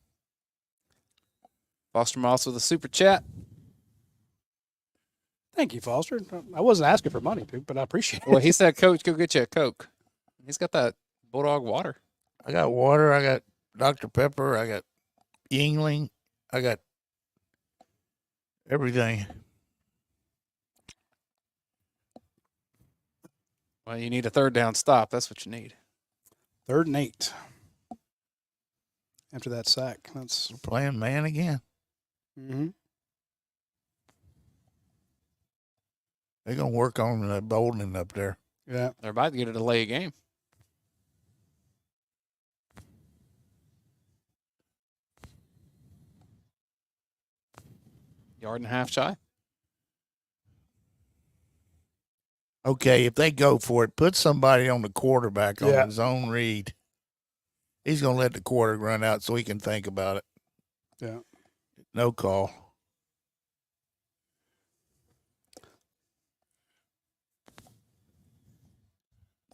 Foster Moss with a super chat. Thank you, Foster. I wasn't asking for money, dude, but I appreciate it. Well, he said, Coach, go get you a Coke. He's got that Bulldog water. I got water. I got Dr. Pepper. I got Yingling. I got everything. Well, you need a 3rd down stop. That's what you need. 3rd and 8. After that sack. We're playing man again. Mm-hmm. They're going to work on the Bolden up there. Yeah. They're about to get a delay game. Yard and a half shy. Okay, if they go for it, put somebody on the quarterback on his own read. He's going to let the quarter run out so he can think about it. Yeah. No call.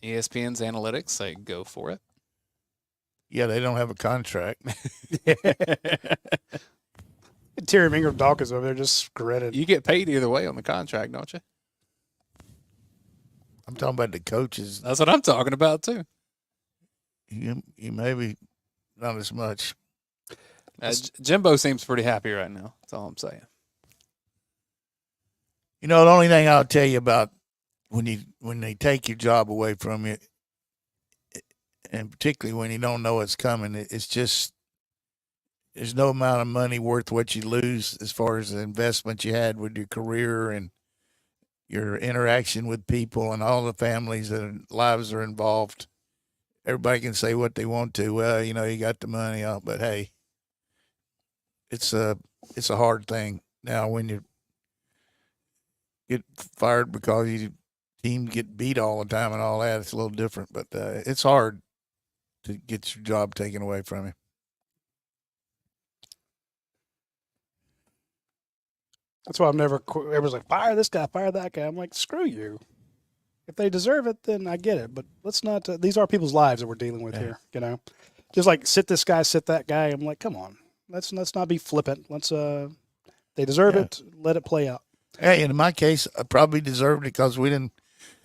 ESPN's analytics say go for it. Yeah, they don't have a contract. Terry Mingham Dawkins over there just gritted. You get paid either way on the contract, don't you? I'm talking about the coaches. That's what I'm talking about, too. You maybe not as much. Jimbo seems pretty happy right now. That's all I'm saying. You know, the only thing I'll tell you about when they take your job away from you, and particularly when you don't know what's coming, it's just there's no amount of money worth what you lose as far as the investment you had with your career and your interaction with people and all the families that lives are involved. Everybody can say what they want to. Well, you got the money, but hey, it's a hard thing now when get fired because your team get beat all the time and all that. It's a little different, but it's hard to get your job taken away from you. That's why everyone's like, fire this guy, fire that guy. I'm like, screw you. If they deserve it, then I get it. But let's not. These are people's lives that we're dealing with here. Just like sit this guy, sit that guy. I'm like, come on, let's not be flippant. Let's. They deserve it. Let it play out. Hey, in my case, I probably deserved it because we didn't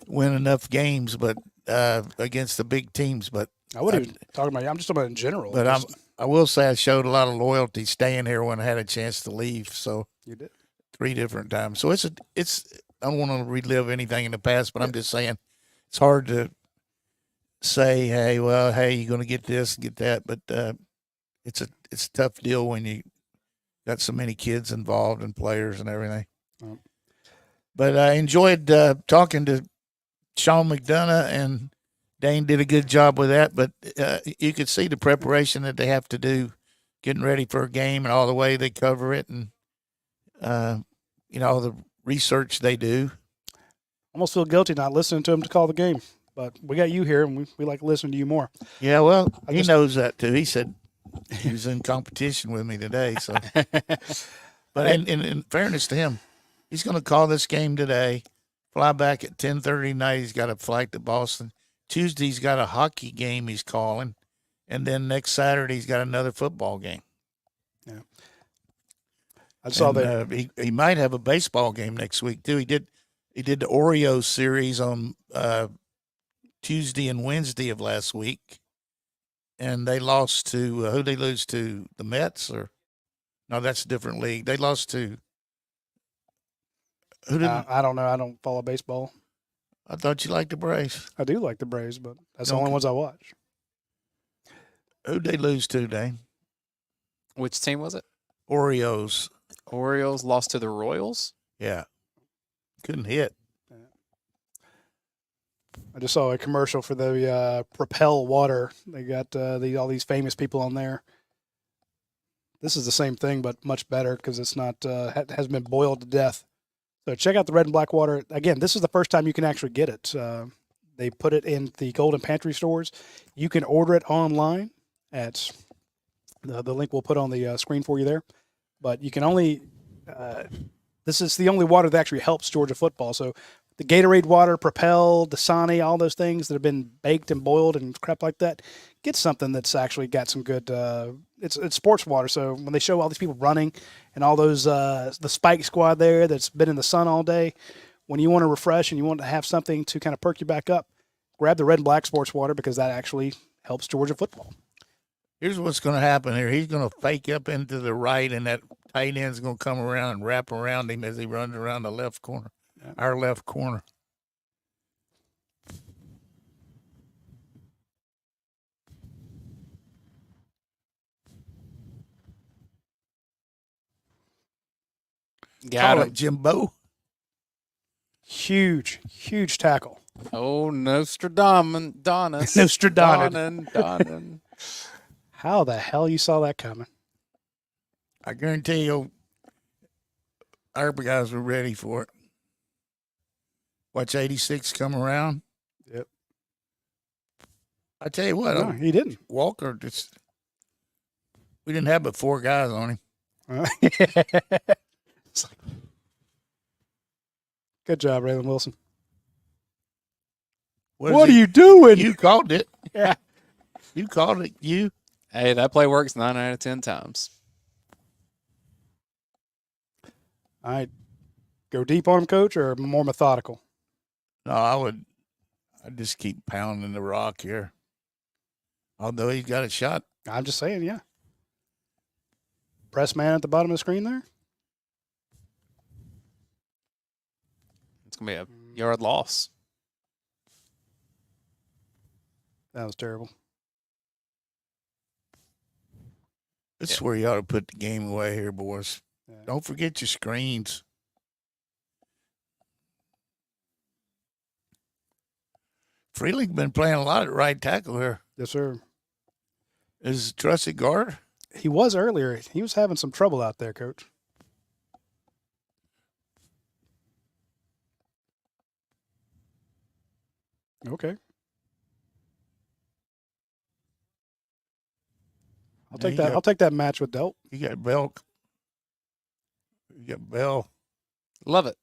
win enough games, but against the big teams. But I wouldn't talking about. I'm just talking about in general. But I will say I showed a lot of loyalty staying here when I had a chance to leave. So you did 3 different times. So it's. I don't want to relive anything in the past, but I'm just saying it's hard to say, hey, you're going to get this and get that. But it's a tough deal when you got so many kids involved and players and everything. But I enjoyed talking to Sean McDonough, and Dayne did a good job with that. But you could see the preparation that they have to do, getting ready for a game and all the way they cover it, and the research they do. Almost feel guilty not listening to him to call the game, but we got you here, and we like listening to you more. Yeah, well, he knows that too. He said he was in competition with me today. So, but in fairness to him, he's going to call this game today. Fly back at 10:30 tonight. He's got a flight to Boston. Tuesday he's got a hockey game he's calling, and then next Saturday he's got another football game. Yeah. I saw that he might have a baseball game next week too. He did the Oreo series on Tuesday and Wednesday of last week, and they lost to who? They lose to the Mets, or no? That's a different league. They lost to who? Did I don't know. I don't follow baseball. I thought you liked the Braves. I do like the Braves, but that's the only ones I watch. Who'd they lose to, Dayne? Which team was it? Orioles. Orioles lost to the Royals? Yeah. Couldn't hit. I just saw a commercial for the Propel water. They got all these famous people on there. This is the same thing, but much better because it's not has been boiled to death. So check out the red and black water. Again, this is the first time you can actually get it. They put it in the Golden Pantry stores. You can order it online at the link we'll put on the screen for you there. But you can only this is the only water that actually helps Georgia football. So the Gatorade water, Propel, Dasani, all those things that have been baked and boiled and crap like that, get something that's actually got some good it's sports water. So when they show all these people running and all those the Spike squad there that's been in the sun all day, when you want to refresh and you want to have something to kind of perk you back up, grab the red and black sports water because that actually helps Georgia football. Here's what's going to happen here. He's going to fake up into the right, and that tight end's going to come around and wrap around him as he runs around the left corner, our left corner. Got him. Jimbo. Huge tackle. Oh, Nostradamus. Donnan. How the hell you saw that coming? I guarantee you our guys were ready for it. Watch 86 come around. Yep. I tell you what. No, he didn't. Walker we didn't have but 4 guys on him. Good job, Raylan Wilson. What are you doing? You called it. Yeah. You called it. You. Hey, that play works 9 out of 10 times. All right. Go deep on him, Coach, or more methodical? No, I'd just keep pounding the rock here. Although he's got a shot. I'm just saying, yeah. Press man at the bottom of the screen there. It's going to be a yard loss. That was terrible. This is where you ought to put the game away here, boys. Yeah. Don't forget your screens. Freeling's been playing a lot at right tackle here. Yes, sir. Is Trusty guard? He was earlier. He was having some trouble out there, Coach. Okay. I'll Yeah, take you that. got- I'll take that match with Delp. You got Belk. You got Bell. Love it.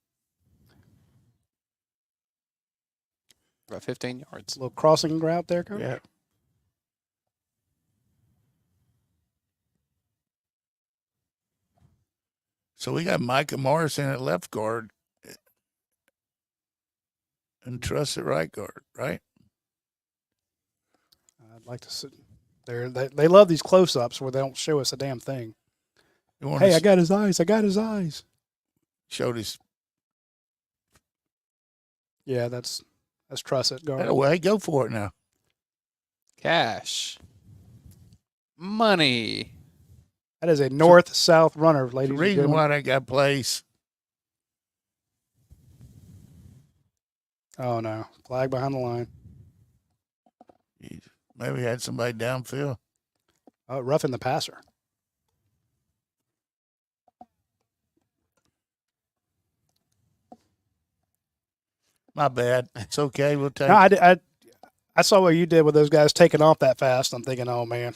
About 15 yards. A little crossing route there, Coach. Yeah. So we got Micah Morrison at left guard and Truss at right guard, right? I'd like to sit. They love these close-ups where they don't show us a damn thing. You want Hey, to I got his eyes. I got his eyes. showed his Yeah, that's Truss at guard. away. Go for it now. Cash. Money. That is a north-south runner, The ladies and reason gentlemen. why that guy plays. Oh no, flag behind the line. Maybe he had somebody downfield. Oh, roughing the passer. My bad. It's okay. We'll take No, I saw what you did with those guys taking off that fast. I'm thinking, oh man,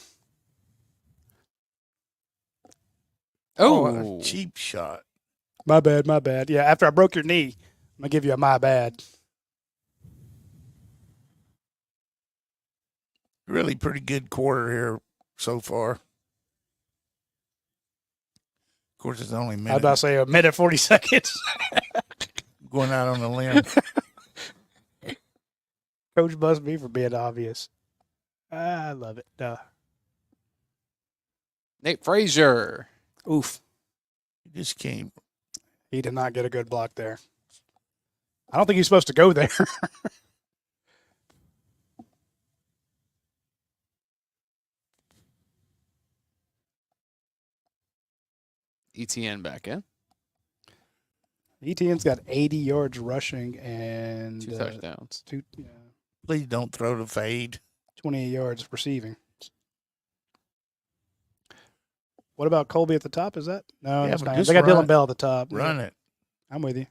Oh, a cheap shot. my bad, my bad. Yeah, after I broke your knee, I'm gonna give you a my bad. Really pretty good quarter here so far. Of course, it's only a I was minute. about to say a minute 40 seconds. Going out on a limb. Coach busts me for being obvious. I love it. Nate Frazier. Oof. You just can't. He did not get a good block there. I don't think he's supposed to go there. ETN back in. ETN's got 80 yards rushing and 2 touchdowns. Please don't throw the fade. 28 yards receiving. What about Colby at the top? Is that? No, Yeah, that's but not. just They got run Dylan it. Bell at the top. Run it. I'm with you.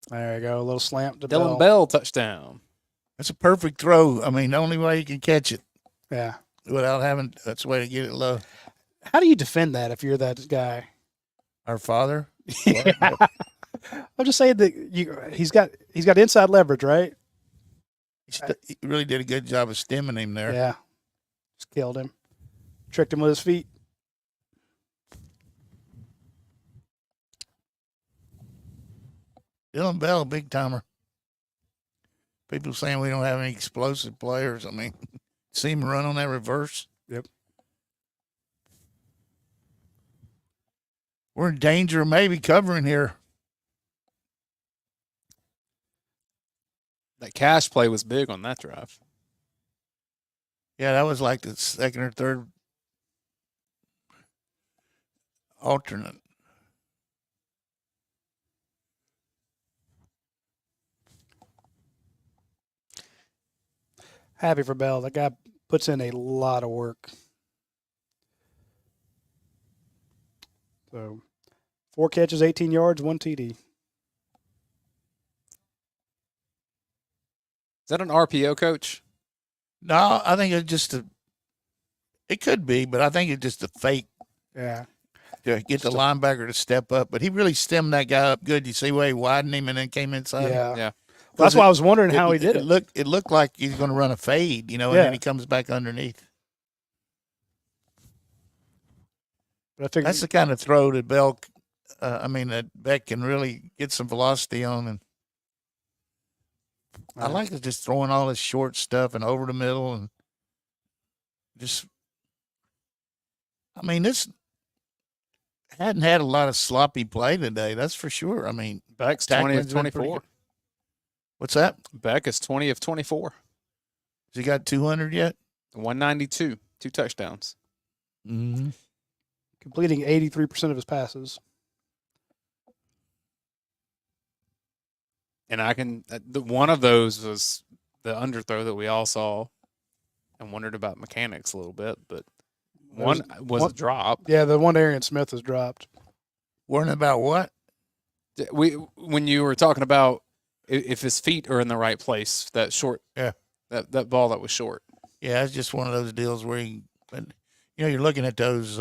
There you go. A little slant to Dylan Bell touchdown. That's a perfect throw. I mean, the only way you can catch it Yeah. without having, that's the way to get it low. How do you defend that if you're that guy? Our father. I'm just saying that he's got inside leverage, right? He really did a good job of stemming him there. Yeah. Just killed him. Tricked him with his feet. Dylan Bell, big timer. People saying we don't have any explosive players. I mean, see him run on that reverse. Yep. We're in danger of maybe covering here. That cash play was big on that drive. Yeah, that was like the second or third alternate. Happy for Bell. That guy puts in a lot of work. So 4 catches, 18 yards, 1 TD. Is that an RPO, Coach? No, I think it's just it could be, but I think it's just a fake Yeah. to get the linebacker to step up. But he really stemmed that guy up good. You see where he widened him and then came inside? Yeah. Yeah. That's why I was wondering how he did it. It looked like he's going to run a fade, and Yeah. then he comes back underneath. But I figured That's the kind of throw that that Beck can really get some velocity on. And I like it just throwing all this short stuff and over the middle and just. I mean, this hadn't had a lot of sloppy play today. That's for sure. I mean, Beck's 20 of tackling's been pretty 24. good. What's that? Beck is 20 of 24. Has he got 200 yet? 192. 2 touchdowns. Mm-hmm. completing 83% of his passes. And one of those was the underthrow that we all saw and wondered about mechanics a little bit, but one was a drop. Yeah, the one Arian Smith has dropped. Worrying about what? When you were talking about if his feet are in the right place, that short, that ball that was short. Yeah, it's just one of those deals where you're looking at those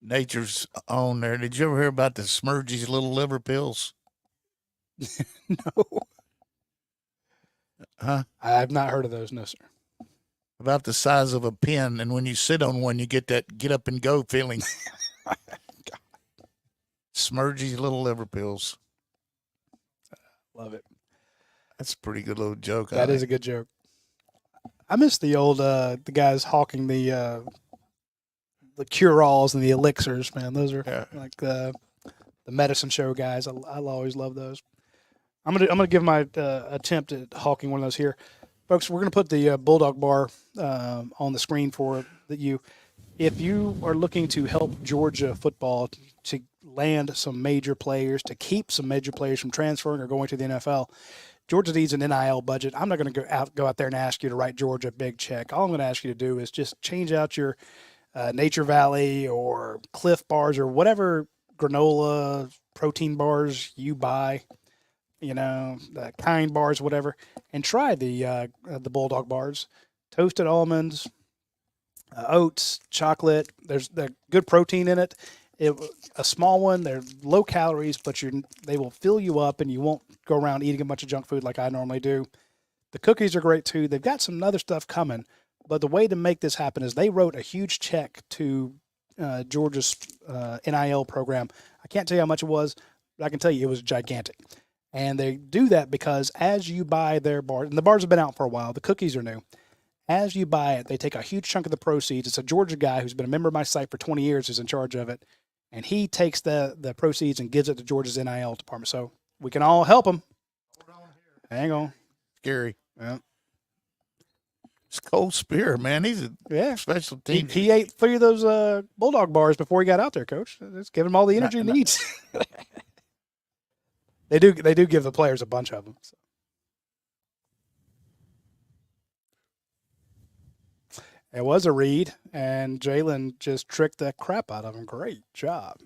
Nature's Own there. Did you ever hear about the Smurgy's little liver pills? No. Huh? I've not heard of those, no, sir. About the size of a pin, and when you sit on one, you get that get up and go feeling. Smurgy's little liver pills. Love it. That's a pretty good little joke. That is a good joke. I miss the old the guys hawking the cure-alls and the elixirs, man. Those are like the medicine show guys. I'll always love those. I'm gonna give my attempt at hawking one of those here, folks. We're gonna put the Bulldog bar on the screen for you. If you are looking to help Georgia football to land some major players, to keep some major players from transferring or going to the NFL, Georgia needs an NIL budget. I'm not going to go out there and ask you to write Georgia a big check. All I'm going to ask you to do is just change out your Nature Valley or Cliff bars or whatever granola protein bars you buy, the Kind bars, whatever, and try the Bulldog bars. Toasted almonds, oats, chocolate. There's good protein in it. A small one, they're low calories, but they will fill you up and you won't go around eating a bunch of junk food like I normally do. The cookies are great too. They've got some other stuff coming, but the way to make this happen is they wrote a huge check to Georgia's NIL program. I can't tell you how much it was, but I can tell you it was gigantic. And they do that because as you buy their bars, and the bars have been out for a while, the cookies are new. As you buy it, they take a huge chunk of the proceeds. It's a Georgia guy who's been a member of my site for 20 years who's in charge of it. And he takes the proceeds and gives it to Georgia's NIL department. So we can all help him. Hang on. Scary. Yeah. It's Cole Spear, man. He's a special team. He ate 3 of those Bulldog bars before he got out there, Coach. Let's give him all the energy he needs. They do give the players a bunch of them. So. It was a read, and Jalen just tricked the crap out of him. Great job.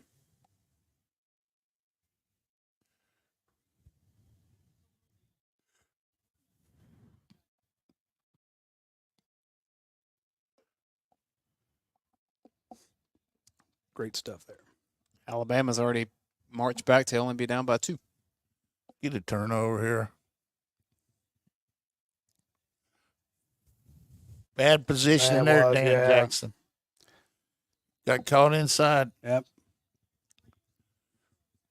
Great stuff there. Alabama's already marched back to only be down by 2. Get a turnover here. Bad position there, Dan Jackson. Got caught inside. Yep.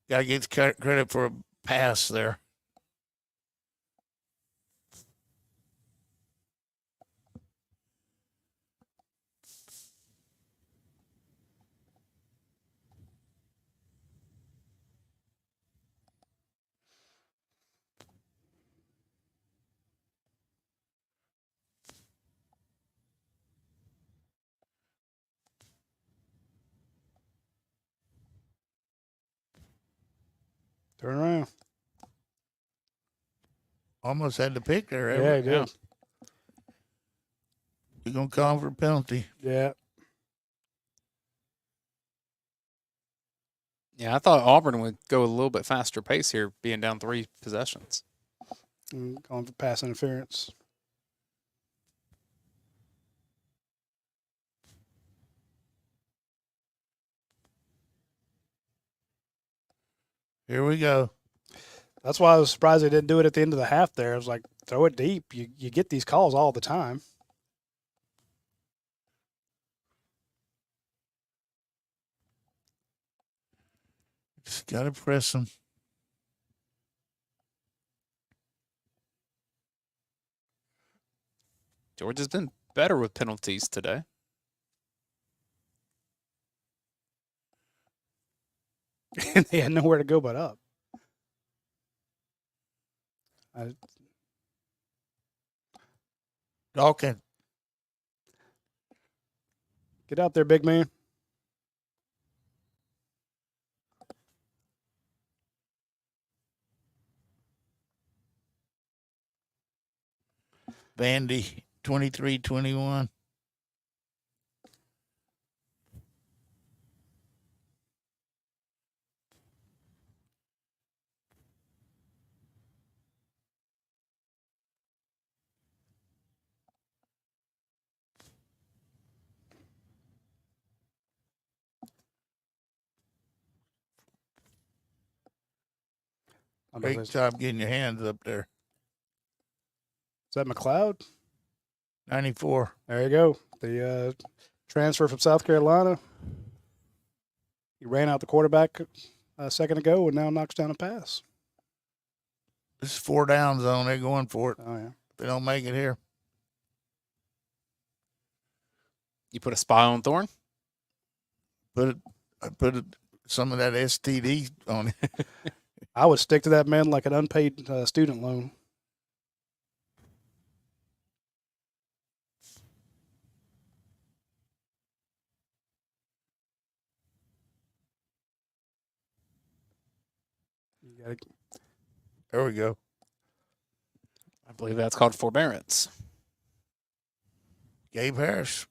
Got to get credit for a pass there. Turn around. Almost had the pick there. Yeah, he did. You're going to call him for a penalty. Yeah. Yeah, I thought Auburn would go a little bit faster pace here, being down 3 possessions. Calling for pass interference. Here we go. That's why I was surprised they didn't do it at the end of the half there. I was like, throw it deep. You get these calls all the time. Just got to press them. Georgia's been better with penalties today. And they had nowhere to go but up. Dawkins. Get out there, big man. Vandy, 23-21. Great job getting your hands up there. Is that McLeod? 94. There you go. The transfer from South Carolina. He ran out the quarterback a second ago and now knocks down a pass. This is 4 down zone. They're going for it. Oh, yeah. If they don't make it here. You put a spy on Thorne? I put some of that STD on it. I would stick to that man like an unpaid student loan. There we go. I believe that's called forbearance. Gabe Harris.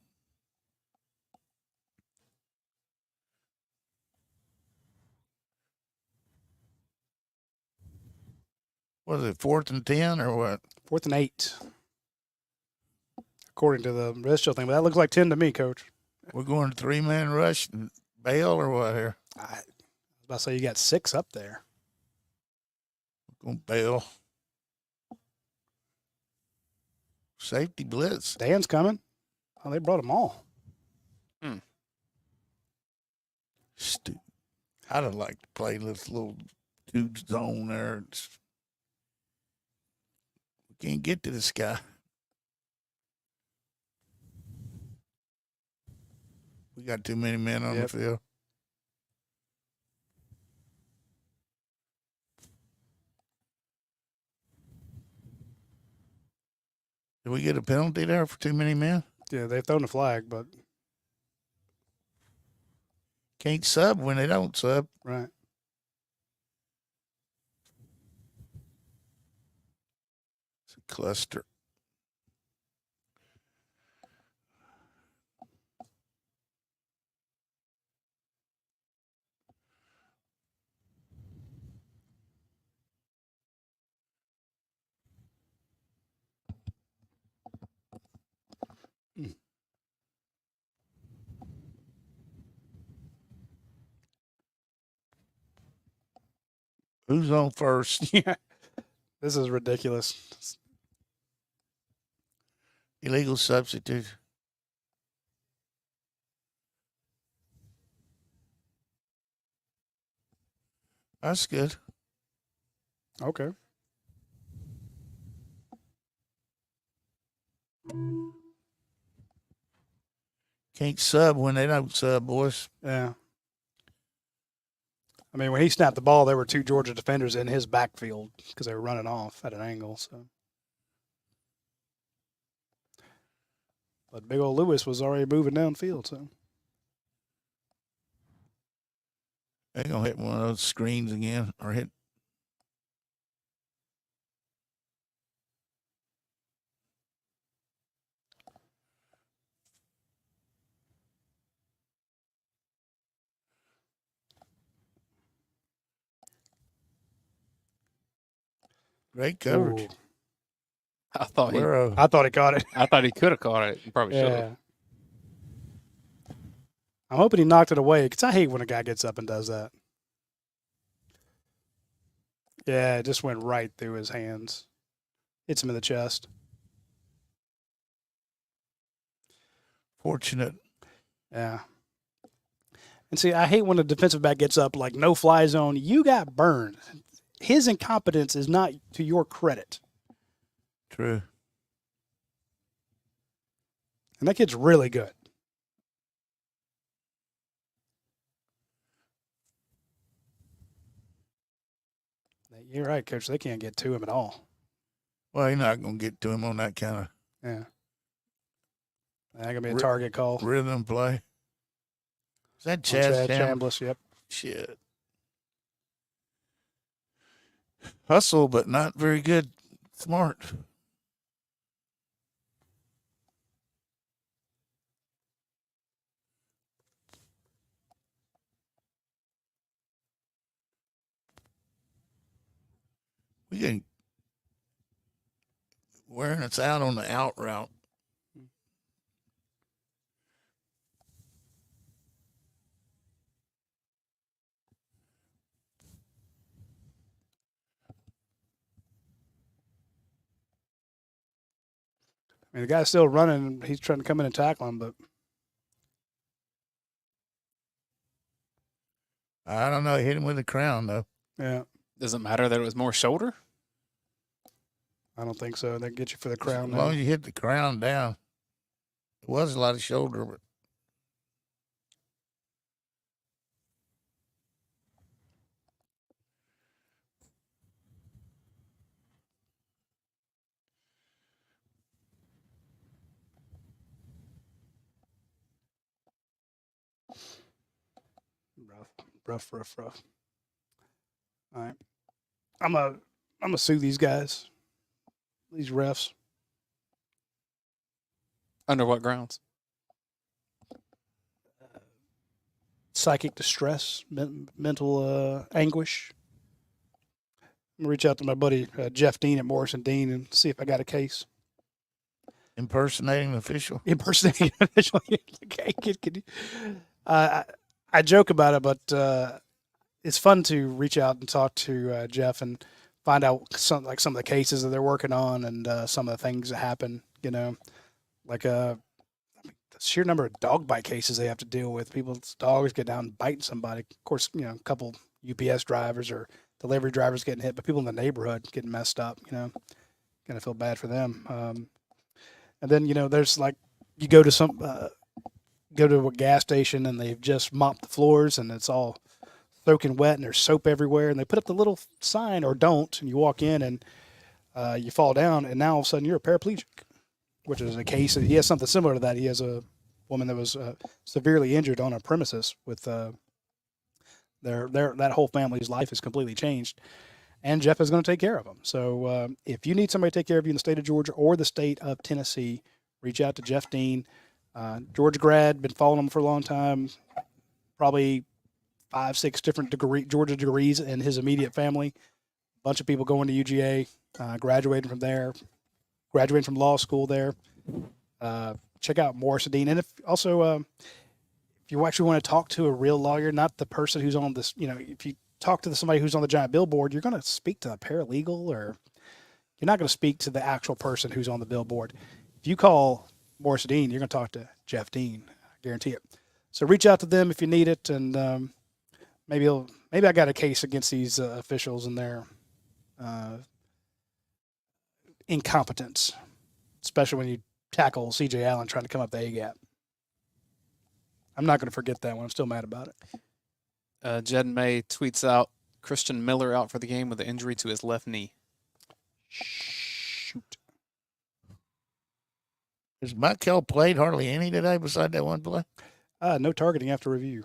Was it 4th and 10 or what? 4th and 8. According to the Redstone thing. But that looks like 10 to me, Coach. We're going to 3-man rush and bail or what here? I was about to say you got 6 up there. We're going to bail. Safety blitz. Dan's coming. Oh, they brought them all. I'd have liked to play this little 2 zone there. We can't get to this guy. We got too many men on the field. Did we get a penalty there for too many men? Yeah, they've thrown a flag, but can't sub when they don't sub. Right. It's a cluster. Who's on first? Yeah. This is ridiculous. Illegal substitute. That's good. Okay. Can't sub when they don't sub, boys. Yeah. I mean, when he snapped the ball, there were 2 Georgia defenders in his backfield because they were running off at an angle. So, but big old Lewis was already moving downfield. So They're gonna hit one of those screens again, or hit. Great coverage. Ooh. I thought I thought he caught it. I thought he could have caught it. He probably should have. I'm hoping he knocked it away because I hate when a guy gets up and does that. Yeah, it just went right through his hands. Hits him in the chest. Fortunate. Yeah. And see, I hate when a defensive back gets up like no fly zone. You got burned. His incompetence is not to your credit. True. And that kid's really good. You're right, Coach. They can't get to him at all. Well, you're not going to get to him on that kind of That going to be a target call. Rhythm play. Is that Chad Chambliss? Yep. Shit. Hustle, but not very good. Smart. We can wearing us out on the out route. I mean, the guy's still running. And he's trying to come in and tackle him, but I don't know. He hit him with a crown, though. yeah, Does it matter that it was more shoulder? I don't think so. They get you for the crown. As long as you hit the crown down. It was a lot of shoulder, but rough. All right, I'm gonna sue these guys, these refs. Under what grounds? Psychic distress, mental anguish. I'm gonna reach out to my buddy Jeff Dean at Morrison Dean and see if I got a case. impersonating an official. Impersonating an official. Okay, I joke about it, but it's fun to reach out and talk to Jeff and find out some of the cases that they're working on and some of the things that happen. Like the sheer number of dog bite cases they have to deal with. People's dogs get down and biting somebody. Of course, a couple UPS drivers or delivery drivers getting hit, but people in the neighborhood getting messed up. Kind of feel bad for them. And then there's like you go to a gas station and they've just mopped the floors and it's all soaking wet and there's soap everywhere and they put up the little sign or don't and you walk in and you fall down and now all of a sudden you're a paraplegic, which is a case. He has something similar to that. He has a woman that was severely injured on a premises with that whole family's life is completely changed. And Jeff is going to take care of them. So if you need somebody to take care of you in the state of Georgia or the state of Tennessee, reach out to Jeff Dean. Georgia grad, been following him for a long time, probably 5-6 different Georgia degrees in his immediate family. A bunch of people going to UGA, graduating from there, graduating from law school there. Check out Morrison Dean. And if you actually want to talk to a real lawyer, not the person who's on this, if you talk to somebody who's on the giant billboard, you're going to speak to a paralegal or you're not going to speak to the actual person who's on the billboard. If you call Morrison Dean, you're going to talk to Jeff Dean. I guarantee it. So reach out to them if you need it. And maybe I got a case against these officials and their incompetence, especially when you tackle C.J. Allen trying to come up the A-gap. I'm not going to forget that one. I'm still mad about it. Jed May tweets out Christian Miller out for the game with an injury to his left knee. Shoot. Has Michael played hardly any today beside that one play? No targeting after review.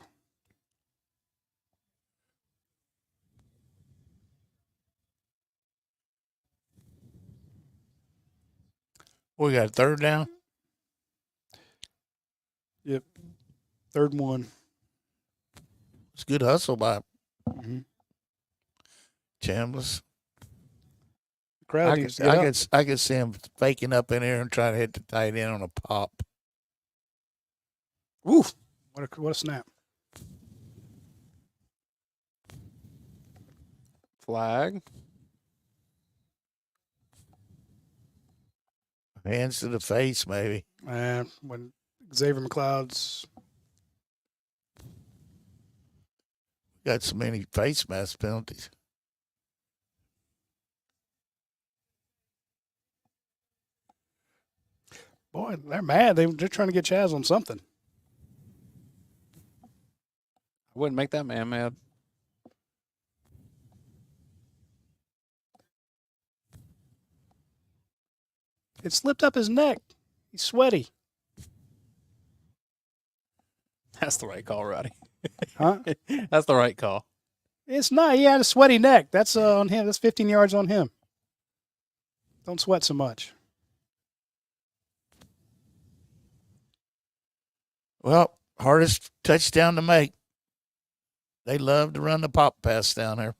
We got a third down. Yep. Third and 1. It's good hustle by The Chambliss. crowd needs to get up. I could see him faking up in there and trying to hit the tight end on a pop. Woof. What a snap. Flag. Hands to the face, maybe. And when Xavier McLeod's Got so many face mask penalties. boy, they're mad. They're trying to get Chaz on something. I wouldn't make that man mad. It slipped up his neck. He's sweaty. That's the right call, Roddy. Huh? That's the right call. It's not. He had a sweaty neck. That's on him. That's 15 yards on him. Don't sweat so much. Well, hardest touchdown to make. They love to run the pop pass down there.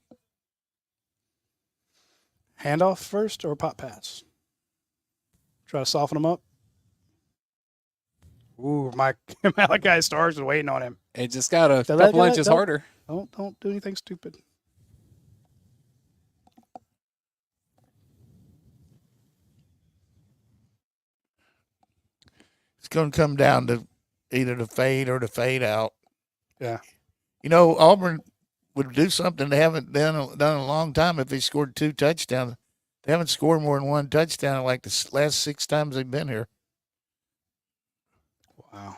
Handoff first or pop pass? Try to soften him up. Ooh, Malachi Starks is waiting on him. It just got a couple inches harder. Don't do anything stupid. it's going to come down to either the fade or the fade out. Yeah. You know, Auburn would do something they haven't done in a long time if they scored 2 touchdowns. They haven't scored more than 1 touchdown like the last 6 times they've been here. Wow.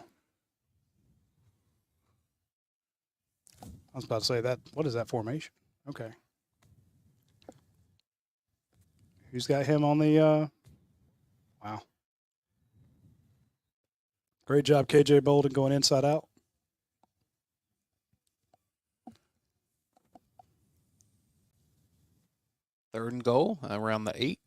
I was about to say that. What is that formation? Okay. Who's got him on the wow. Great job, KJ Bolden, going inside out. Third and goal around the 8.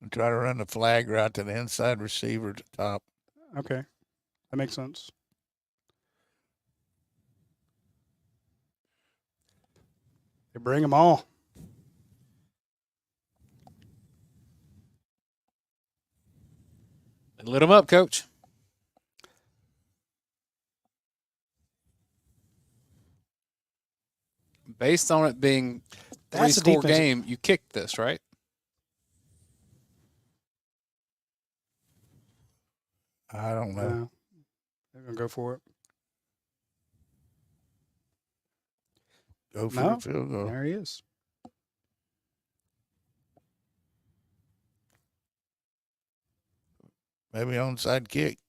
And try to run the flag right to the inside receiver at the top. Okay. That makes sense. They bring them all. They lit them up, Coach. Based on it being That's a 3-score defensive- game, you kicked this, right? I don't know. No. They're going to go for it. Go for No. the field goal. There he is. Maybe onside kick.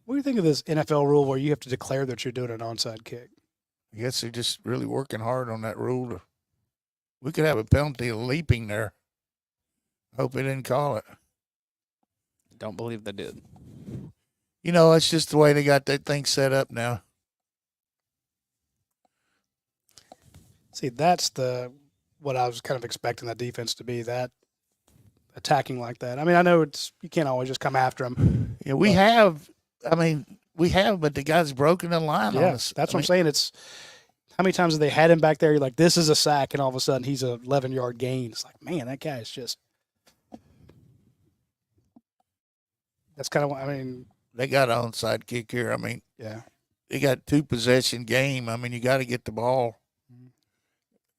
What do you think of this NFL rule where you have to declare that you're doing an onside kick? I guess they're just really working hard on that rule. We could have a penalty of leaping there. Hope they didn't call it. Don't believe they did. You know, it's just the way they got that thing set up now. See, that's what I was kind of expecting that defense to be, that attacking like that. I mean, I know you can't always just come after them. Yeah, we have, but the guy's broken the line on us. That's what I'm saying. It's how many times have they had him back there? You're like, this is a sack, and all of a sudden he's a 11-yard gain. It's like, man, that guy is just. That's kind of what I mean. They got an onside kick here. I mean, Yeah. they got 2-possession game. I mean, you got to get the ball.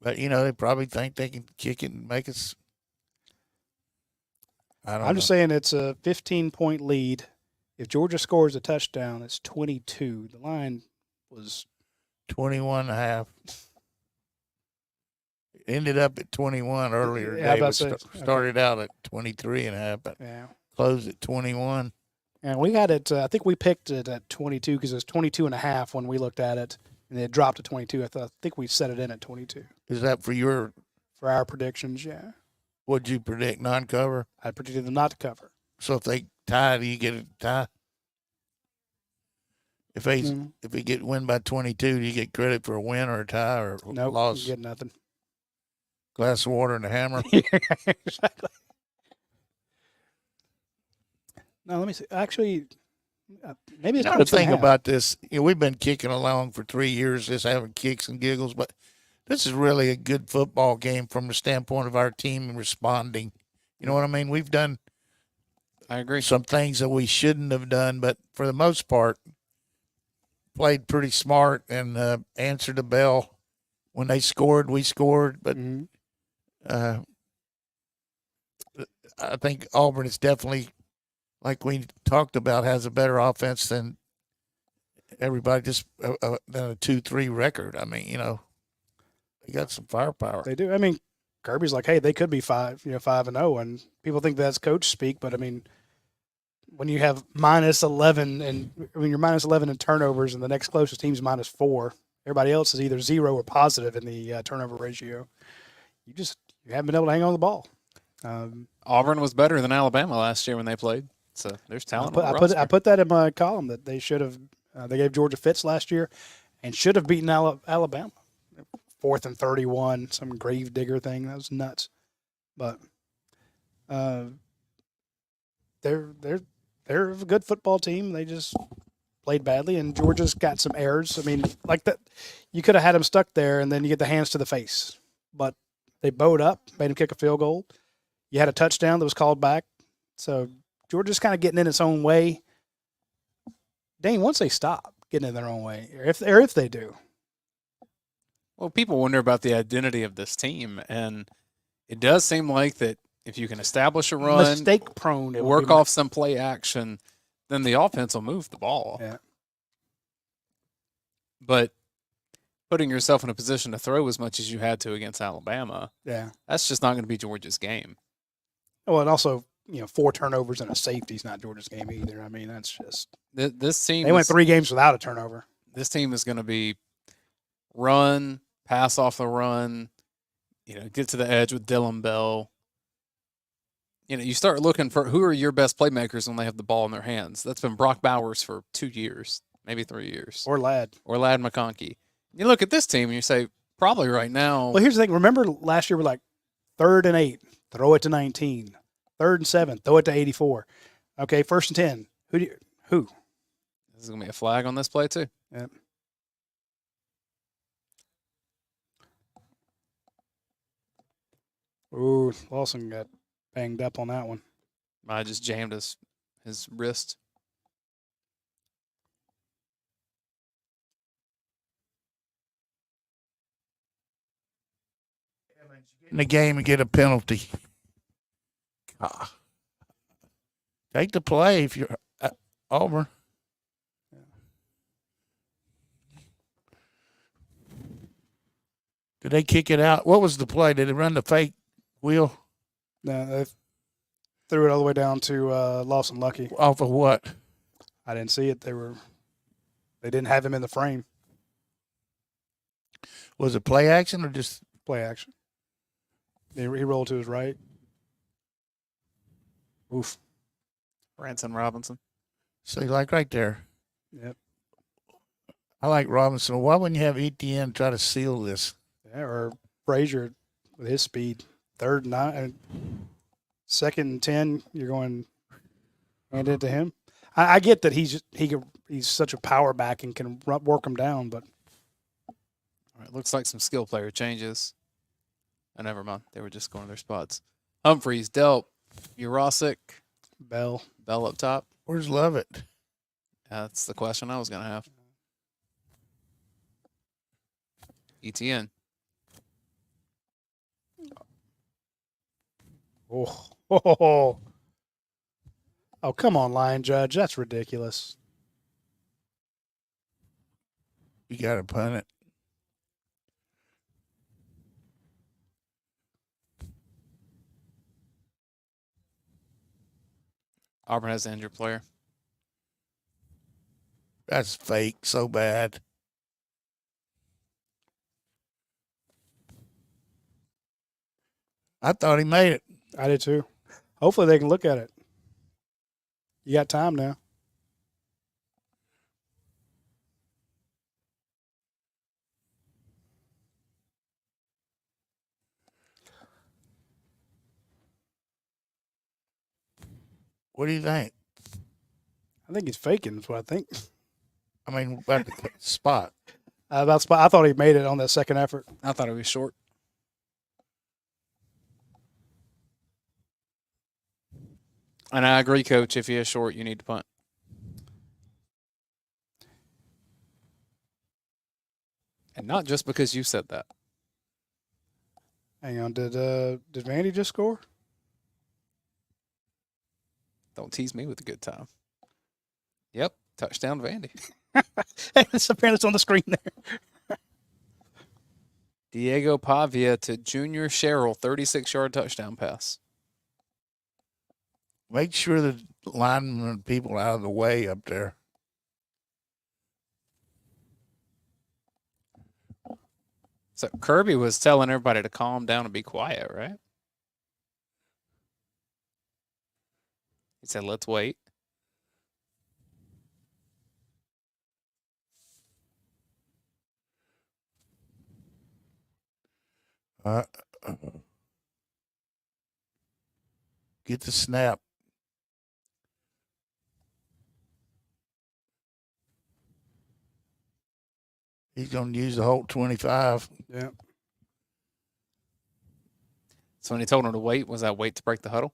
But, you know, they probably think they can kick it and make us. I'm just saying it's a 15-point lead. If Georgia scores a touchdown, it's 22. The line was 21.5. It ended up at 21 earlier Yeah, today. I was But about to say, started out at 23.5, but yeah. closed at 21. And we had it, I think we picked it at 22 because it was 22.5 when we looked at it, and it dropped to 22. I think we set it in at 22 Is that for our predictions, yeah. what'd you predict, non-cover? I predicted them not to cover. So if they tie, do you get a tie? If they get win by 22, do you get credit for a win or a tie or Nope, loss? you get nothing. Glass of water and a hammer? Exactly. No, let me see. Actually, maybe it's The thing about this, we've been kicking along for 3 years, just having kicks and giggles, but this is really a good football game from the standpoint of our team responding. You know what I mean? We've done I agree. some things that we shouldn't have done, but for the most part, played pretty smart and answered the bell. When they scored, we scored, but I think Auburn is definitely, like we talked about, has a better offense than everybody, just than a 2-3 record. I mean, they got some firepower. They do. I mean, Kirby's like, hey, they could be 5-0, and people think that's coach speak, but I mean, when you have minus 11 and when you're minus 11 in turnovers and the next closest team's minus 4, everybody else is either 0 or positive in the turnover ratio. You haven't been able to hang on to the ball. Auburn was better than Alabama last year when they played. So there's talent. I put that in my column that they should have. They gave Georgia fits last year, and should have beaten Alabama. 4th and 31, some grave digger thing. That was nuts. But they're a good football team. They just played badly, and Georgia's got some errors. I mean, like that, you could have had them stuck there, and then you get the hands to the face. But they bowed up, made him kick a field goal. You had a touchdown that was called back. So Georgia's kind of getting in its own way. Dayne, once they stop getting in their own way, or if they do. Well, people wonder about the identity of this team, and it does seem like that if you can establish a run, mistake prone, work off some play action, then the offense will move the ball. Yeah. But putting yourself in a position to throw as much as you had to against Alabama, that's just not going to be Georgia's game. Well, and also, 4 turnovers and a safety is not Georgia's game either. I mean, that's just this team. They went 3 games without a turnover. This team is going to be run, pass off the run, get to the edge with Dillon Bell. You start looking for who are your best playmakers when they have the ball in their hands. That's been Brock Bowers for 2 years, maybe 3 years. Or Ladd McConkey. You look at this team and you say, probably right now. Well, here's the thing. Remember last year we're like 3rd and 8, throw it to 19. 3rd and 7, throw it to 84. Okay, 1st and 10. Who? This is going to be a flag on this play too. Yep. Ooh, Lawson got banged up on that one. I just jammed his wrist. In the game and get a penalty. Take the play if you're Auburn. Did they kick it out? What was the play? Did they run the fake wheel? No, they threw it all the way down to Lawson Lucky. Off of what? I didn't see it. They didn't have him in the frame. Was it play action or just play action? He rolled to his right. Oof. Ransom Robinson. So you like right there. Yep. I like Robinson. Why wouldn't you have ETN try to seal this? Yeah, or Frazier with his speed. 3rd and 9, 2nd and 10. You're going hand it to him. I get that he's such a power back and can work him down, but all right, looks like some skill player changes. Oh, never mind. They were just going to their spots. Humphreys, Delp, Urosic, Bell up top. Where's Lovett? That's the question I was going to have. ETN. Oh, come on, line judge. That's ridiculous. You got to punt it. Auburn has an injured player. That's fake so bad. I thought he made it. I did too. Hopefully they can look at it. You got time now. What do you think? I think he's faking is what I think. I mean, about the spot. About spot. I thought he made it on that second effort. I thought he was short. And I agree, Coach. If he is short, you need to punt. And not just because you said that. Hang on. Did Vandy just score? Don't tease me with a good time. Yep, touchdown Vandy. Apparently it's on the screen there. Diego Pavia to Junior Sherrill, 36-yard touchdown pass. Make sure the linemen and people out of the way up there. So Kirby was telling everybody to calm down and be quiet, right? He said, let's wait. Get the snap. He's going to use the whole 25. Yeah. So when he told him to wait, was that wait to break the huddle?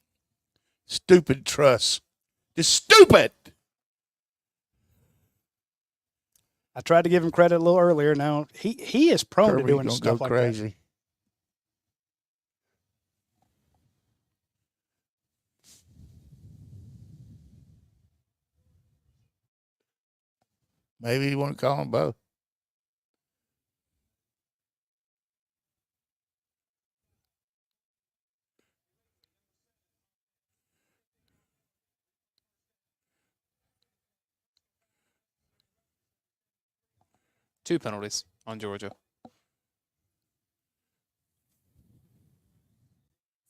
Stupid truss. Just stupid. I tried to give him credit a little earlier. Now he is prone Kirby to doing gonna stuff go like crazy. that. Maybe you want to call them both. Two penalties on Georgia.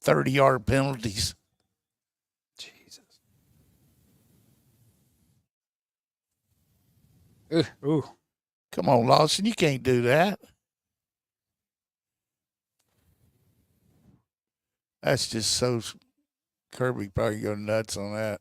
30-yard penalties. Jesus. Ooh. Come on, Lawson. You can't do that. That's just so. Kirby probably go nuts on that.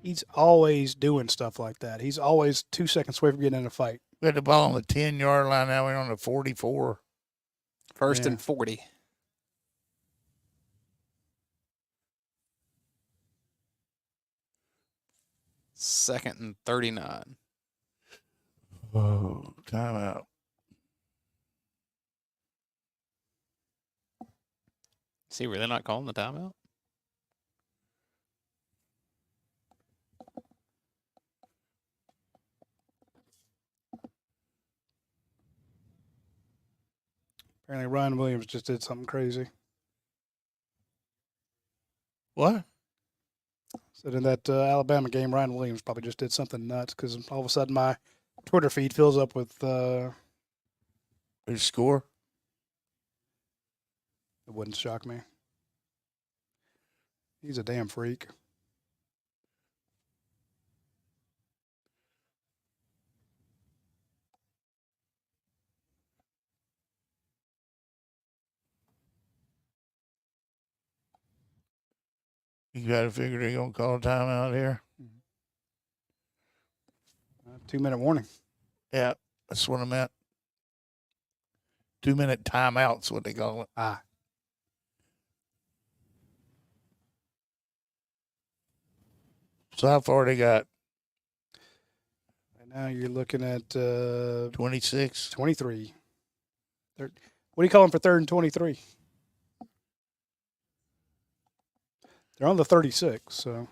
He's always doing stuff like that. He's always 2 seconds away from getting in a fight. We had the ball on the 10-yard line. Now we're on the 44. First Yeah. and 40. Second and 39. Oh, timeout. See, were they not calling the timeout? Apparently Ryan Williams just did something crazy. What? Said in that Alabama game, Ryan Williams probably just did something nuts because all of a sudden my Twitter feed fills up with His score? it wouldn't shock me. He's a damn freak. You got to figure they're going to call a timeout here. 2-minute warning. Yeah, that's what I meant. 2-minute timeout's what they call it. Ah. So how far they got? Right now you're looking at 26? 23. What do you call them for 3rd and 23? They're on the 36, so.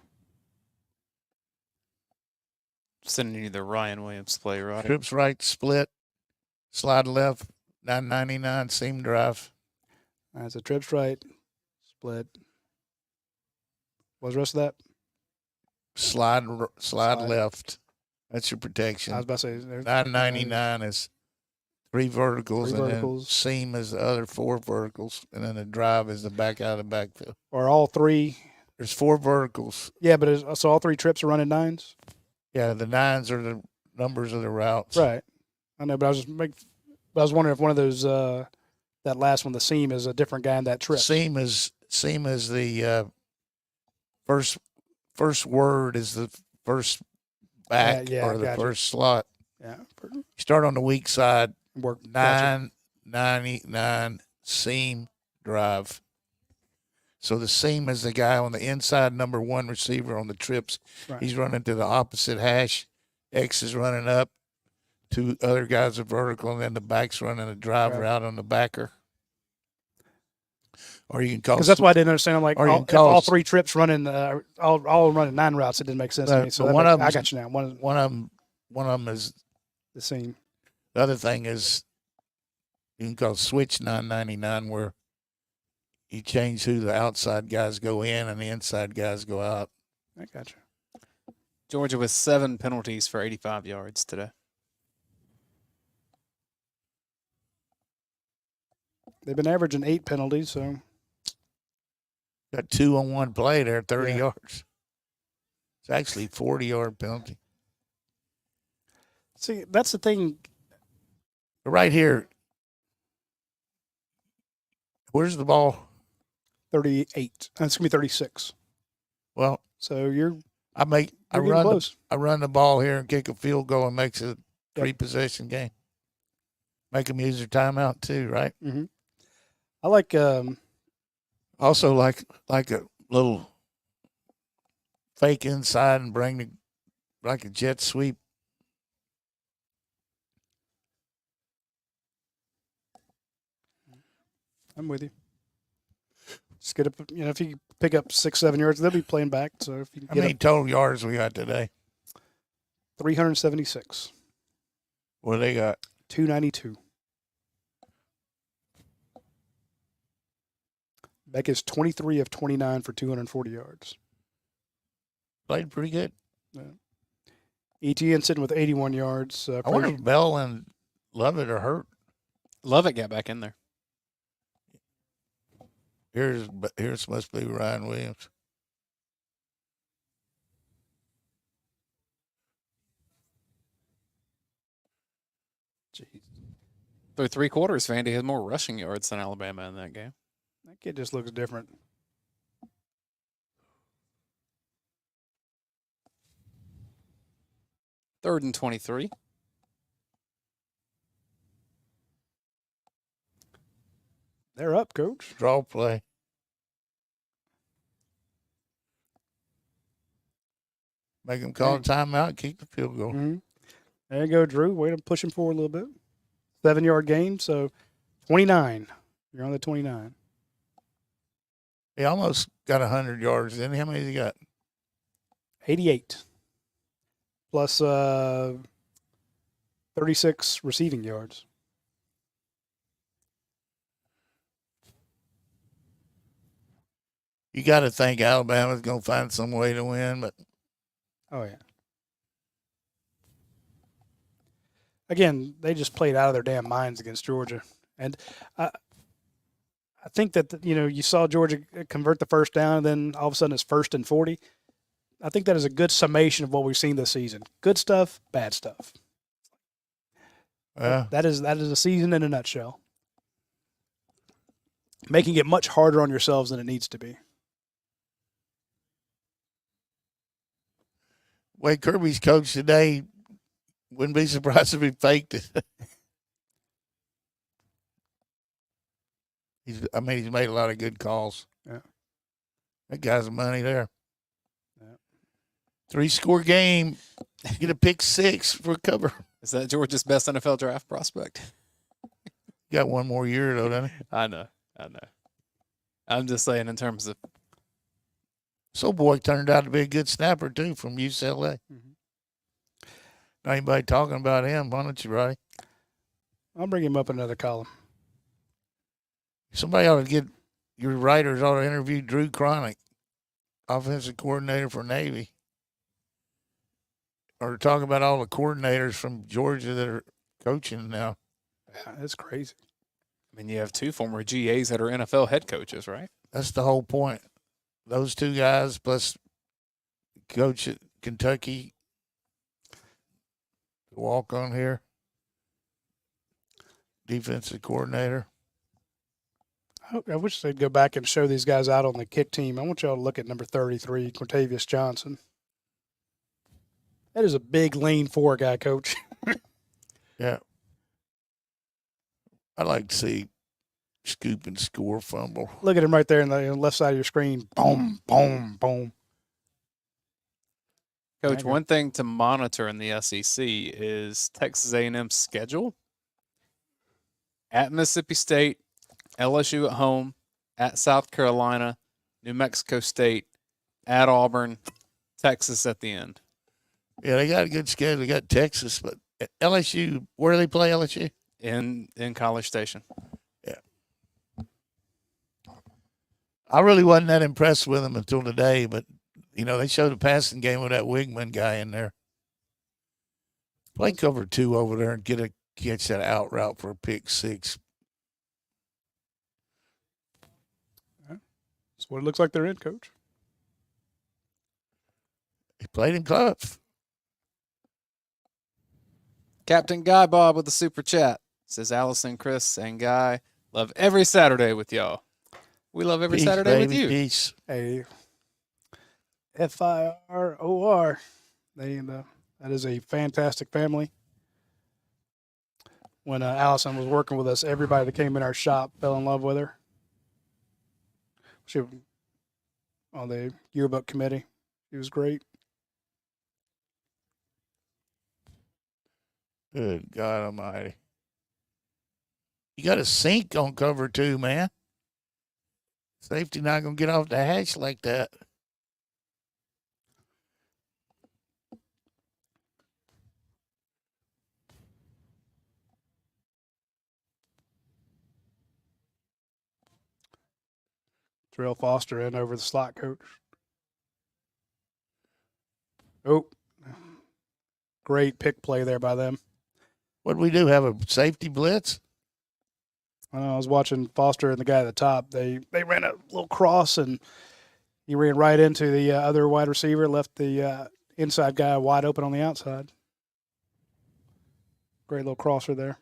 Sending you the Ryan Williams play, right? Trips right, split, slide left, 999, seam drive. That's a trips right, split. What's the rest of that? Slide left. That's your protection. I was about to say. 999 is 3 verticals, Three and verticals. then seam is the other 4 verticals, and then the drive is the back out of the backfield. Or all 3. There's 4 verticals. Yeah, but so all 3 trips are running 9s? Yeah, the 9s are the numbers of the routes. Right. I know, but I was wondering if one of those, that last one, the seam, is a different guy in that trip. Seam is the first word is the first back or the gotcha. first slot. Yeah. Start on the weak side. Work. 999 seam drive. So the seam is the guy on the inside, number 1 receiver on the trips. Right. He's running to the opposite hash. X is running up. 2 other guys are vertical, and then the back's running a drive route on the backer. Or you can call. Because that's why I didn't understand. I'm like, or you can if all call 3 trips running, all running 9 routes, it didn't make sense to me. So one of them, I got you now. One of them is the seam. The other thing is you can call switch 999, where you change who the outside guys go in and the inside guys go out. I got you. Georgia with 7 penalties for 85 yards today. They've been averaging 8 penalties, so. Got 2 on one play there, 30 Yeah. yards. It's actually 40-yard penalty. See, that's the thing. But right here, Where's the ball? 38. It's going to be 36. Well, So you're I getting run close. I run the ball here and kick a field goal and makes it a 3-possession game. Make them use their timeout too, right? Mm-hmm. I like also like a little fake inside and bring like a jet sweep. I'm with you. Just get up, if you pick up 6-7 yards, they'll be playing back. So if you can How get many total yards we got today? 376, What they got? 292. Beck is 23 of 29 for 240 yards. Played pretty good. Yeah. ETN sitting with 81 yards. I wonder if Bell and Lovett are hurt. Lovett got back in there. Here's must be Ryan Williams. Jeez. Through 3 quarters, Vandy had more rushing yards than Alabama in that game. That kid just looks different. Third and 23. They're up, Coach. Draw play. Make him call a timeout, kick the field goal. Mm-hmm. There you go, Drew. Way to push him forward a little bit. 7-yard gain, so 29. You're on the 29. He almost got 100 yards. Then how many has he got? 88. Plus 36 receiving yards. You got to think Alabama's going to find some way to win, but Oh, yeah. Again, they just played out of their damn minds against Georgia. And I think that, you saw Georgia convert the first down, and then all of a sudden it's 1st and 40. I think that is a good summation of what we've seen this season. Good stuff, bad stuff. That is a season in a nutshell. Making it much harder on yourselves than it needs to be. way Kirby's coached today, wouldn't be surprised if he faked it. He's made a lot of good calls. Yeah. That guy's money there. Yeah. 3-score game, get a pick 6 for cover. Is that Georgia's best NFL draft prospect? Got one more year, though, doesn't he? I know. I'm just saying in terms of. So boy turned out to be a good snapper, too, from UCLA. Mm-hmm. Not anybody talking about him, why don't you, Roddy? I'll bring him up another column. Somebody ought to get, your writers ought to interview Drew Cronick, offensive coordinator for Navy. Or talk about all the coordinators from Georgia that are coaching now. Yeah, that's crazy. I mean, you have 2 former GAs that are NFL head coaches, right? That's the whole point. Those 2 guys plus coach at Kentucky, walk on here, defensive coordinator. I wish they'd go back and show these guys out on the kick team. I want y'all to look at number 33, Quintavious Johnson. That is a big, lean 4 guy, Coach. Yeah. I like to see scoop and score fumble. Look at him right there in the left side of your screen. Boom, boom, boom. Coach, one thing to monitor in the SEC is Texas A&M's schedule. At Mississippi State, LSU at home, at South Carolina, New Mexico State, at Auburn, Texas at the end. Yeah, they got a good schedule. They got Texas, but LSU, where do they play LSU? In College Station. Yeah. I really wasn't that impressed with them until today, but, they showed a passing game with that Wigman guy in there. Play cover 2 over there and catch that out route for a pick 6. That's what it looks like they're in, Coach. He played him tough. Captain Guy Bob with the super chat. Says Allison, Chris, and Guy. Love every Saturday with y'all. We love every Peace, Saturday with baby, you. Peace. A FIROR. That is a fantastic family. When Allison was working with us, everybody that came in our shop fell in love with her. She on the yearbook committee. She was great. Good God Almighty! You got a sink on cover too, man. Safety not gonna get off the hatch like that. Terrell Foster in over the slot coach. Oh, great pick play there by them. What do we do? Have a safety blitz? I was watching Foster and the guy at the top. They ran a little cross, and he ran right into the other wide receiver, left the inside guy wide open on the outside. Great little crosser there.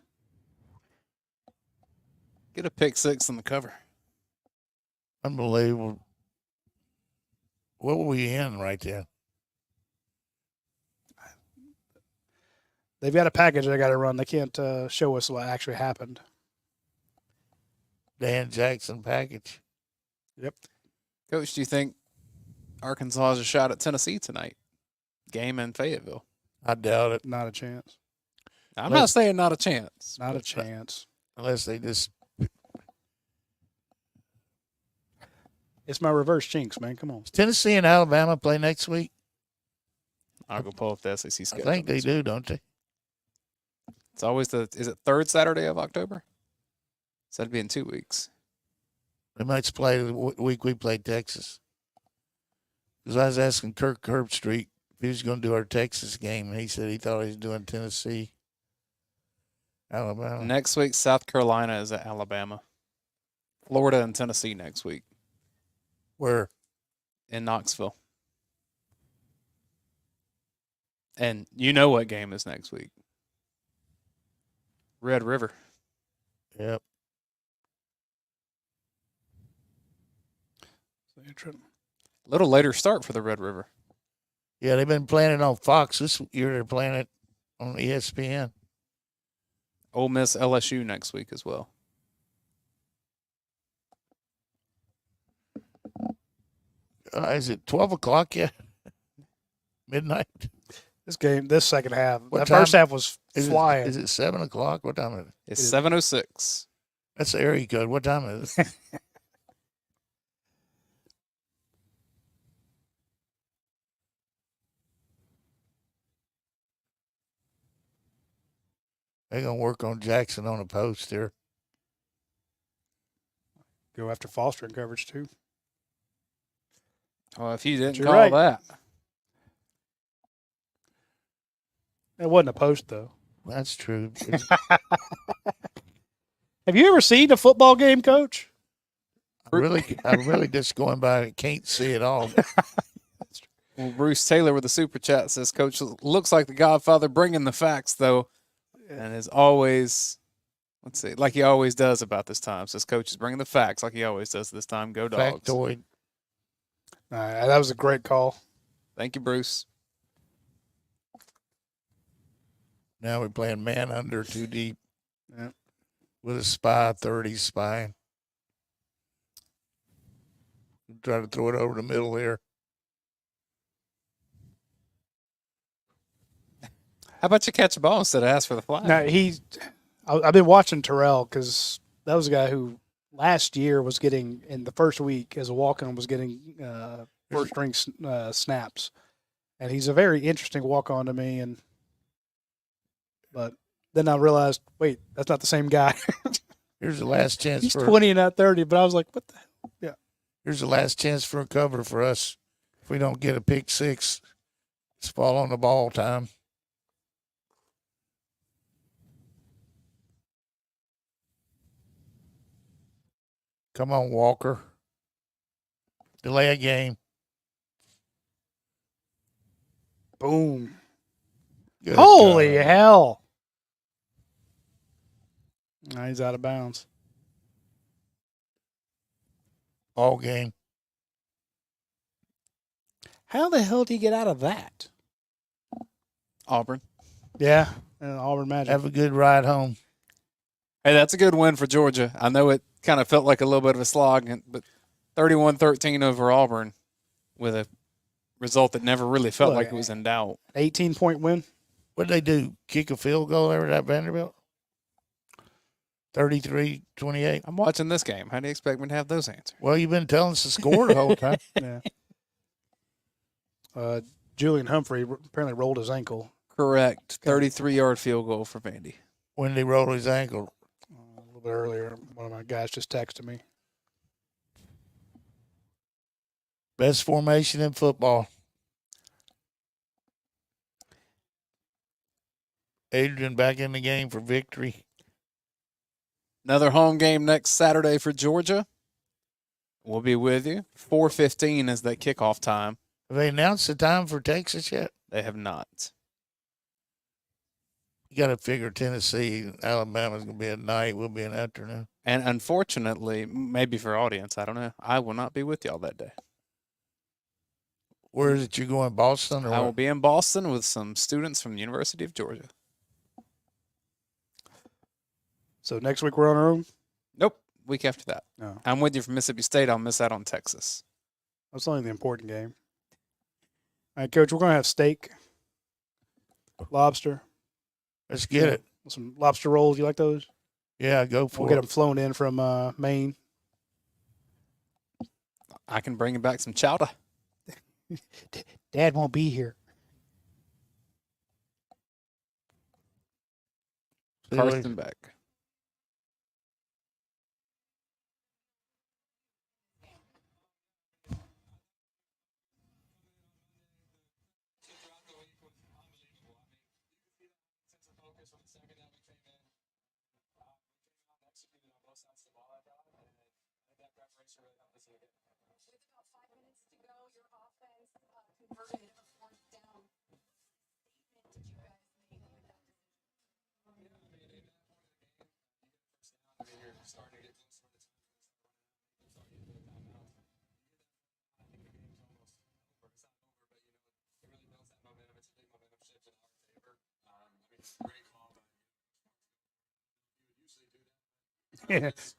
Get a pick six in the cover. Unbelievable. What were we in right there? They've got a package they got to run. They can't show us what actually happened. Dan Jackson package. Yep. Coach, do you think Arkansas has a shot at Tennessee tonight? Game in Fayetteville. I doubt it. Not a chance. I'm not saying not a chance. Not a chance. Unless they just. It's my reverse jinx, man. Come on. Does Tennessee and Alabama play next week? I'll go pull up the SEC I schedule. think they do, don't they? It's always is it third Saturday of October? So that'd be in 2 weeks. They might play the week we played Texas. Because I was asking Kirk Herbstreit if he was going to do our Texas game, and he said he thought he was doing Tennessee, Alabama. Next week, South Carolina is at Alabama. Florida and Tennessee next week. Where? In Knoxville. And you know what game is next week. Red River. Yep. Little later start for the Red River. Yeah, they've been playing it on Fox. This year they're playing it on ESPN. Ole Miss LSU next week as well. Is it 12 o'clock yet? Midnight? This second half. What That time? first half was flying. Is it 7 o'clock? What time is it? It's 7:06. That's the area code. What time is it? They're going to work on Jackson on a post here. Go after Foster in coverage, too. Oh, if you didn't You're call right. that. It wasn't a post, though. That's true. Have you ever seen a football game, Coach? I'm really just going by and can't see it all. Well, Bruce Taylor with the super chat says, Coach looks like the Godfather bringing the facts, though, and is always, let's see, like he always does about this time. Says Coach is bringing the facts like he always does this time. Go Dogs. Factoid. That was a great call. Thank you, Bruce. Now we're playing man under too deep. Yep. With a spy, 30 spying. Try to throw it over the middle here. How about you catch a ball instead of ask for the flag? Now, I've been watching Terrell because that was a guy who last year was getting, in the first week as a walk-on, was getting first-string snaps. And he's a very interesting walk-on to me. But then I realized, wait, that's not the same guy. Here's the last chance He's for 20 and not 30, but I was like, what the hell? Yeah. Here's the last chance for a cover for us. If we don't get a pick six, it's fall on the ball time. Come on, Walker. Delay a game. Boom. Good Holy job. hell. He's out of bounds. all game. How the hell did he get out of that? Auburn. Yeah, Auburn Magic. Have a good ride home. Hey, that's a good win for Georgia. I know it kind of felt like a little bit of a slog, but 31-13 over Auburn with a result that never really felt like it was in doubt. 18-point win. What did they do? Kick a field goal over at Vanderbilt? 33-28. I'm watching this game. How do you expect me to have those answers? Well, you've been telling us the score the whole time. Yeah. Julian Humphrey apparently rolled his ankle. Correct. 33-yard field goal for Vandy. When did he roll his ankle? A little bit earlier. One of my guys just texted me. Best formation in football. Adrian back in the game for victory. Another home game next Saturday for Georgia. We'll be with you. 4:15 is that kickoff time. Have they announced the time for Texas yet? They have not. You got to figure Tennessee, Alabama's going to be at night. We'll be in the afternoon. And unfortunately, maybe for audience, I don't know, I will not be with y'all that day. Where is it you're going, Boston? Or I will what? be in Boston with some students from the University of Georgia. So next week we're on our own? Nope, week after that. No. I'm with you from Mississippi State. I'll miss out on Texas. That's only the important game. All right, Coach, we're going to have steak, lobster. Let's get it. Some lobster rolls. You like those? Yeah, go for We'll it. get them flown in from Maine. I can bring back some chowder. Dad won't be here. Carson back.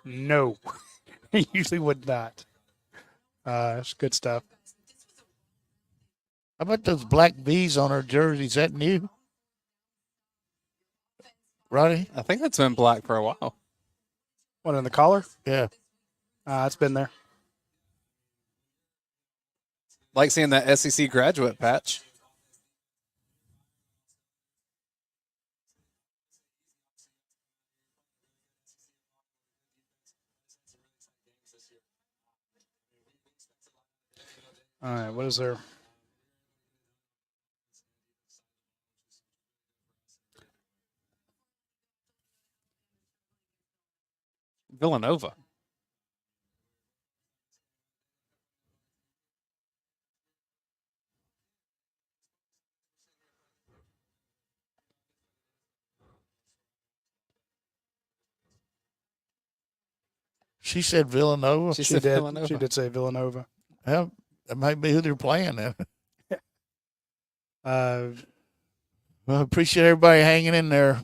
No, he usually would not. It's good stuff. How about those black V's on her jersey? Is that new? Roddy? I think that's been black for a while. What, in the collar? Yeah. It's been there. Like seeing that SEC graduate patch. All right, what is there? Villanova. She said Villanova. She She said did. Villanova. She did say Villanova. Well, that might be who they're playing then. Uh, Well, I appreciate everybody hanging in there.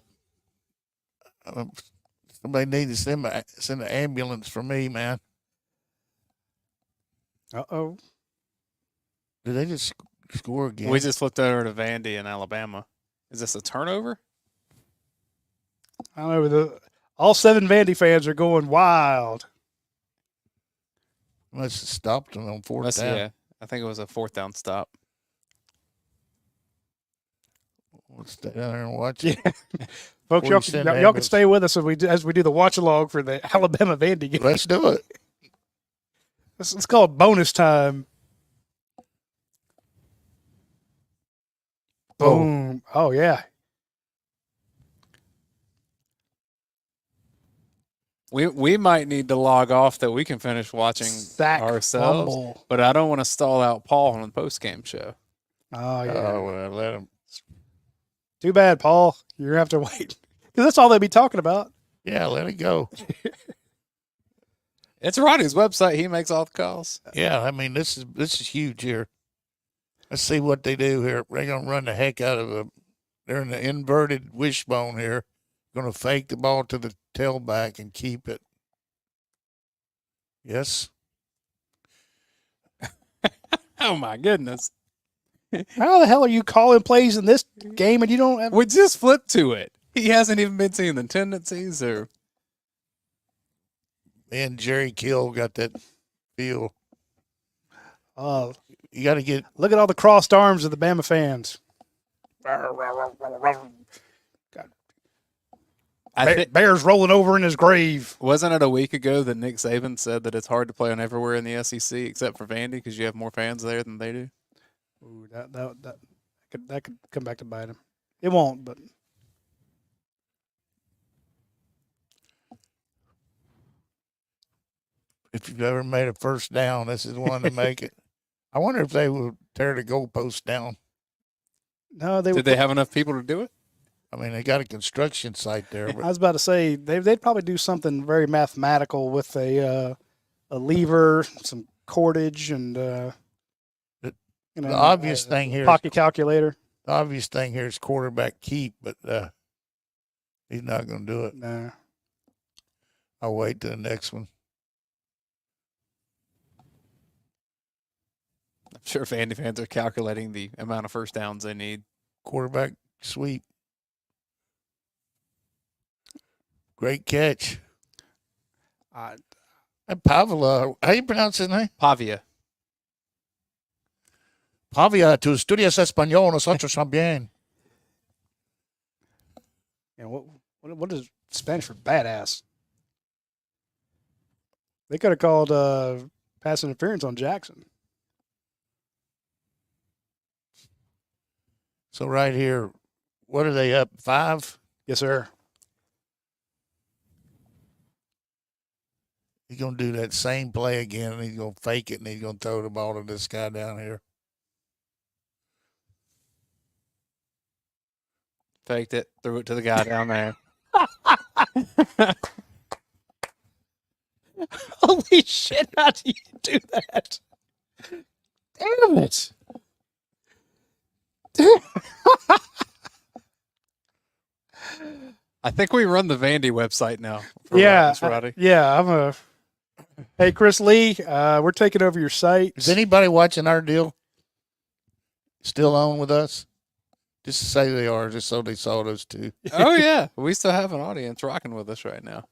Somebody needs to send an ambulance for me, man. Uh-oh. Did they just score again? We just flipped over to Vandy in Alabama. Is this a turnover? I don't know. All 7 Vandy fans are going wild. Must have stopped them on fourth down. Yeah, I think it was a 4th down stop. We'll stay down there and watch Yeah. it. Folks, y'all can stay with us as we do the watch along for the Alabama Vandy game. Let's do it. It's called bonus time. Boom. Oh, yeah. We might need to log off that we can finish watching Sack ourselves, fumble. but I don't want to stall out Paul on the post-game show. Oh, yeah. Oh, well, let them. Too bad, Paul. You're going to have to wait. Because that's all they'd be talking about. Yeah, let it go. It's Radi's website. He makes all the calls. Yeah, I mean this is huge here. Let's see what they do here. They're gonna run the heck out of a. They're in the inverted wishbone here. Going to fake the ball to the tailback and keep it. Yes. Oh my goodness! How the hell are you calling plays in this game and you don't have? We just flipped to it. He hasn't even been seeing the tendencies or. Me and Jerry Kill got that feel. Oh, You got to get. look at all the crossed arms of the Bama fans. Bear's rolling over in his grave. Wasn't it a week ago that Nick Saban said that it's hard to play on everywhere in the SEC except for Vandy because you have more fans there than they do? Ooh, that could come back to bite him. It won't, but If you've ever made a first down, this is one to make it. I wonder if they will tear the goalpost down. no, they. Did they have enough people to do it? I mean, they got a construction site there, I but was about to say they'd probably do something very mathematical with a lever, some cordage, and the obvious thing here, pocket calculator. the obvious thing here is quarterback keep, but he's not going to do it. Nah. I'll wait to the next one. I'm sure Vandy fans are calculating the amount of first downs they need. Quarterback sweep. Great catch. And Pavla, how you pronounce his name? Pavia. Pavia, tu estudias español, nosotros también. Yeah, what is Spanish for badass? They could have called pass interference on Jackson. So right here, what are they up, 5? Yes, sir. He's going to do that same play again, and he's going to fake it, and he's going to throw the ball to this guy down here. Faked it, threw it to the guy down there. Holy shit, how do you do that? Damn it. I think we run the Vandy website now. For Yeah. Roddy. Yeah, Hey, Chris Lee, we're taking over your site. Is anybody watching our deal still on with us? Just to say they are, just so they saw those two. Oh, yeah. We still have an audience rocking with us right now.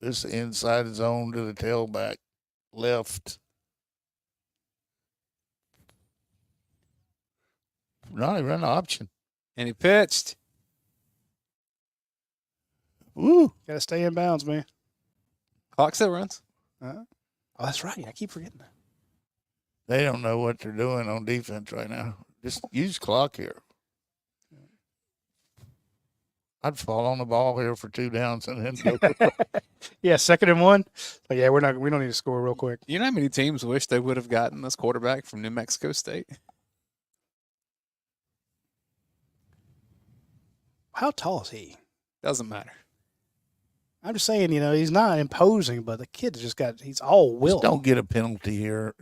This inside zone to the tailback. Left. No, he ran the option. And he pitched. Woo. Got to stay in bounds, man. Clock still runs. Oh, that's right. I keep forgetting that. They don't know what they're doing on defense right now. Just use clock here. I'd fall on the ball here for 2 downs and then go. Yeah, 2nd and 1. But yeah, we don't need to score real quick. You know how many teams wish they would have gotten this quarterback from New Mexico State? How tall is he? Doesn't matter. I'm just saying, he's not imposing, but the kid's he's all will. Just don't get a penalty here.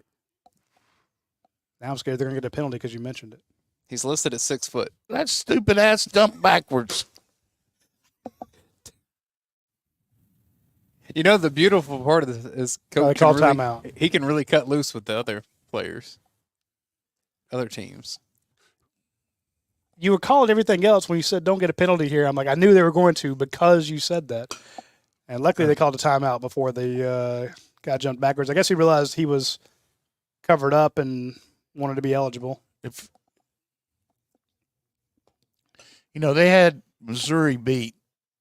Now I'm scared they're going to get a penalty because you mentioned it. He's listed at 6 foot. That stupid ass dumped backwards. You know, the beautiful part of this is They call timeout. He can really cut loose with the other players, other teams. You were calling everything else when you said don't get a penalty here. I'm like, I knew they were going to because you said that. And luckily they called a timeout before the guy jumped backwards. I guess he realized he was covered up and wanted to be eligible. If they had Missouri beat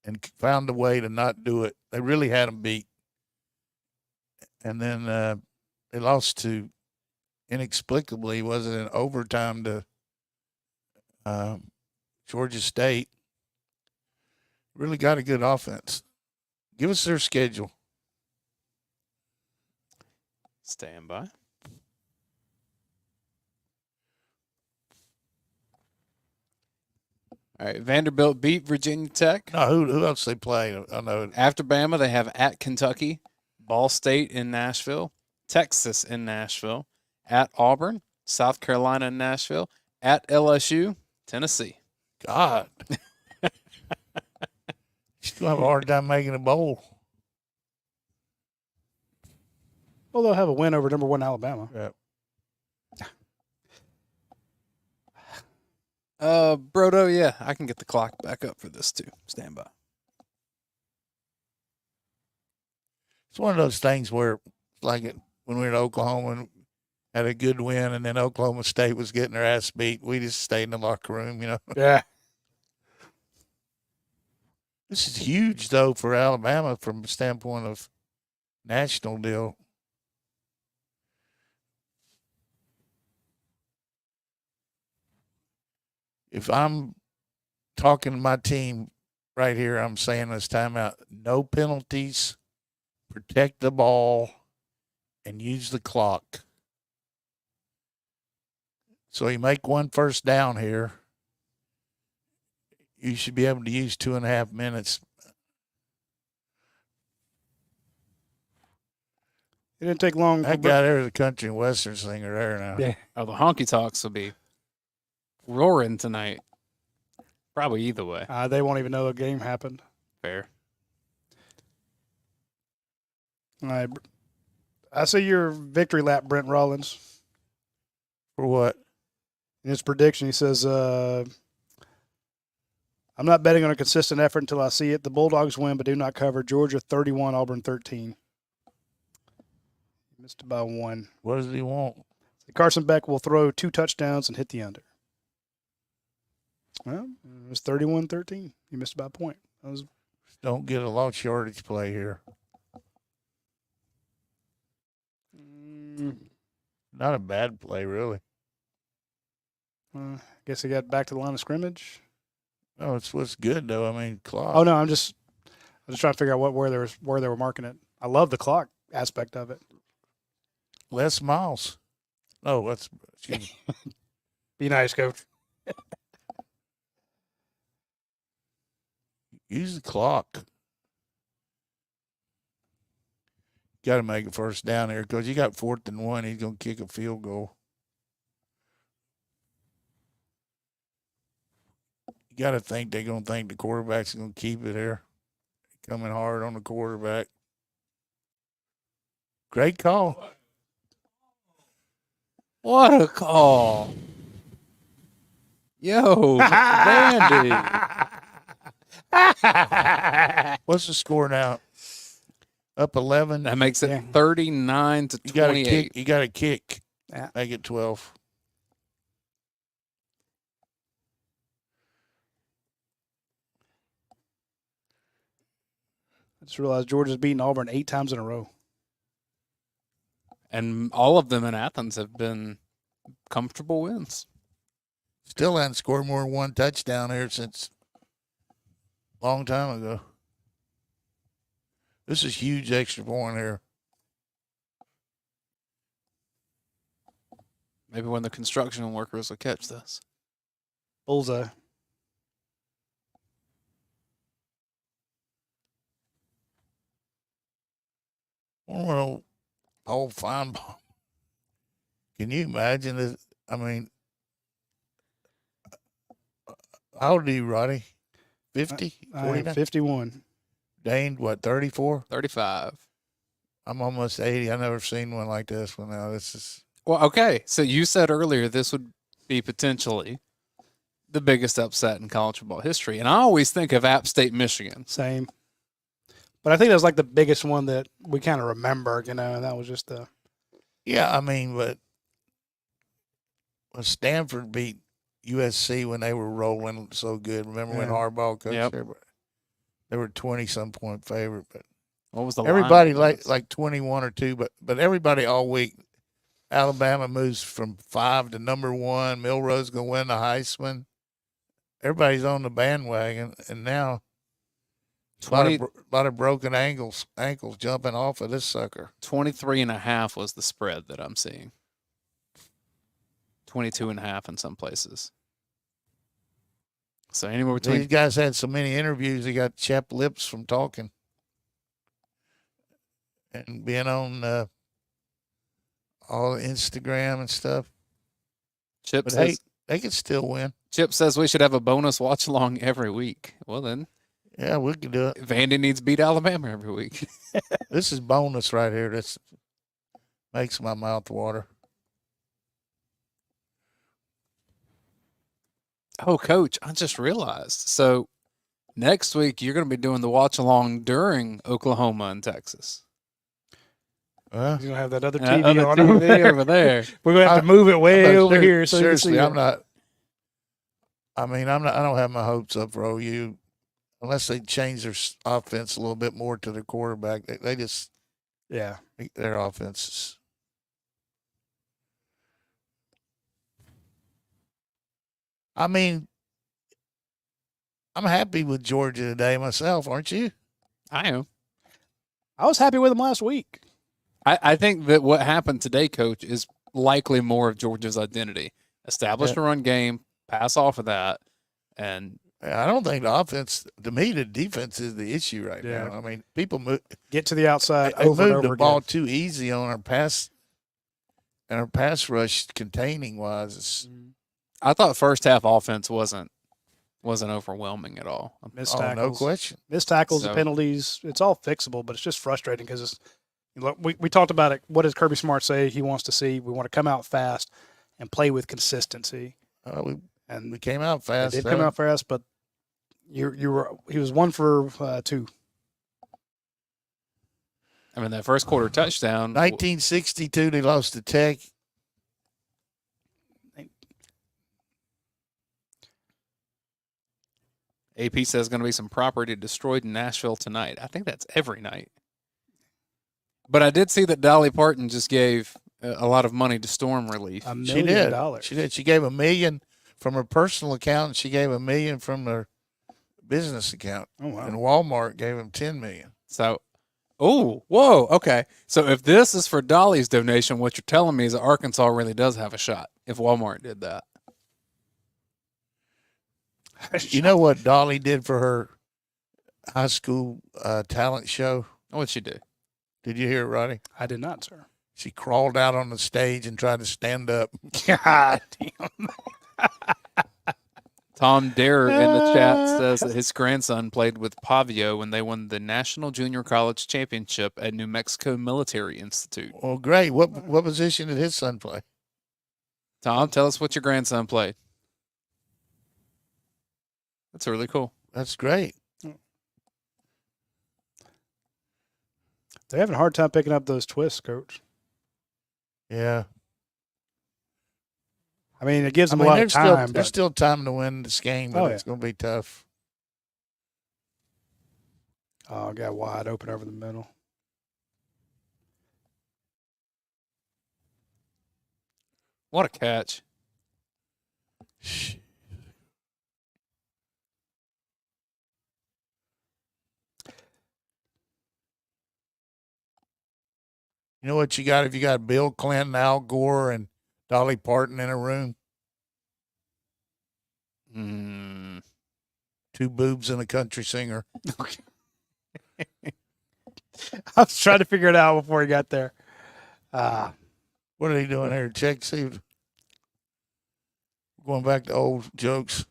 and found a way to not do it. They really had them beat. And then they lost to, inexplicably, was it in overtime to Georgia State. Really got a good offense. Give us their schedule. Stand by. All right, Vanderbilt beat Virginia Tech. No, who else they play? I know. After Bama, they have at Kentucky, Ball State in Nashville, Texas in Nashville, at Auburn, South Carolina in Nashville, at LSU, Tennessee. God. She's going to have a hard time making a bowl. Well, they'll have a win over number 1 Alabama. Yeah. Brodo, yeah, I can get the clock back up for this too. Stand by. It's one of those things where, like when we were in Oklahoma and had a good win, and then Oklahoma State was getting their ass beat, we just stayed in the locker room, you know. Yeah. This is huge, though, for Alabama from the standpoint of national deal. If I'm talking to my team right here, I'm saying this timeout, no penalties, protect the ball, and use the clock. So you make 1 first down here, you should be able to use 2.5 minutes. It didn't take long. That guy there is a country and western singer there now. Yeah. Oh, the honky talks will be roaring tonight. Probably either way. They won't even know the game happened. Fair. All right. I see your victory lap, Brent Rollins. For what? In his prediction, he says, I'm not betting on a consistent effort until I see it. The Bulldogs win, but do not cover. Georgia 31, Auburn 13. Missed by 1. What does he want? Carson Beck will throw 2 touchdowns and hit the under. Well, it was 31-13. He missed by a point. Don't get a lot of shortage play here. Not a bad play, really. I guess he got back to the line of scrimmage. No, it's what's good though. I mean, clock. Oh no, I'm just trying to figure out where they were marking it. I love the clock aspect of it. Les Miles. No, that's excuse me. Be nice, coach. Use the clock. Got to make a first down here because you got 4th and 1. He's going to kick a field goal. You got to think they're going to think the quarterback's going to keep it here. Coming hard on the quarterback. Great call. What a call. Yo, Vandy. What's the score now? Up 11. That makes it 39 to 28. You got to kick. Yeah. Make it 12. I just realized Georgia's beaten Auburn 8 times in a row. And all of them in Athens have been comfortable wins. Still hadn't scored more than 1 touchdown here since a long time ago. This is huge extra point here. Maybe when the construction workers will catch this. Bullseye. Well, old Feinbaum. Can you imagine this? I mean, how old are you, Roddy? 50? I am 51. Dayne, what, 34? 35. I'm almost 80. I've never seen one like this one now. This is. Well, okay. So you said earlier this would be potentially the biggest upset in college football history. And I always think of App State, Michigan. Same. But I think that was like the biggest one that we kind of remember, and that was just the. Yeah, I mean, but when Stanford beat USC when they were rolling so good, remember when Harbaugh coached there? They were 20-some point favorite, but what was the everybody line? like 21 or 2, but everybody all week. Alabama moves from 5 to number 1. Milroe's gonna win the Heisman. Everybody's on the bandwagon, and now a lot of broken ankles jumping off of this sucker. 23.5 was the spread that I'm seeing. 22.5 in some places. So anywhere between These guys had so many interviews, they got chapped lips from talking and being on all Instagram and stuff. Chip But says hey, they could still win. Chip says we should have a bonus watch along every week. Well then, Yeah, we could do it. Vandy needs to beat Alabama every week. This is bonus right here. This makes my mouth water. Oh, Coach, I just realized. So next week you're going to be doing the watch along during Oklahoma and Texas. Well, You're gonna have that other Other TV on TV over there. We're gonna have to move it way but over here. So seriously, you can I'm not. I mean, I'm not. I don't have my hopes up for OU unless they change their offense a little bit more to their quarterback. They just yeah. their offenses. I mean, I'm happy with Georgia today myself, aren't you? I am. I was happy with them last week. I think that what happened today, Coach, is likely more of Georgia's identity. Establish a run game, pass off of that, and I don't think the offense. To me, the defense is the issue right now. I mean, people get to the outside they over and moved over the ball again. too easy on our pass, and our pass rush containing wise. I thought first half offense wasn't overwhelming at all. Missed Oh, tackles, no question. Missed tackles, So- penalties. It's all fixable, but it's just frustrating because it's. Look, we talked about it. What does Kirby Smart say he wants to see? We want to come out fast and play with consistency. We came out fast. They did come out fast, but he was 1 for 2. I mean, that first quarter touchdown. 1962, they lost to Tech. AP says going to be some property destroyed in Nashville tonight. I think that's every night. But I did see that Dolly Parton just gave a lot of money to storm relief. $1 She million. did. She did. She gave $1 million from her personal account, and she gave $1 million from her business account. Oh wow! And Walmart gave them $10 million. So, whoa, okay. So if this is for Dolly's donation, what you're telling me is that Arkansas really does have a shot if Walmart did that. You know what Dolly did for her high school talent show? What'd she do? Did you hear it, Roddy? I did not, sir. She crawled out on the stage and tried to stand up. God damn. Tom Dare in the chat says that his grandson played with Pavio when they won the National Junior College Championship at New Mexico Military Institute. Well, great. What position did his son play? Tom, tell us what your grandson played. That's really cool. That's great. They're having a hard time picking up those twists, Coach. Yeah. I mean, it gives them a lot of time. There's still time to win this game, but it's going to be tough. Oh, got wide open over the middle. What a catch. You know what you got if you got Bill Clinton, Al Gore, and Dolly Parton in a room? Two boobs and a country singer. I was trying to figure it out before he got there. What are they doing here? Check, see. Going back to old jokes.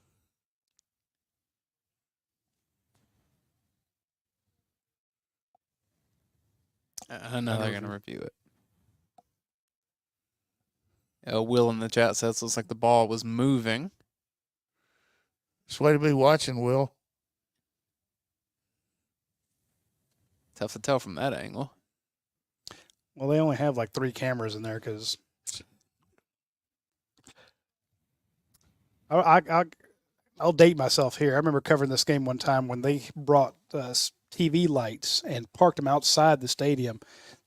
I know they're going to review it. Will in the chat says looks like the ball was moving. It's way to be watching, Will. Tough to tell from that angle. Well, they only have like 3 cameras in there because I'll date myself here. I remember covering this game one time when they brought TV lights and parked them outside the stadium,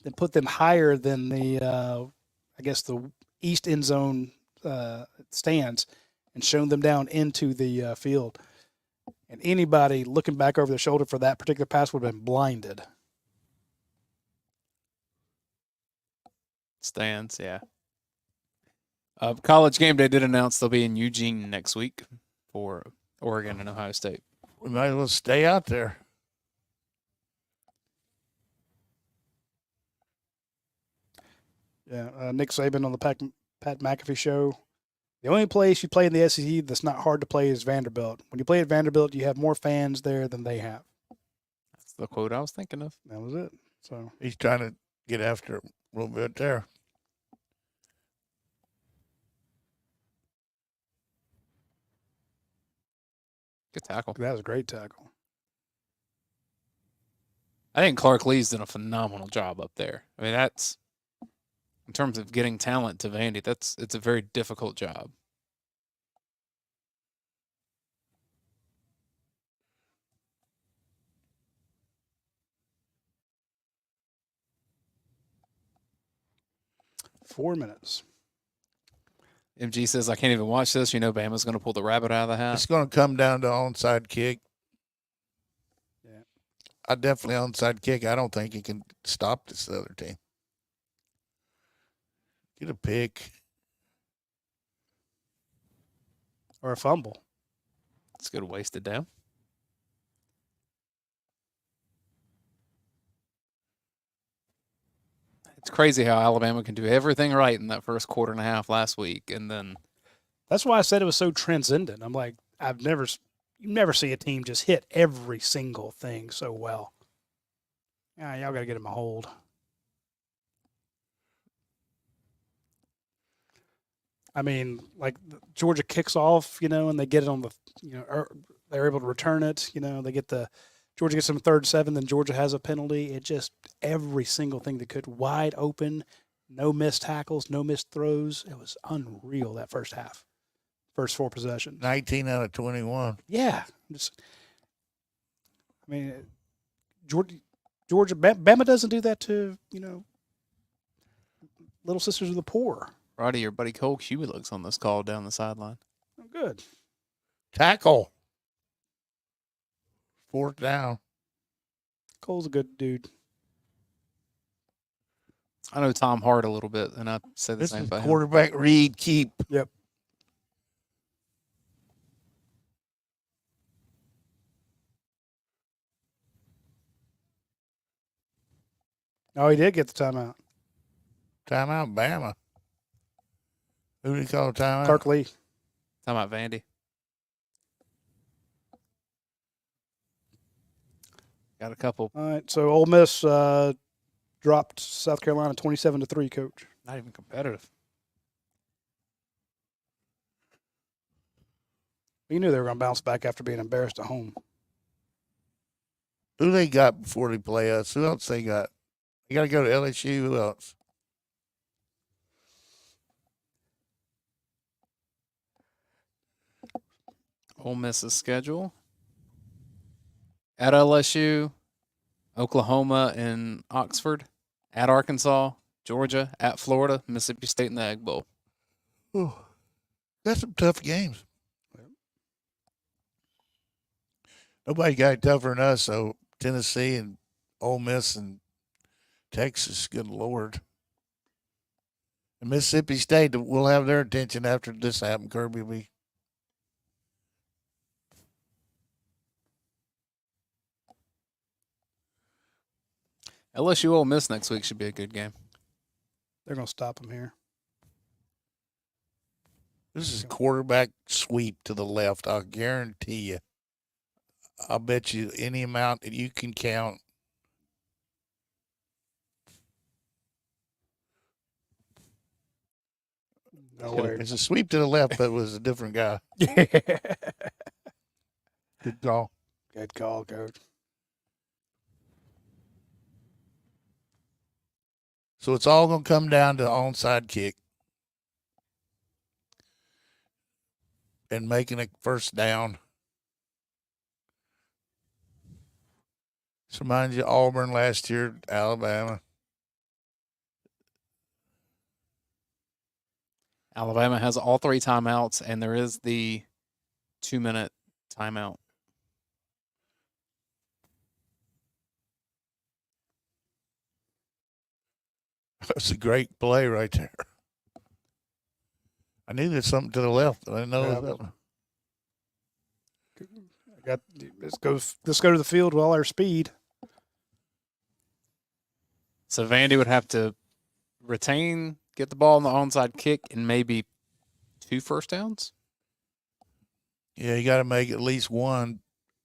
then put them higher than the, I guess, the east end zone stands and shown them down into the field. And anybody looking back over their shoulder for that particular pass would have been blinded. Stands, yeah. College Game Day did announce they'll be in Eugene next week for Oregon and Ohio State. We might as well stay out there. Yeah, Nick Saban on the Pat McAfee show. The only place you play in the SEC that's not hard to play is Vanderbilt. When you play at Vanderbilt, you have more fans there than they have. That's the quote I was thinking of. That was it. So He's trying to get after it a little bit there. Good tackle. that was a great tackle. I think Clark Lee's done a phenomenal job up there. I mean, that's in terms of getting talent to Vandy. It's a very difficult job. Four minutes. MG says, I can't even watch this. You know Bama's going to pull the rabbit out of the hat. It's going to come down to onside kick. Yeah. I definitely onside kick. I don't think he can stop this other team. Get a pick. Or a fumble. It's good wasted down. It's crazy how Alabama can do everything right in that first quarter and a half last week, and then That's why I said it was so transcendent. I'm like, you never see a team just hit every single thing so well. Yeah, y'all got to get him a hold. I mean, like Georgia kicks off, and they get it on the, they're able to return it. Georgia gets them 3rd 7, then Georgia has a penalty. It just every single thing they could, wide open, no missed tackles, no missed throws. It was unreal that first half, first 4 possessions. 19 out of 21. Yeah, Georgia, Bama doesn't do that to little sisters of the poor. Roddy, your buddy Cole Cubilic's on this call down the sideline. Oh, good. Tackle. 4th down. Cole's a good dude. I know Tom Hart a little bit, and I say the This same is about him. quarterback read, keep. Yep. Oh, he did get the timeout. Timeout, Bama. Who do you call a timeout? Clark Lee. Talking about Vandy. Got a couple. All right, so Ole Miss dropped South Carolina 27-3, Coach. Not even competitive. You knew they were going to bounce back after being embarrassed at home. Who they got before they play us? Who else they got? You got to go to LSU. Who else? Ole Miss's schedule. At LSU, Oklahoma and Oxford. At Arkansas, Georgia. At Florida, Mississippi State in the Egg Bowl. Ooh, that's some tough games. Nobody got it tougher than us, so Tennessee and Ole Miss and Texas, good Lord. And Mississippi State will have their attention after this happened, Kirby. LSU Ole Miss next week should be a good game. They're going to stop them here. This is quarterback sweep to the left, I'll guarantee you. I'll bet you any amount that you can count. No way. It's a sweep to the left, but it was a different guy. Good call. Good call, Coach. So it's all going to come down to onside kick and making a first down. This reminds you of Auburn last year, Alabama. Alabama has all 3 timeouts, and there is the 2-minute timeout. That's a great play right there. I knew there's something to the left, but I didn't know it was that one. Let's go to the field with all our speed. So Vandy would have to retain, get the ball on the onside kick, and maybe 2 first downs. Yeah, you got to make at least one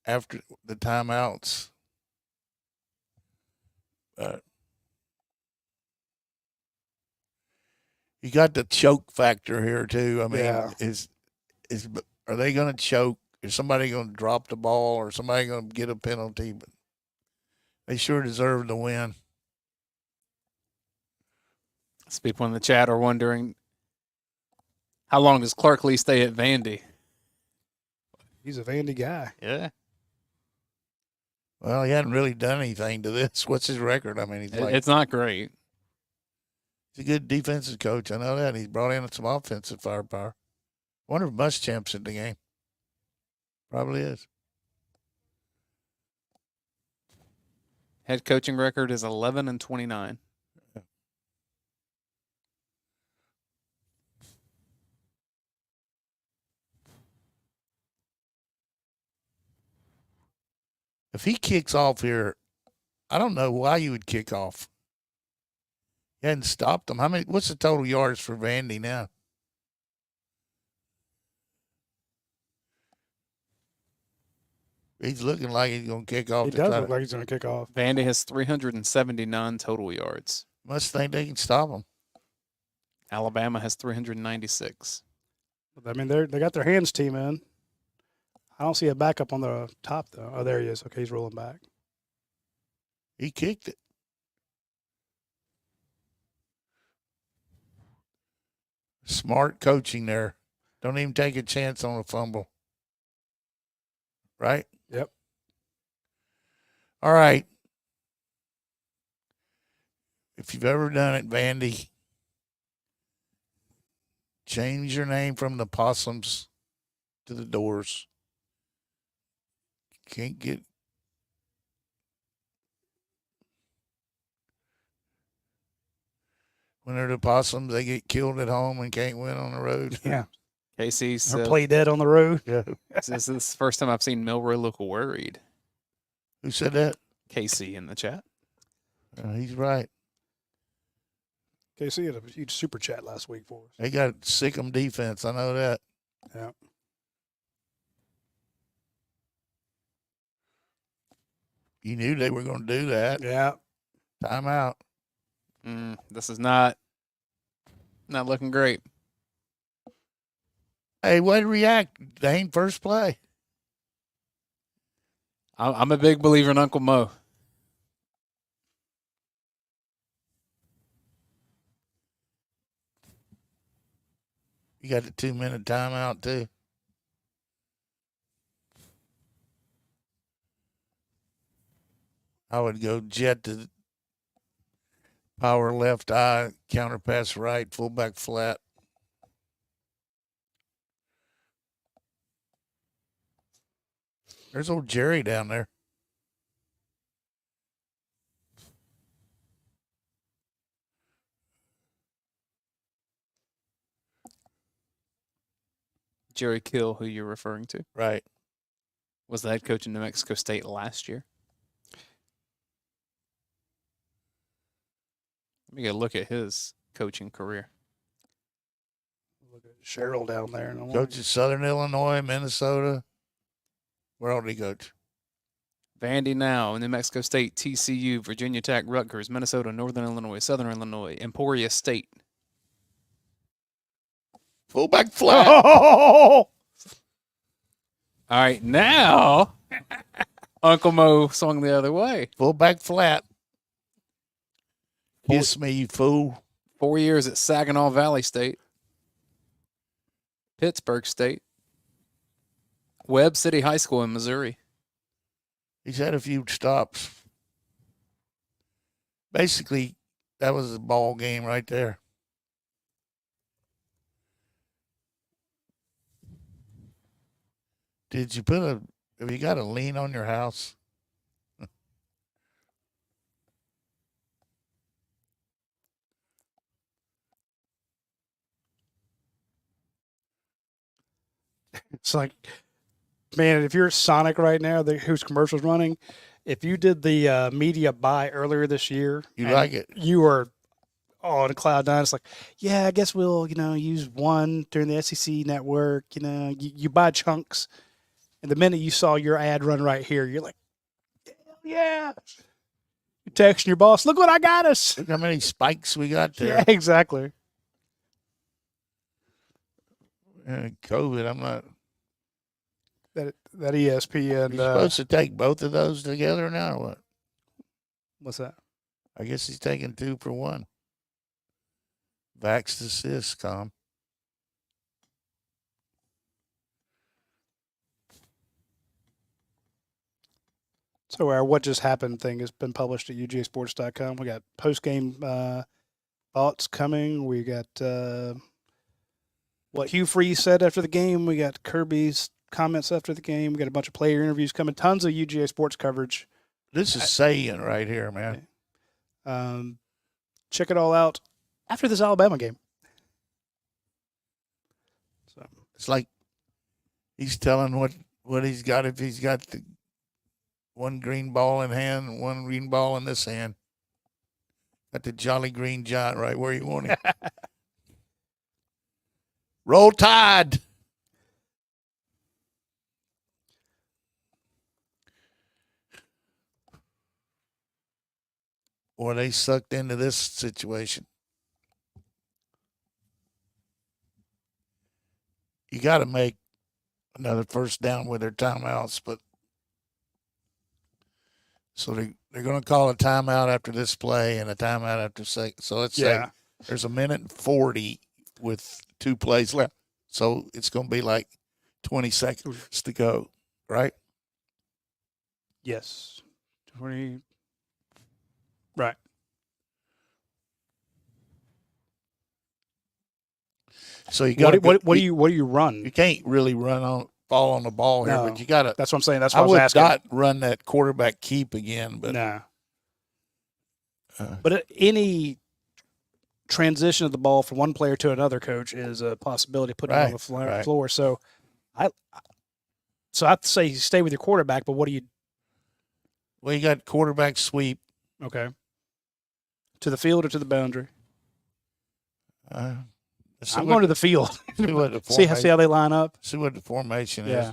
after the timeouts. You got the choke factor here too. I mean, are they going to choke? Is somebody going to drop the ball, or somebody going to get a penalty? But they sure deserve the win. Some people in the chat are wondering, how long does Clark Lee stay at Vandy? He's a Vandy guy. Yeah. Well, he hadn't really done anything to this. What's his record? I mean, It's not great. He's a good defensive coach. I know that. He's brought in some offensive firepower. I wonder if Muschamp's in the game. Probably is. Head coaching record is 11-29. If he kicks off here, I don't know why you would kick off. He hadn't stopped them. What's the total yards for Vandy now? He's looking like he's going to kick off. He does look like he's going to kick off. Vandy has 379 total yards. Must think they can stop him. Alabama has 396. I mean, they got their hands team in. I don't see a backup on the top, though. Oh, there he is. Okay, he's rolling back. He kicked it. Smart coaching there. Don't even take a chance on a fumble. Right? Yep. All right. If you've ever done it, Vandy, change your name from the Possums to the Doors. Can't get. When they're the Possums, they get killed at home and can't win on the road. Yeah. Casey's or play dead on the road. Yeah. This is the first time I've seen Milroy look worried. Who said that? Casey in the chat. He's right. KC had a huge super chat last week for us. They got sick'em defense. I know that. Yeah. You knew they were going to do that. Yeah. Timeout. This is not looking great. Hey, way to react, Dayne, first play. I'm a big believer in Uncle Mo. You got the 2-minute timeout, too. I would go jet to power left eye, counter pass right, fullback flat. There's old Jerry down there. Jerry Kill, who you're referring to. Right. Was the head coach in New Mexico State last year. Let me get a look at his coaching career. Look at Cheryl down there. Coaches Southern Illinois, Minnesota. Where else did he coach? Vandy now, New Mexico State, TCU, Virginia Tech, Rutgers, Minnesota, Northern Illinois, Southern Illinois, Emporia State. Fullback flat. Oh! All right, now Uncle Mo swung the other way. Fullback flat. Kiss me, you fool. 4 years at Saginaw Valley State, Pittsburgh State, Webb City High School in Missouri. He's had a few stops. Basically, that was a ball game right there. Have you got a lien on your house? It's like Man, if you're Sonic right now, whose commercial's running, if you did the media buy earlier this year, You like it? You were on cloud nine. It's like, yeah, I guess we'll use one during the SEC network. You buy chunks, and the minute you saw your ad run right here, you're like, hell yeah. You're texting your boss, look what I got us. Look how many spikes we got there. Yeah, exactly. COVID, I'm not. That ESPN. You're supposed to take both of those together now or what? What's that? I guess he's taking 2 for 1. Vax assist, Tom. So our What Just Happened thing has been published at UGASports.com. We got post-game thoughts coming. We got what Hugh Freeze said after the game. We got Kirby's comments after the game. We got a bunch of player interviews coming. Tons of UGA sports coverage. This is saying right here, man. Check it all out after this Alabama game. So it's like he's telling what he's got. If he's got the one green ball in hand and one green ball in this hand, got the Jolly Green Giant right where you want him. Roll Tide. Or they sucked into this situation. You got to make another first down with their timeouts, but so they're going to call a timeout after this play and a timeout after second. So let's say there's 1:40 with 2 plays left. So it's going to be like 20 seconds to go, right? yes, 20. Right. So you got what do you run? You can't really fall on the ball here, but you got to. That's what I'm saying. That's what I would was asking. not run that quarterback keep again, but nah. But any transition of the ball from one player to another, coach, is a possibility of putting it on the floor. So I'd say stay with your quarterback. But what do you? Well, you got quarterback sweep. Okay. To the field or to the boundary? I'm going to the field. See how they line up. See what the formation is. Yeah.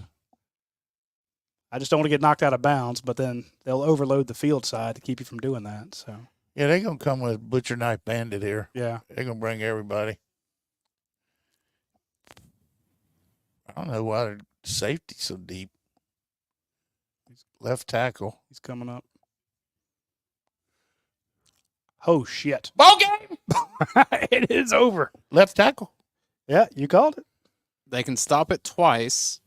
I just don't want to get knocked out of bounds, but then they'll overload the field side to keep you from doing that. So. Yeah, they're going to come with Butcher Knife Bandit here. Yeah. They're going to bring everybody. I don't know why their safety's so deep. Left tackle. He's coming up. Oh, shit. Ball game! It is over. Left tackle. Yeah, you called it. They can stop it twice,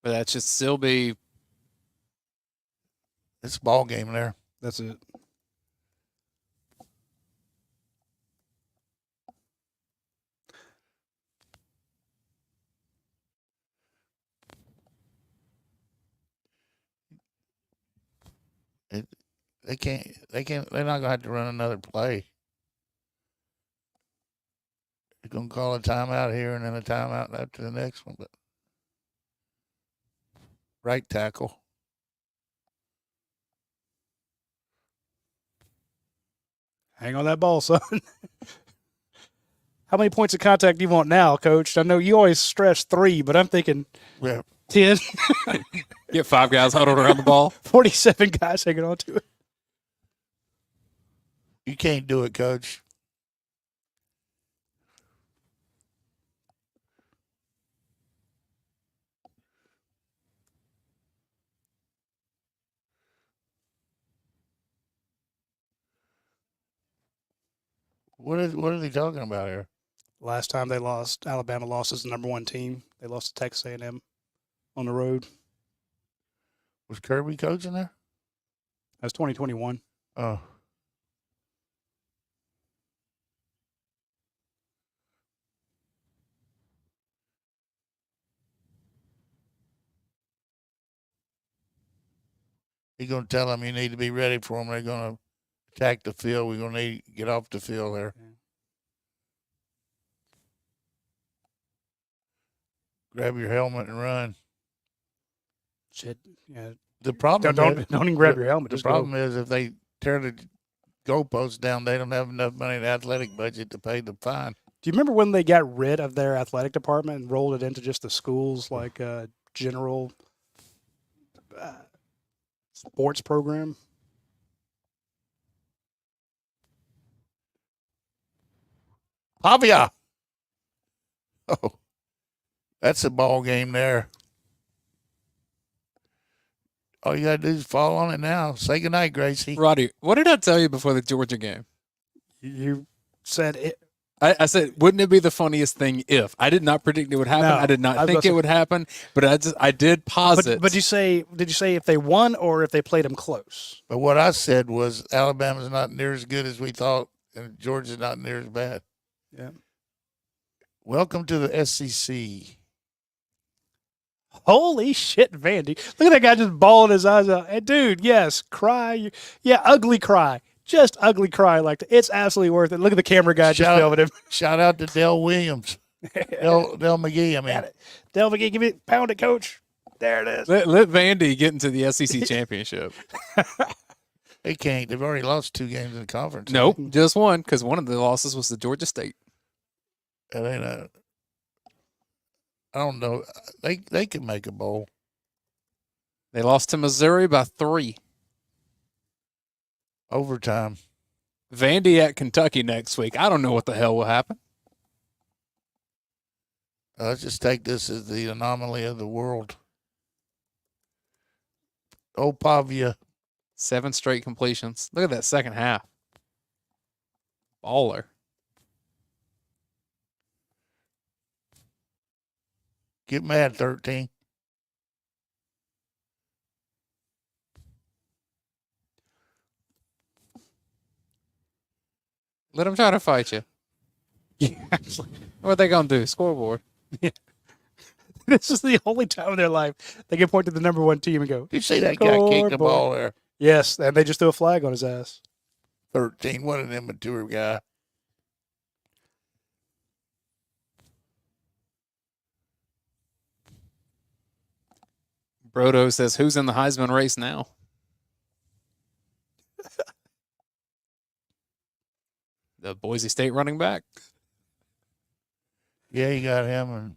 but that should still be. It's ball game there. That's it. They're not going to have to run another play. They're going to call a timeout here and then a timeout after the next one. But right tackle. Hang on that ball, son. How many points of contact do you want now, Coach? I know you always stress 3, but I'm thinking 10. Get 5 guys huddled around the ball. 47 guys hanging on to it. You can't do it, Coach. What are they talking about here? Last time they lost, Alabama lost as the number 1 team. They lost to Texas A&M on the road. Was Kirby coaching there? That's 2021. Oh. He's going to tell them you need to be ready for them. They're going to attack the field. We're going to need to get off the field there. Yeah. Grab your helmet and run. Shit. Yeah. The problem Don't even grab your helmet. The Just go. problem is if they tear the goalposts down, they don't have enough money in the athletic budget to pay the fine. Do you remember when they got rid of their athletic department and rolled it into just the schools, like general sports program? Pavia. Oh, that's a ball game there. All you got to do is fall on it now. Say goodnight, Gracie. Roddy, what did I tell you before the Georgia game? You said it. I said, wouldn't it be the funniest thing if? I did not predict it would happen. No, I did not I was think about it to- would happen, but I did posit. But did you say if they won or if they played them close? But what I said was Alabama's not near as good as we thought, and Georgia's not near as bad. Yeah. Welcome to the SEC. Holy shit, Vandy. Look at that guy just bawling his eyes out. Hey, dude, yes, cry. Yeah, ugly cry. Just ugly cry like that. It's absolutely worth it. Look at the camera guy just filming him. Shout out to Dell Williams. Del McGee, I mean. Del McGee, give me pound it, coach. There it is. Let Vandy get into the SEC championship. They can't. They've already lost 2 games in the conference. Nope, just one, because one of the losses was to Georgia State. That ain't a. I don't know. They can make a bowl. They lost to Missouri by 3. Overtime. Vandy at Kentucky next week. I don't know what the hell will happen. Let's just take this as the anomaly of the world. Oh, Pavia. 7 straight completions. Look at that second half. Baller. Get mad, 13. Let them try to fight you. Yeah. What are they going to do? Scoreboard. This is the only time in their life they can point to the number 1 team and go, You see that guy kick the ball there? yes, and they just threw a flag on his ass. 13. What an immature guy. Brodo says, who's in the Heisman race now? The Boise State running back. Yeah, you got him.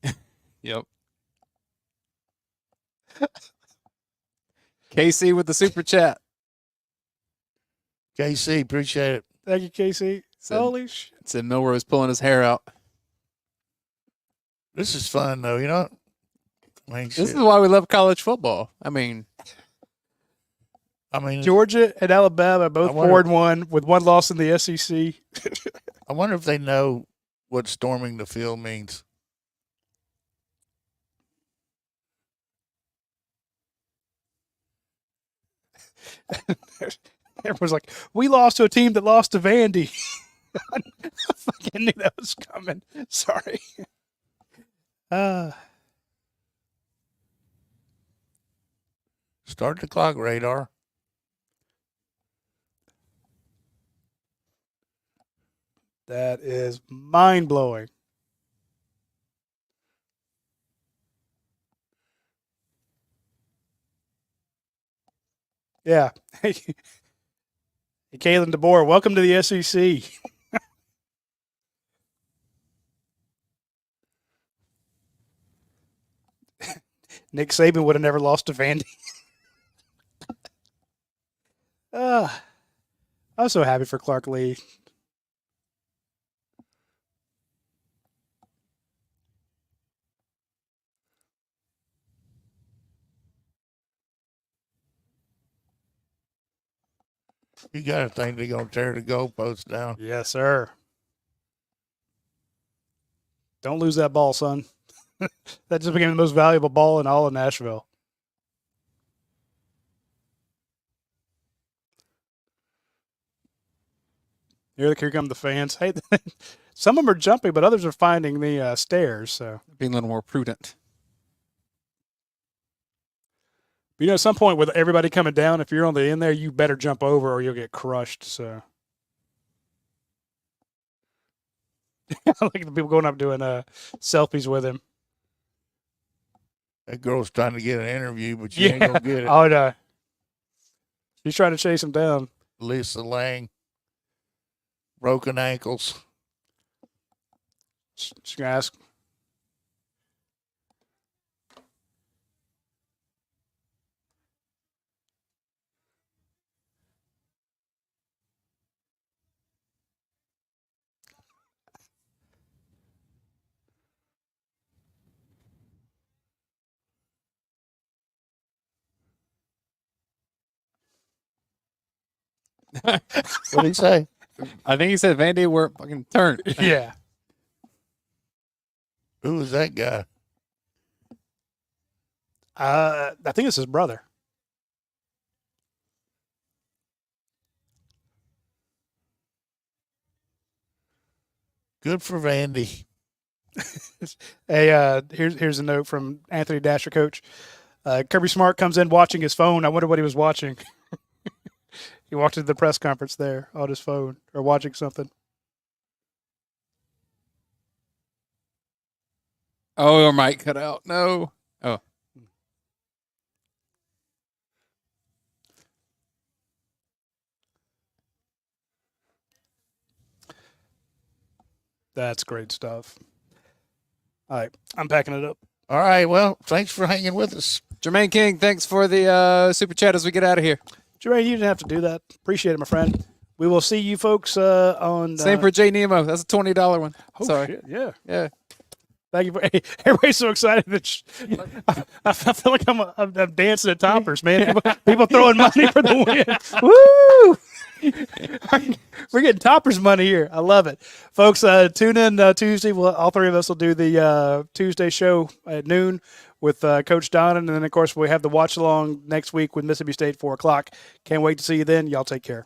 And Yep. KC with the super chat. KC, appreciate it. Thank you, Casey. Holy shit. Said Milrose pulling his hair out. This is fun, though. You know, I mean, This is why we love college football. I mean, Georgia and Alabama both I wonder- 4-1 with 1 loss in the SEC. I wonder if they know what storming the field means. Everyone's like, we lost to a team that lost to Vandy. I fucking knew that was coming. Sorry. Start the clock, Radar. That is mind-blowing. Yeah. Hey, Kalen DeBoer, welcome to the SEC. Nick Saban would have never lost to Vandy. I'm so happy for Clark Lee. You got to think they're going to tear the goalpost down. Yes, sir. Don't lose that ball, son. That just became the most valuable ball in all of Nashville. Here come the fans. Hey, some of them are jumping, but others are finding the stairs. So being a little more prudent. You know, at some point with everybody coming down, if you're on the end there, you better jump over or you'll get crushed. So Look at the people going up doing selfies with him. That girl's trying to get an interview, but she ain't gonna get it. Oh no, she's trying to chase him down. Lisa Lang, broken ankles. She's gonna ask. What did he say? I think he said Vandy were fucking turn. Yeah. Who was that guy? I think it's his brother. Good for Vandy. Hey, here's a note from Anthony Dasher, coach. Kirby Smart comes in watching his phone. I wonder what he was watching. He walked into the press conference there on his phone or watching something. Oh, our mic cut out. No. Oh. That's great stuff. All right, I'm packing it up. All right. Well, thanks for hanging with us. Jermaine King, thanks for the super chat as we get out of here. Jermaine, you didn't have to do that. Appreciate it, my friend. We will see you folks on. Same for Jay Nemo. That's a $20 one. Oh, Sorry. shit, yeah. Yeah. Thank you. Hey, everybody's so excited that I feel like I'm dancing at Toppers, man. People throwing money for the win. Woo! We're getting Toppers money here. I love it. Folks, tune in Tuesday. All three of us will do the Tuesday show at noon with Coach Donnan. And then, of course, we have the watch along next week with Mississippi State, 4 o'clock. Can't wait to see you then. Y'all take care.